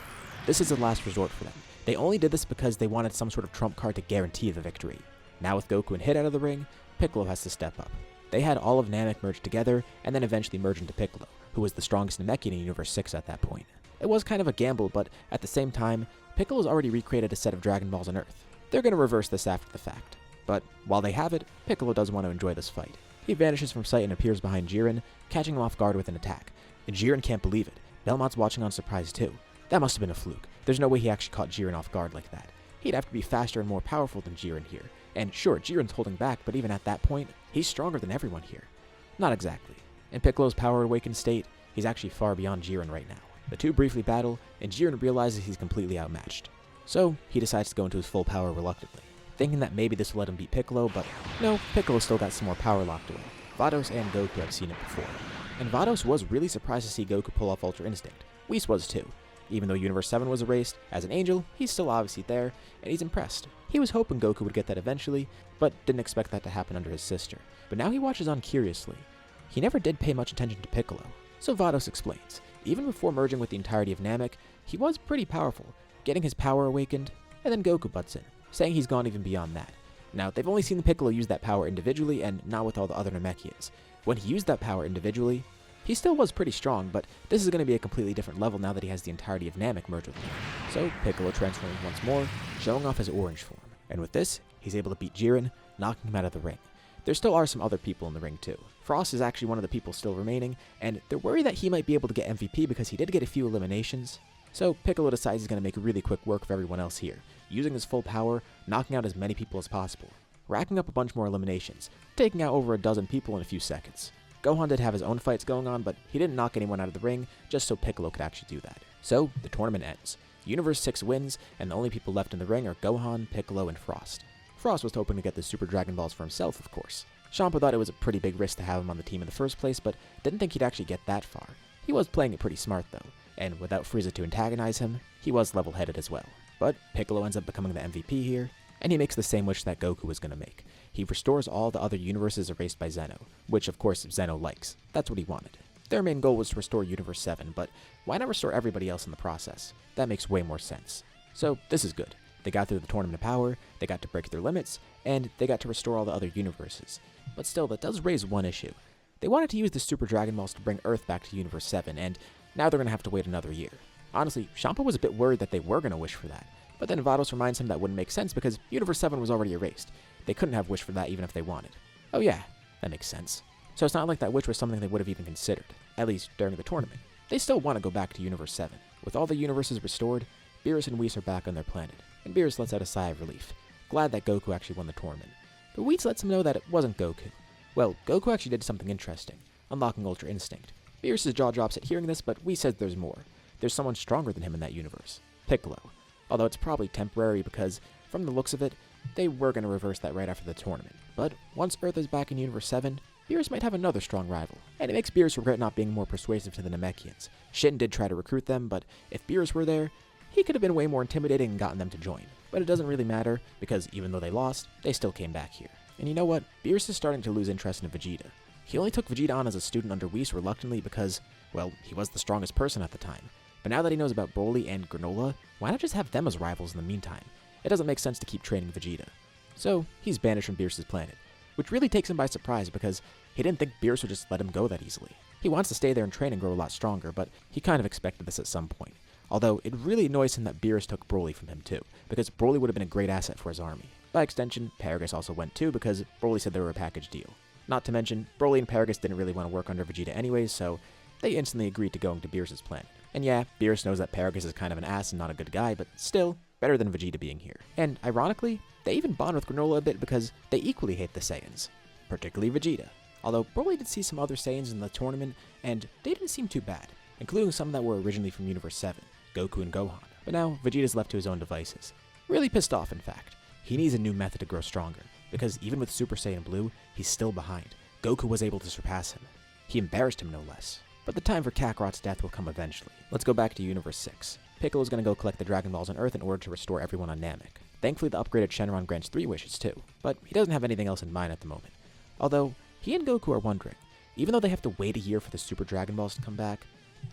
This is the last resort for them. They only did this because they wanted some sort of trump card to guarantee the victory. Now with Goku and Hit out of the ring, Piccolo has to step up. They had all of Namek merged together, and then eventually merge into Piccolo, who was the strongest Namekian in Universe 6 at that point. It was kind of a gamble, but at the same time, Piccolo's already recreated a set of Dragon Balls on Earth. They're going to reverse this after the fact. But while they have it, Piccolo does want to enjoy this fight. He vanishes from sight and appears behind Jiren, catching him off guard with an attack. And Jiren can't believe it. Belmont's watching on surprise too. That must have been a fluke. There's no way he actually caught Jiren off guard like that. He'd have to be faster and more powerful than Jiren here. And sure, Jiren's holding back, but even at that point, he's stronger than everyone here. Not exactly. In Piccolo's power awakened state, he's actually far beyond Jiren right now. The two briefly battle, and Jiren realizes he's completely outmatched. So, he decides to go into his full power reluctantly, thinking that maybe this will let him beat Piccolo, but no, Piccolo's still got some more power locked away. Vados and Goku have seen it before. And Vados was really surprised to see Goku pull off Ultra Instinct. Whis was too. Even though Universe 7 was erased, as an angel, he's still obviously there, and he's impressed. He was hoping Goku would get that eventually, but didn't expect that to happen under his sister. But now he watches on curiously. He never did pay much attention to Piccolo. So Vados explains, even before merging with the entirety of Namek, he was pretty powerful, getting his power awakened, and then Goku butts in, saying he's gone even beyond that. Now, they've only seen Piccolo use that power individually and not with all the other Namekians. When he used that power individually, he still was pretty strong, but this is going to be a completely different level now that he has the entirety of Namek merged with him. So Piccolo transforms once more, showing off his orange form. And with this, he's able to beat Jiren, knocking him out of the ring. There still are some other people in the ring too. Frost is actually one of the people still remaining, and they're worried that he might be able to get MVP because he did get a few eliminations. So Piccolo decides he's going to make really quick work of everyone else here, using his full power, knocking out as many people as possible, racking up a bunch more eliminations, taking out over a dozen people in a few seconds. Gohan did have his own fights going on, but he didn't knock anyone out of the ring, just so Piccolo could actually do that. So, the tournament ends. Universe 6 wins, and the only people left in the ring are Gohan, Piccolo, and Frost. Frost was hoping to get the Super Dragon Balls for himself, of course. Champa thought it was a pretty big risk to have him on the team in the first place, but didn't think he'd actually get that far. He was playing it pretty smart though, and without Frieza to antagonize him, he was level-headed as well. But Piccolo ends up becoming the MVP here, and he makes the same wish that Goku was going to make. He restores all the other universes erased by Zeno, which of course Zeno likes. That's what he wanted. Their main goal was to restore Universe 7, but why not restore everybody else in the process? That makes way more sense. So this is good. They got through the Tournament of Power, they got to break their limits, and they got to restore all the other universes. But still, that does raise one issue. They wanted to use the Super Dragon Balls to bring Earth back to Universe 7, and now they're going to have to wait another year. Honestly, Champa was a bit worried that they were going to wish for that, but then Vados reminds him that wouldn't make sense because Universe 7 was already erased. They couldn't have wished for that even if they wanted. Oh yeah, that makes sense. So it's not like that wish was something they would have even considered, at least during the tournament. They still want to go back to Universe 7. With all the universes restored, Beerus and Whis are back on their planet, and Beerus lets out a sigh of relief, glad that Goku actually won the tournament. But Whis lets him know that it wasn't Goku. Well, Goku actually did something interesting, unlocking Ultra Instinct. Beerus' jaw drops at hearing this, but Whis says there's more. There's someone stronger than him in that universe, Piccolo. Although it's probably temporary because, from the looks of it, they were going to reverse that right after the tournament. But once Earth is back in Universe 7, Beerus might have another strong rival, and it makes Beerus regret not being more persuasive to the Namekians. Shin did try to recruit them, but if Beerus were there, he could have been way more intimidating and gotten them to join. But it doesn't really matter, because even though they lost, they still came back here. And you know what? Beerus is starting to lose interest in Vegeta. He only took Vegeta on as a student under Whis reluctantly because, well, he was the strongest person at the time. But now that he knows about Broly and Granola, why not just have them as rivals in the meantime? It doesn't make sense to keep training Vegeta. So, he's banished from Beerus' planet, which really takes him by surprise because he didn't think Beerus would just let him go that easily. He wants to stay there and train and grow a lot stronger, but he kind of expected this at some point. Although, it really annoys him that Beerus took Broly from him too, because Broly would have been a great asset for his army. By extension, Paragus also went too because Broly said they were a package deal. Not to mention, Broly and Paragus didn't really want to work under Vegeta anyways, so they instantly agreed to going to Beerus' planet. And yeah, Beerus knows that Paragus is kind of an ass and not a good guy, but still, better than Vegeta being here. And ironically, they even bond with Granola a bit because they equally hate the Saiyans, particularly Vegeta. Although Broly did see some other Saiyans in the tournament, and they didn't seem too bad, including some that were originally from Universe 7, Goku and Gohan. But now, Vegeta's left to his own devices. Really pissed off, in fact. He needs a new method to grow stronger, because even with Super Saiyan Blue, he's still behind. Goku was able to surpass him. He embarrassed him no less. But the time for Kakarot's death will come eventually. Let's go back to Universe 6. Piccolo's gonna go collect the Dragon Balls on Earth in order to restore everyone on Namek. Thankfully, the upgraded Shenron grants 3 wishes too, but he doesn't have anything else in mind at the moment. Although, he and Goku are wondering, even though they have to wait a year for the Super Dragon Balls to come back,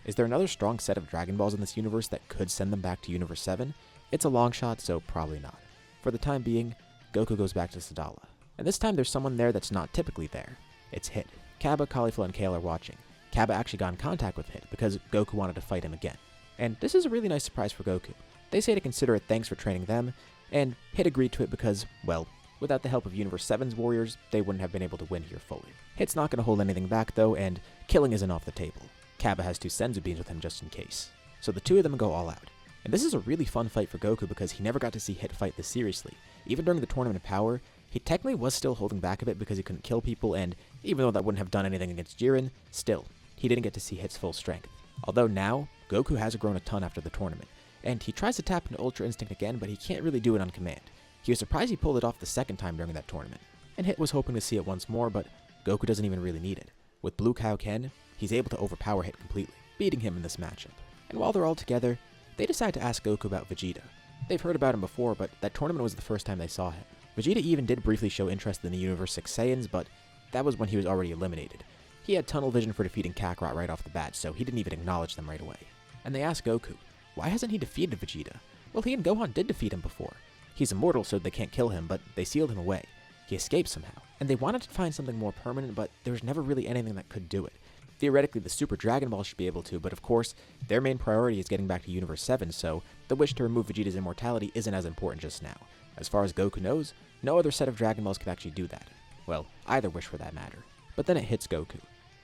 is there another strong set of Dragon Balls in this universe that could send them back to Universe 7? It's a long shot, so probably not. For the time being, Goku goes back to Sadala. And this time there's someone there that's not typically there. It's Hit. Cabba, Caulifla, and Kale are watching. Cabba actually got in contact with Hit because Goku wanted to fight him again. And this is a really nice surprise for Goku. They say to consider it thanks for training them, and Hit agreed to it because, well, without the help of Universe 7's warriors, they wouldn't have been able to win here fully. Hit's not going to hold anything back though, and killing isn't off the table. Cabba has 2 Senzu beans with him just in case. So the 2 of them go all out. And this is a really fun fight for Goku because he never got to see Hit fight this seriously. Even during the Tournament of Power, he technically was still holding back a bit because he couldn't kill people, and even though that wouldn't have done anything against Jiren, still, he didn't get to see Hit's full strength. Although now, Goku has grown a ton after the tournament, and he tries to tap into Ultra Instinct again, but he can't really do it on command. He was surprised he pulled it off the second time during that tournament, and Hit was hoping to see it once more, but Goku doesn't even really need it. With Blue Kaioken, he's able to overpower Hit completely, beating him in this matchup. And while they're all together, they decide to ask Goku about Vegeta. They've heard about him before, but that tournament was the first time they saw him. Vegeta even did briefly show interest in the Universe 6 Saiyans, but that was when he was already eliminated. He had tunnel vision for defeating Kakarot right off the bat, so he didn't even acknowledge them right away. And they ask Goku, why hasn't he defeated Vegeta? Well, he and Gohan did defeat him before. He's immortal, so they can't kill him, but they sealed him away. He escaped somehow. And they wanted to find something more permanent, but there was never really anything that could do it. Theoretically, the Super Dragon Ball should be able to, but of course, their main priority is getting back to Universe 7, so the wish to remove Vegeta's immortality isn't as important just now. As far as Goku knows, no other set of Dragon Balls could actually do that. Well, either wish for that matter. But then it hits Goku.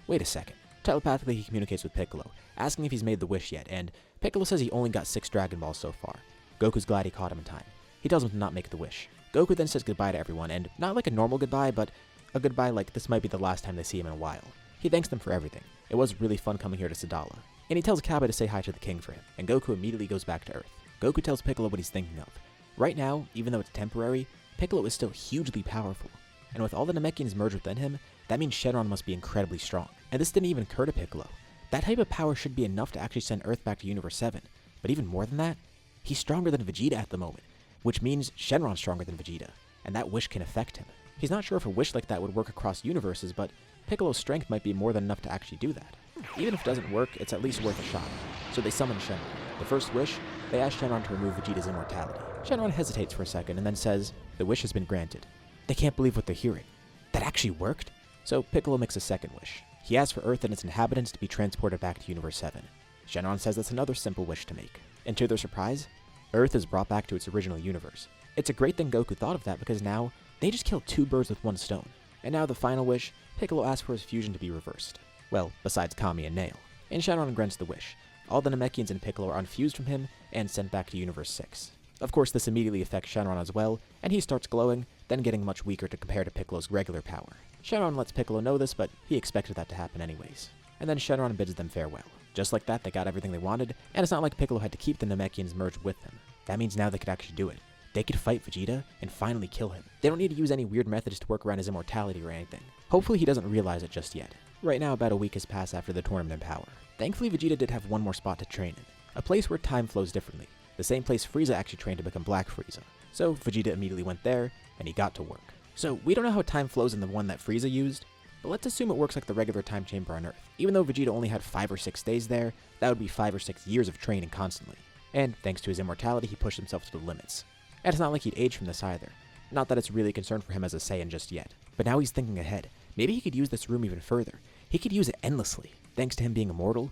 Wait a second. Telepathically, he communicates with Piccolo, asking if he's made the wish yet, and Piccolo says he only got 6 Dragon Balls so far. Goku's glad he caught him in time. He tells him to not make the wish. Goku then says goodbye to everyone, and not like a normal goodbye, but a goodbye like this might be the last time they see him in a while. He thanks them for everything. It was really fun coming here to Sadala. And he tells Cabba to say hi to the king for him, and Goku immediately goes back to Earth. Goku tells Piccolo what he's thinking of. Right now, even though it's temporary, Piccolo is still hugely powerful. And with all the Namekians merged within him, that means Shenron must be incredibly strong. And this didn't even occur to Piccolo. That type of power should be enough to actually send Earth back to Universe 7. But even more than that, he's stronger than Vegeta at the moment, which means Shenron's stronger than Vegeta, and that wish can affect him. He's not sure if a wish like that would work across universes, but Piccolo's strength might be more than enough to actually do that. Even if it doesn't work, it's at least worth a shot. So they summon Shenron. The first wish, they ask Shenron to remove Vegeta's immortality. Shenron hesitates for a second and then says, the wish has been granted. They can't believe what they're hearing. That actually worked? So Piccolo makes a second wish. He asks for Earth and its inhabitants to be transported back to Universe 7. Shenron says that's another simple wish to make. And to their surprise, Earth is brought back to its original universe. It's a great thing Goku thought of that because now they just killed two birds with one stone. And now the final wish, Piccolo asks for his fusion to be reversed. Well, besides Kami and Nail. And Shenron grants the wish. All the Namekians and Piccolo are unfused from him and sent back to Universe 6. Of course, this immediately affects Shenron as well, and he starts glowing, then getting much weaker to compare to Piccolo's regular power. Shenron lets Piccolo know this, but he expected that to happen anyways. And then Shenron bids them farewell. Just like that, they got everything they wanted, and it's not like Piccolo had to keep the Namekians merged with them. That means now they could actually do it. They could fight Vegeta and finally kill him. They don't need to use any weird methods to work around his immortality or anything. Hopefully he doesn't realize it just yet. Right now, about a week has passed after the tournament in Power. Thankfully, Vegeta did have one more spot to train in. A place where time flows differently. The same place Frieza actually trained to become Black Frieza. So Vegeta immediately went there, and he got to work. So we don't know how time flows in the one that Frieza used, but let's assume it works like the regular time chamber on Earth. Even though Vegeta only had 5 or 6 days there, that would be 5 or 6 years of training constantly. And thanks to his immortality, he pushed himself to the limits. And it's not like he'd age from this either. Not that it's really a concern for him as a Saiyan just yet. But now he's thinking ahead. Maybe he could use this room even further. He could use it endlessly, thanks to him being immortal.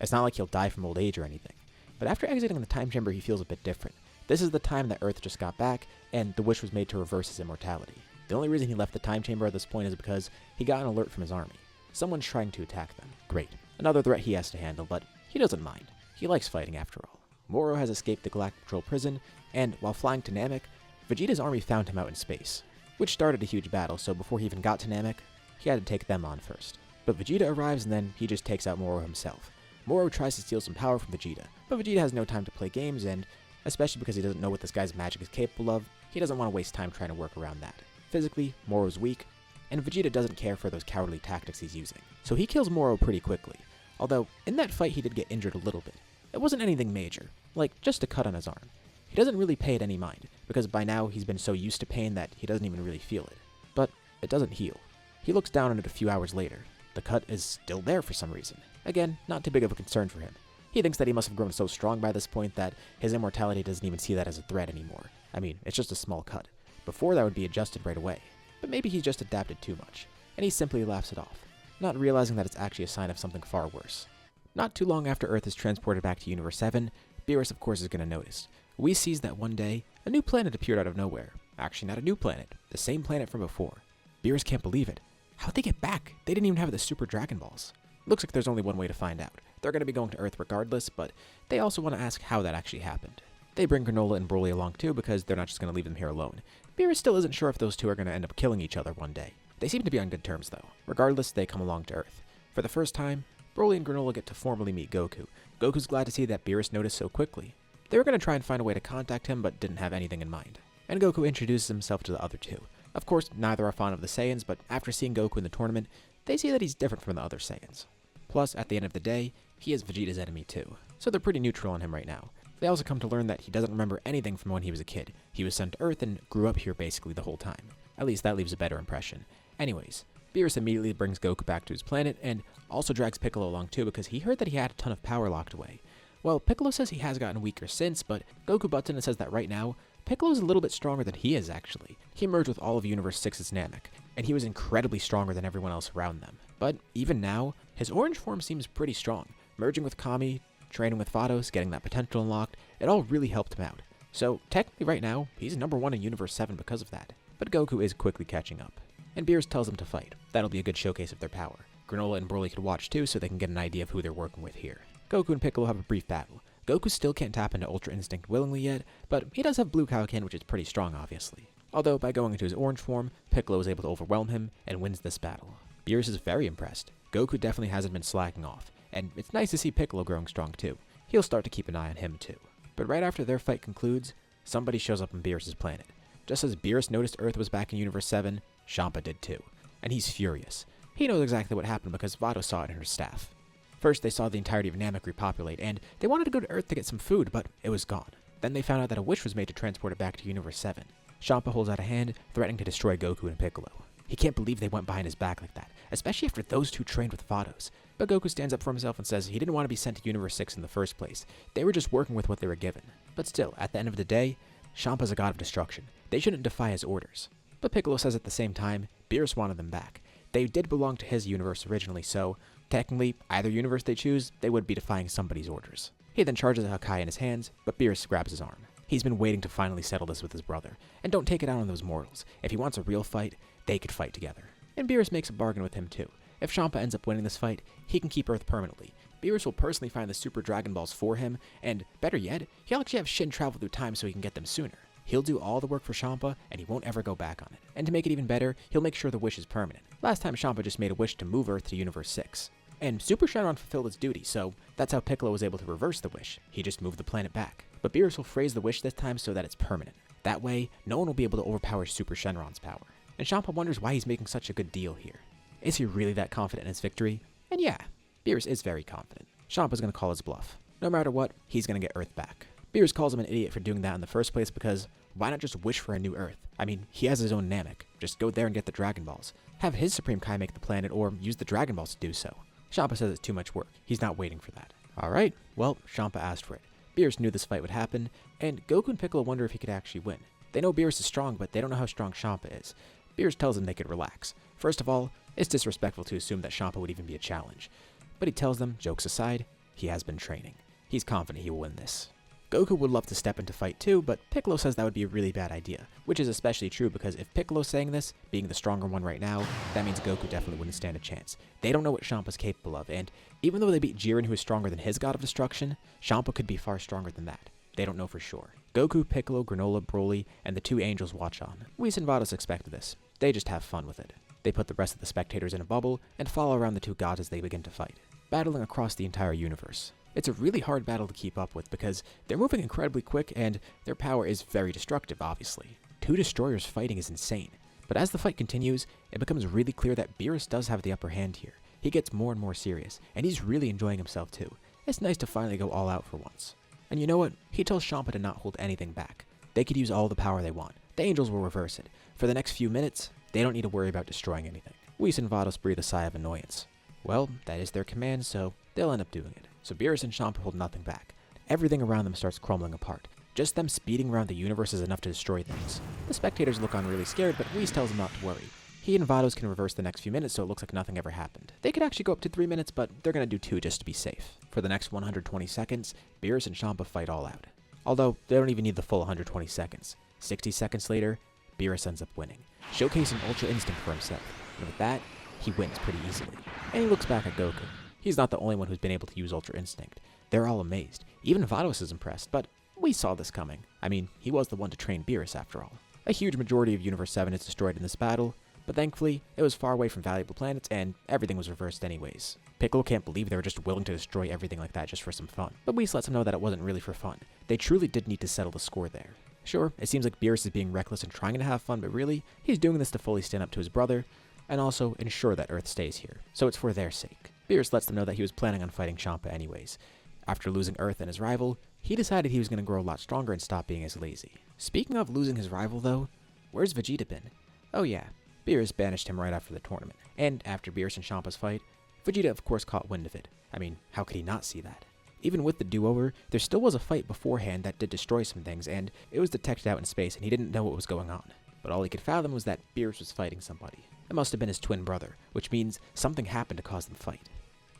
It's not like he'll die from old age or anything. But after exiting the time chamber, he feels a bit different. This is the time that Earth just got back, and the wish was made to reverse his immortality. The only reason he left the time chamber at this point is because he got an alert from his army. Someone's trying to attack them. Great. Another threat he has to handle, but he doesn't mind. He likes fighting after all. Morro has escaped the Galactic Patrol prison, and while flying to Namek, Vegeta's army found him out in space, which started a huge battle, so before he even got to Namek, he had to take them on first. But Vegeta arrives and then he just takes out Morro himself. Morro tries to steal some power from Vegeta, but Vegeta has no time to play games, and especially because he doesn't know what this guy's magic is capable of, he doesn't want to waste time trying to work around that. Physically, Morro's weak, and Vegeta doesn't care for those cowardly tactics he's using. So he kills Morro pretty quickly, although in that fight he did get injured a little bit. It wasn't anything major, like just a cut on his arm. He doesn't really pay it any mind, because by now he's been so used to pain that he doesn't even really feel it. But it doesn't heal. He looks down on it a few hours later. The cut is still there for some reason. Again, not too big of a concern for him. He thinks that he must have grown so strong by this point that his immortality doesn't even see that as a threat anymore. I mean, it's just a small cut. Before that would be adjusted right away. But maybe he's just adapted too much, and he simply laughs it off, not realizing that it's actually a sign of something far worse. Not too long after Earth is transported back to Universe 7, Beerus of course is going to notice. Whis sees that one day, a new planet appeared out of nowhere. Actually, not a new planet, the same planet from before. Beerus can't believe it. How'd they get back? They didn't even have the Super Dragon Balls. Looks like there's only one way to find out. They're going to be going to Earth regardless, but they also want to ask how that actually happened. They bring Granola and Broly along too because they're not just going to leave them here alone. Beerus still isn't sure if those two are going to end up killing each other one day. They seem to be on good terms though. Regardless, they come along to Earth. For the first time, Broly and Granola get to formally meet Goku. Goku's glad to see that Beerus noticed so quickly. They were going to try and find a way to contact him, but didn't have anything in mind. And Goku introduces himself to the other two. Of course, neither are fond of the Saiyans, but after seeing Goku in the tournament, they see that he's different from the other Saiyans. Plus, at the end of the day, he is Vegeta's enemy too, so they're pretty neutral on him right now. They also come to learn that he doesn't remember anything from when he was a kid. He was sent to Earth and grew up here basically the whole time. At least that leaves a better impression. Anyways, Beerus immediately brings Goku back to his planet and also drags Piccolo along too because he heard that he had a ton of power locked away. Well, Piccolo says he has gotten weaker since, but Goku butts in and says that right now, Piccolo's a little bit stronger than he is actually. He merged with all of Universe 6's Namek, and he was incredibly stronger than everyone else around them. But even now, his orange form seems pretty strong. Merging with Kami, training with Vados, getting that potential unlocked, it all really helped him out. So technically right now, he's number 1 in Universe 7 because of that. But Goku is quickly catching up. And Beerus tells him to fight. That'll be a good showcase of their power. Granola and Broly could watch too so they can get an idea of who they're working with here. Goku and Piccolo have a brief battle. Goku still can't tap into Ultra Instinct willingly yet, but he does have Blue Kaioken, which is pretty strong obviously. Although by going into his orange form, Piccolo is able to overwhelm him and wins this battle. Beerus is very impressed. Goku definitely hasn't been slacking off, and it's nice to see Piccolo growing strong too. He'll start to keep an eye on him too. But right after their fight concludes, somebody shows up on Beerus' planet. Just as Beerus noticed Earth was back in Universe 7, Champa did too. And he's furious. He knows exactly what happened because Vado saw it in her staff. First, they saw the entirety of Namek repopulate, and they wanted to go to Earth to get some food, but it was gone. Then they found out that a wish was made to transport it back to Universe 7. Champa holds out a hand, threatening to destroy Goku and Piccolo. He can't believe they went behind his back like that, especially after those two trained with Vados. But Goku stands up for himself and says he didn't want to be sent to Universe 6 in the first place. They were just working with what they were given. But still, at the end of the day, Champa's a god of destruction. They shouldn't defy his orders. But Piccolo says at the same time, Beerus wanted them back. They did belong to his universe originally, so technically, either universe they choose, they would be defying somebody's orders. He then charges a Hakai in his hands, but Beerus grabs his arm. He's been waiting to finally settle this with his brother, and don't take it out on those mortals. If he wants a real fight, they could fight together. And Beerus makes a bargain with him too. If Champa ends up winning this fight, he can keep Earth permanently. Beerus will personally find the Super Dragon Balls for him, and better yet, he'll actually have Shin travel through time so he can get them sooner. He'll do all the work for Champa, and he won't ever go back on it. And to make it even better, he'll make sure the wish is permanent. Last time Champa just made a wish to move Earth to Universe 6. And Super Shenron fulfilled its duty, so that's how Piccolo was able to reverse the wish. He just moved the planet back. But Beerus will phrase the wish this time so that it's permanent. That way, no one will be able to overpower Super Shenron's power. And Champa wonders why he's making such a good deal here. Is he really that confident in his victory? And yeah, Beerus is very confident. Champa's gonna call his bluff. No matter what, he's gonna get Earth back. Beerus calls him an idiot for doing that in the first place because why not just wish for a new Earth? I mean, he has his own Namek. Just go there and get the Dragon Balls. Have his Supreme Kai make the planet or use the Dragon Balls to do so. Champa says it's too much work. He's not waiting for that. Alright, well, Champa asked for it. Beerus knew this fight would happen, and Goku and Piccolo wonder if he could actually win. They know Beerus is strong, but they don't know how strong Champa is. Beerus tells them they could relax. First of all, it's disrespectful to assume that Champa would even be a challenge. But he tells them, jokes aside, he has been training. He's confident he will win this. Goku would love to step into fight too, but Piccolo says that would be a really bad idea, which is especially true because if Piccolo's saying this, being the stronger one right now, that means Goku definitely wouldn't stand a chance. They don't know what Champa's capable of, and even though they beat Jiren, who is stronger than his god of destruction, Champa could be far stronger than that. They don't know for sure. Goku, Piccolo, Granola, Broly, and the two angels watch on. Whis and Vados expect this. They just have fun with it. They put the rest of the spectators in a bubble and follow around the two gods as they begin to fight, battling across the entire universe. It's a really hard battle to keep up with because they're moving incredibly quick and their power is very destructive, obviously. Two destroyers fighting is insane, but as the fight continues, it becomes really clear that Beerus does have the upper hand here. He gets more and more serious, and he's really enjoying himself too. It's nice to finally go all out for once. And you know what? He tells Champa to not hold anything back. They could use all the power they want. The angels will reverse it. For the next few minutes, they don't need to worry about destroying anything. Whis and Vados breathe a sigh of annoyance. Well, that is their command, so they'll end up doing it. So Beerus and Champa hold nothing back. Everything around them starts crumbling apart. Just them speeding around the universe is enough to destroy things. The spectators look on really scared, but Whis tells them not to worry. He and Vados can reverse the next few minutes so it looks like nothing ever happened. They could actually go up to 3 minutes, but they're gonna do 2 just to be safe. For the next 120 seconds, Beerus and Champa fight all out. Although, they don't even need the full 120 seconds. 60 seconds later, Beerus ends up winning, showcasing Ultra Instinct for himself. And with that, he wins pretty easily. And he looks back at Goku. He's not the only one who's been able to use Ultra Instinct. They're all amazed. Even Vados is impressed, but we saw this coming. I mean, he was the one to train Beerus after all. A huge majority of Universe 7 is destroyed in this battle, but thankfully, it was far away from valuable planets and everything was reversed anyways. Piccolo can't believe they were just willing to destroy everything like that just for some fun. But Whis lets him know that it wasn't really for fun. They truly did need to settle the score there. Sure, it seems like Beerus is being reckless and trying to have fun, but really, he's doing this to fully stand up to his brother, and also ensure that Earth stays here, so it's for their sake. Beerus lets them know that he was planning on fighting Champa anyways. After losing Earth and his rival, he decided he was going to grow a lot stronger and stop being as lazy. Speaking of losing his rival though, where's Vegeta been? Oh yeah, Beerus banished him right after the tournament. And after Beerus and Champa's fight, Vegeta of course caught wind of it. I mean, how could he not see that? Even with the do-over, there still was a fight beforehand that did destroy some things, and it was detected out in space and he didn't know what was going on. But all he could fathom was that Beerus was fighting somebody. It must have been his twin brother, which means something happened to cause them fight.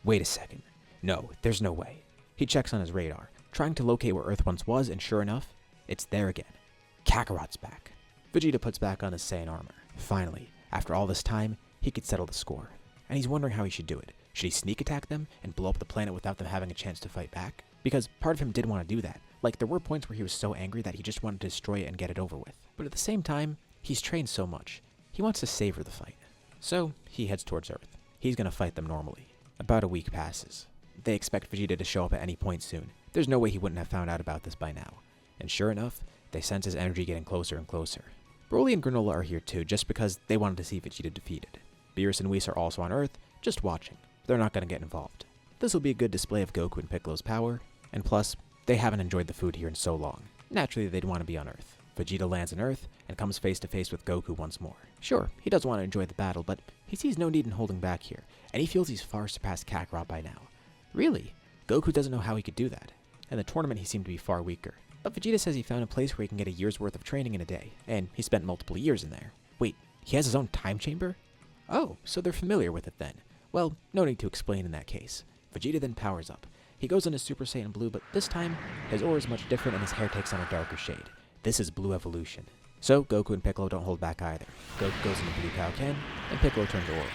Wait a second. No, there's no way. He checks on his radar, trying to locate where Earth once was, and sure enough, it's there again. Kakarot's back. Vegeta puts back on his Saiyan armor. Finally, after all this time, he could settle the score. And he's wondering how he should do it. Should he sneak attack them and blow up the planet without them having a chance to fight back? Because part of him did want to do that. Like, there were points where he was so angry that he just wanted to destroy it and get it over with. But at the same time, he's trained so much. He wants to savor the fight. So, he heads towards Earth. He's gonna fight them normally. About a week passes. They expect Vegeta to show up at any point soon, There's no way he wouldn't have found out about this by now. And sure enough, they sense his energy getting closer and closer. Broly and Granola are here too, just because they wanted to see Vegeta defeated. Beerus and Whis are also on Earth, just watching. They're not going to get involved. This will be a good display of Goku and Piccolo's power, and plus, they haven't enjoyed the food here in so long. Naturally, they'd want to be on Earth. Vegeta lands on Earth and comes face to face with Goku once more. Sure, he does want to enjoy the battle, but he sees no need in holding back here, and he feels he's far surpassed Kakarot by now. Really? Goku doesn't know how he could do that. In the tournament, he seemed to be far weaker. But Vegeta says he found a place where he can get a year's worth of training in a day, and he spent multiple years in there. Wait, he has his own time chamber? Oh, so they're familiar with it then. Well, no need to explain in that case. Vegeta then powers up. He goes into Super Saiyan Blue, but this time, his aura is much different and his hair takes on a darker shade. This is Blue Evolution. So, Goku and Piccolo don't hold back either. Goku goes into Blue Kaioken, and Piccolo turns orange.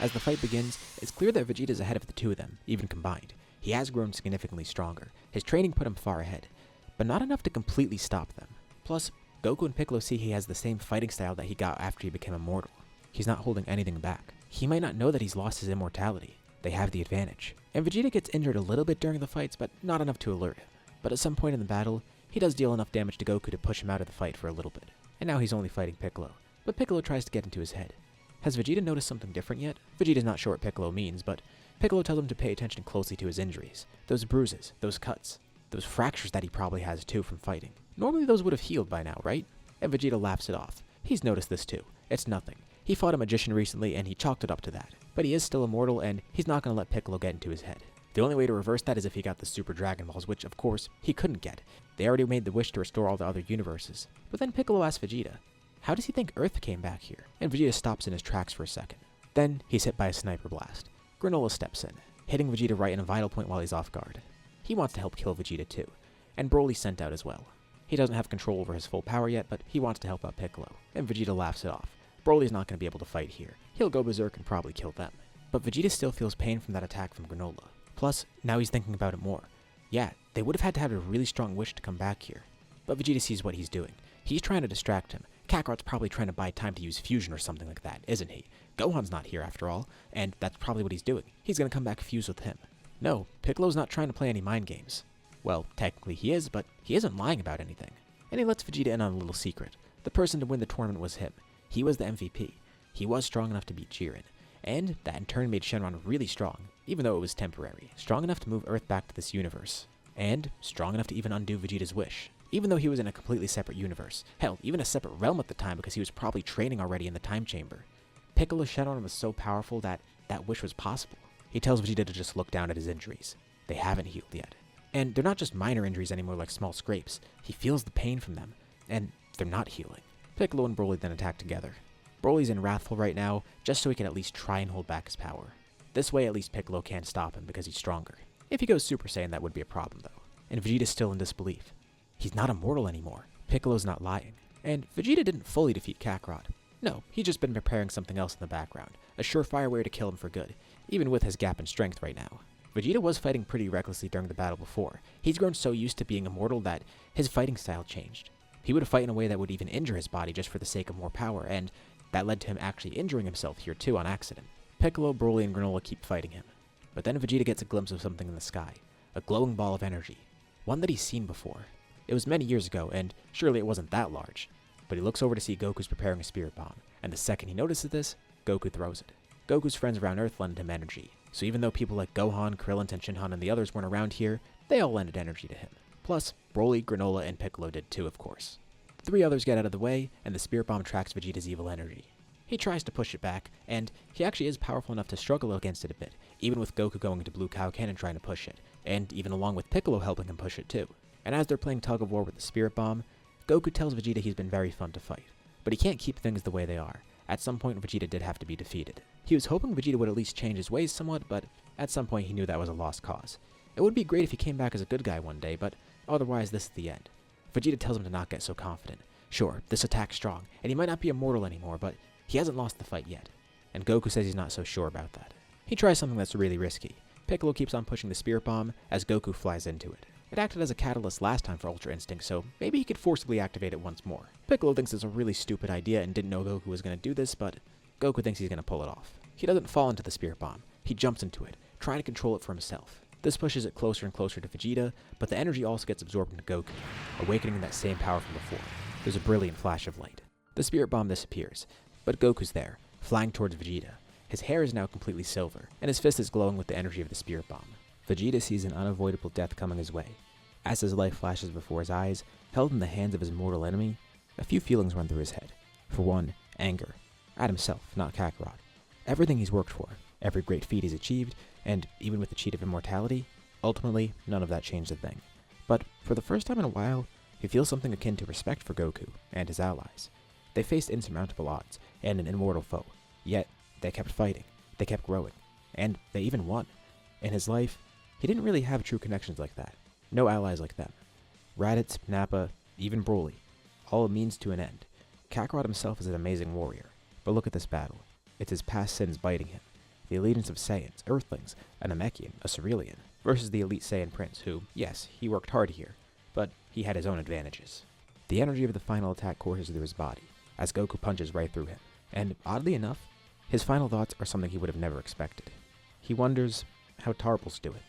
As the fight begins, it's clear that Vegeta is ahead of the two of them, even combined. He has grown significantly stronger. His training put him far ahead, but not enough to completely stop them. Plus, Goku and Piccolo see he has the same fighting style that he got after he became immortal. He's not holding anything back. He might not know that he's lost his immortality. They have the advantage. And Vegeta gets injured a little bit during the fights, but not enough to alert him. But at some point in the battle, he does deal enough damage to Goku to push him out of the fight for a little bit. And now he's only fighting Piccolo. But Piccolo tries to get into his head. Has Vegeta noticed something different yet? Vegeta's not sure what Piccolo means, but Piccolo tells him to pay attention closely to his injuries. Those bruises, those cuts, those fractures that he probably has too from fighting. Normally those would have healed by now, right? And Vegeta laughs it off. He's noticed this too. It's nothing. He fought a magician recently and he chalked it up to that. But he is still immortal and he's not going to let Piccolo get into his head. The only way to reverse that is if he got the Super Dragon Balls, which of course he couldn't get. They already made the wish to restore all the other universes. But then Piccolo asks Vegeta, how does he think Earth came back here? And Vegeta stops in his tracks for a second. Then he's hit by a sniper blast. Granola steps in, hitting Vegeta right in a vital point while he's off guard. He wants to help kill Vegeta too. And Broly's sent out as well. He doesn't have control over his full power yet, but he wants to help out Piccolo. And Vegeta laughs it off. Broly's not going to be able to fight here. He'll go berserk and probably kill them. But Vegeta still feels pain from that attack from Granola. Plus, now he's thinking about it more. Yeah, they would have had to have a really strong wish to come back here. But Vegeta sees what he's doing. He's trying to distract him. Kakarot's probably trying to buy time to use fusion or something like that, isn't he? Gohan's not here after all, and that's probably what he's doing. He's going to come back fused with him. No, Piccolo's not trying to play any mind games. Well, technically he is, but he isn't lying about anything. And he lets Vegeta in on a little secret. The person to win the tournament was him. He was the MVP. He was strong enough to beat Jiren. And that in turn made Shenron really strong, even though it was temporary. Strong enough to move Earth back to this universe. And strong enough to even undo Vegeta's wish. Even though he was in a completely separate universe. Hell, even a separate realm at the time because he was probably training already in the time chamber. Piccolo's Shenron was so powerful that that wish was possible. He tells Vegeta to just look down at his injuries. They haven't healed yet. And they're not just minor injuries anymore like small scrapes. He feels the pain from them. And they're not healing. Piccolo and Broly then attack together. Broly's in Wrathful right now, just so he can at least try and hold back his power. This way at least Piccolo can't stop him because he's stronger. If he goes Super Saiyan that would be a problem though. And Vegeta's still in disbelief. He's not immortal anymore. Piccolo's not lying. And Vegeta didn't fully defeat Kakarot. No, he's just been preparing something else in the background. A surefire way to kill him for good, even with his gap in strength right now. Vegeta was fighting pretty recklessly during the battle before. He's grown so used to being immortal that his fighting style changed. He would fight in a way that would even injure his body just for the sake of more power, and that led to him actually injuring himself here too on accident. Piccolo, Broly, and Granola keep fighting him. But then Vegeta gets a glimpse of something in the sky. A glowing ball of energy. One that he's seen before. It was many years ago, and surely it wasn't that large. But he looks over to see Goku's preparing a spirit bomb, and the second he notices this, Goku throws it. Goku's friends around Earth lended him energy, so even though people like Gohan, Krillin, Tenshinhan, and the others weren't around here, they all lended energy to him. Plus, Broly, Granola, and Piccolo did too, of course. The three others get out of the way, and the spirit bomb tracks Vegeta's evil energy. He tries to push it back, and he actually is powerful enough to struggle against it a bit, even with Goku going into Blue Kaioken and trying to push it, and even along with Piccolo helping him push it too. And as they're playing tug of war with the spirit bomb, Goku tells Vegeta he's been very fun to fight, but he can't keep things the way they are. At some point Vegeta did have to be defeated. He was hoping Vegeta would at least change his ways somewhat, but at some point he knew that was a lost cause. It would be great if he came back as a good guy one day, but otherwise this is the end. Vegeta tells him to not get so confident. Sure, this attack's strong, and he might not be immortal anymore, but he hasn't lost the fight yet. And Goku says he's not so sure about that. He tries something that's really risky. Piccolo keeps on pushing the spirit bomb as Goku flies into it. It acted as a catalyst last time for Ultra Instinct, so maybe he could forcibly activate it once more. Piccolo thinks it's a really stupid idea and didn't know Goku was going to do this, but Goku thinks he's going to pull it off. He doesn't fall into the spirit bomb. He jumps into it, trying to control it for himself. This pushes it closer and closer to Vegeta, but the energy also gets absorbed into Goku, awakening that same power from before. There's a brilliant flash of light. The spirit bomb disappears, but Goku's there, flying towards Vegeta. His hair is now completely silver, and his fist is glowing with the energy of the spirit bomb. Vegeta sees an unavoidable death coming his way. As his life flashes before his eyes, held in the hands of his mortal enemy, a few feelings run through his head. For one, anger. At himself, not Kakarot. Everything he's worked for, every great feat he's achieved, and even with the cheat of immortality, ultimately, none of that changed a thing. But for the first time in a while, he feels something akin to respect for Goku and his allies. They faced insurmountable odds and an immortal foe, yet they kept fighting, they kept growing, and they even won. In his life, he didn't really have true connections like that. No allies like them. Raditz, Nappa, even Broly, all a means to an end. Kakarot himself is an amazing warrior, but look at this battle. It's his past sins biting him. The allegiance of Saiyans, Earthlings, a Namekian, a Cerulean, versus the elite Saiyan Prince who, yes, he worked hard here, but he had his own advantages. The energy of the final attack courses through his body, as Goku punches right through him, and oddly enough, his final thoughts are something he would have never expected. He wonders how Tarble's doing.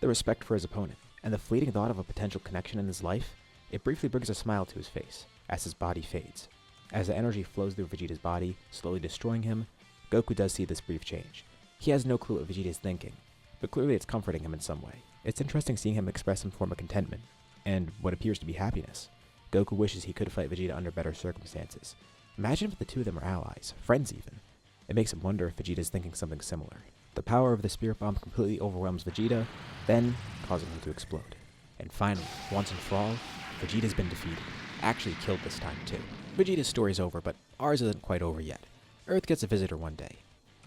The respect for his opponent, and the fleeting thought of a potential connection in his life, it briefly brings a smile to his face, as his body fades. As the energy flows through Vegeta's body, slowly destroying him, Goku does see this brief change. He has no clue what Vegeta is thinking, but clearly it's comforting him in some way. It's interesting seeing him express some form of contentment, and what appears to be happiness. Goku wishes he could fight Vegeta under better circumstances. Imagine if the two of them are allies, friends even. It makes him wonder if Vegeta is thinking something similar. The power of the spirit bomb completely overwhelms Vegeta, then causing him to explode. And finally, once and for all, Vegeta's been defeated. Actually killed this time too. Vegeta's story's over, but ours isn't quite over yet. Earth gets a visitor one day,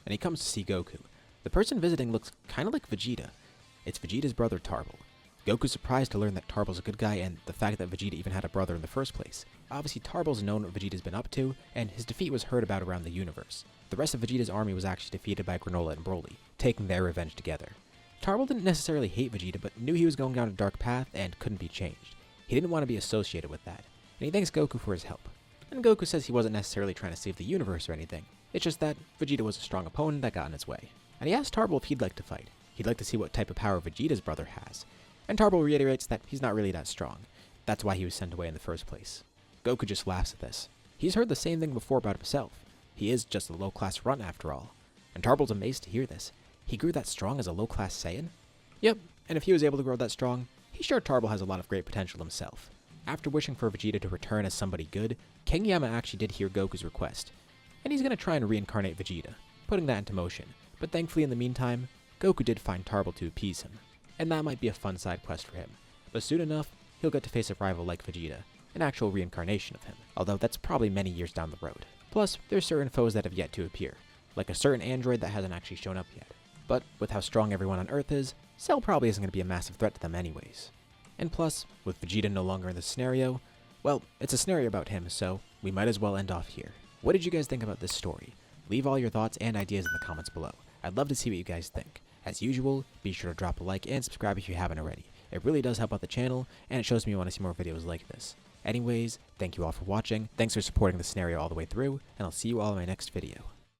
and he comes to see Goku. The person visiting looks kinda like Vegeta. It's Vegeta's brother Tarble. Goku's surprised to learn that Tarble's a good guy and the fact that Vegeta even had a brother in the first place. Obviously Tarble's known what Vegeta's been up to, and his defeat was heard about around the universe. The rest of Vegeta's army was actually defeated by Granola and Broly, taking their revenge together. Tarble didn't necessarily hate Vegeta, but knew he was going down a dark path and couldn't be changed. He didn't want to be associated with that, and he thanks Goku for his help. And Goku says he wasn't necessarily trying to save the universe or anything, it's just that Vegeta was a strong opponent that got in his way. And he asked Tarble if he'd like to fight. He'd like to see what type of power Vegeta's brother has. And Tarble reiterates that he's not really that strong. That's why he was sent away in the first place. Goku just laughs at this. He's heard the same thing before about himself. He is just a low-class runt after all. And Tarble's amazed to hear this. He grew that strong as a low-class Saiyan? Yep, and if he was able to grow that strong, he's sure Tarble has a lot of great potential himself. After wishing for Vegeta to return as somebody good, King Yama actually did hear Goku's request. And he's going to try and reincarnate Vegeta, putting that into motion. But thankfully in the meantime, Goku did find Tarble to appease him. And that might be a fun side quest for him. But soon enough, he'll get to face a rival like Vegeta, an actual reincarnation of him, although that's probably many years down the road. Plus, there's certain foes that have yet to appear, like a certain android that hasn't actually shown up yet. But with how strong everyone on Earth is, Cell probably isn't going to be a massive threat to them anyways. And plus, with Vegeta no longer in the scenario, well, it's a scenario about him, so we might as well end off here. What did you guys think about this story? Leave all your thoughts and ideas in the comments below. I'd love to see what you guys think. As usual, be sure to drop a like and subscribe if you haven't already. It really does help out the channel, and it shows me you want to see more videos like this. Anyways, thank you all for watching, thanks for supporting the scenario all the way through, and I'll see you all in my next video.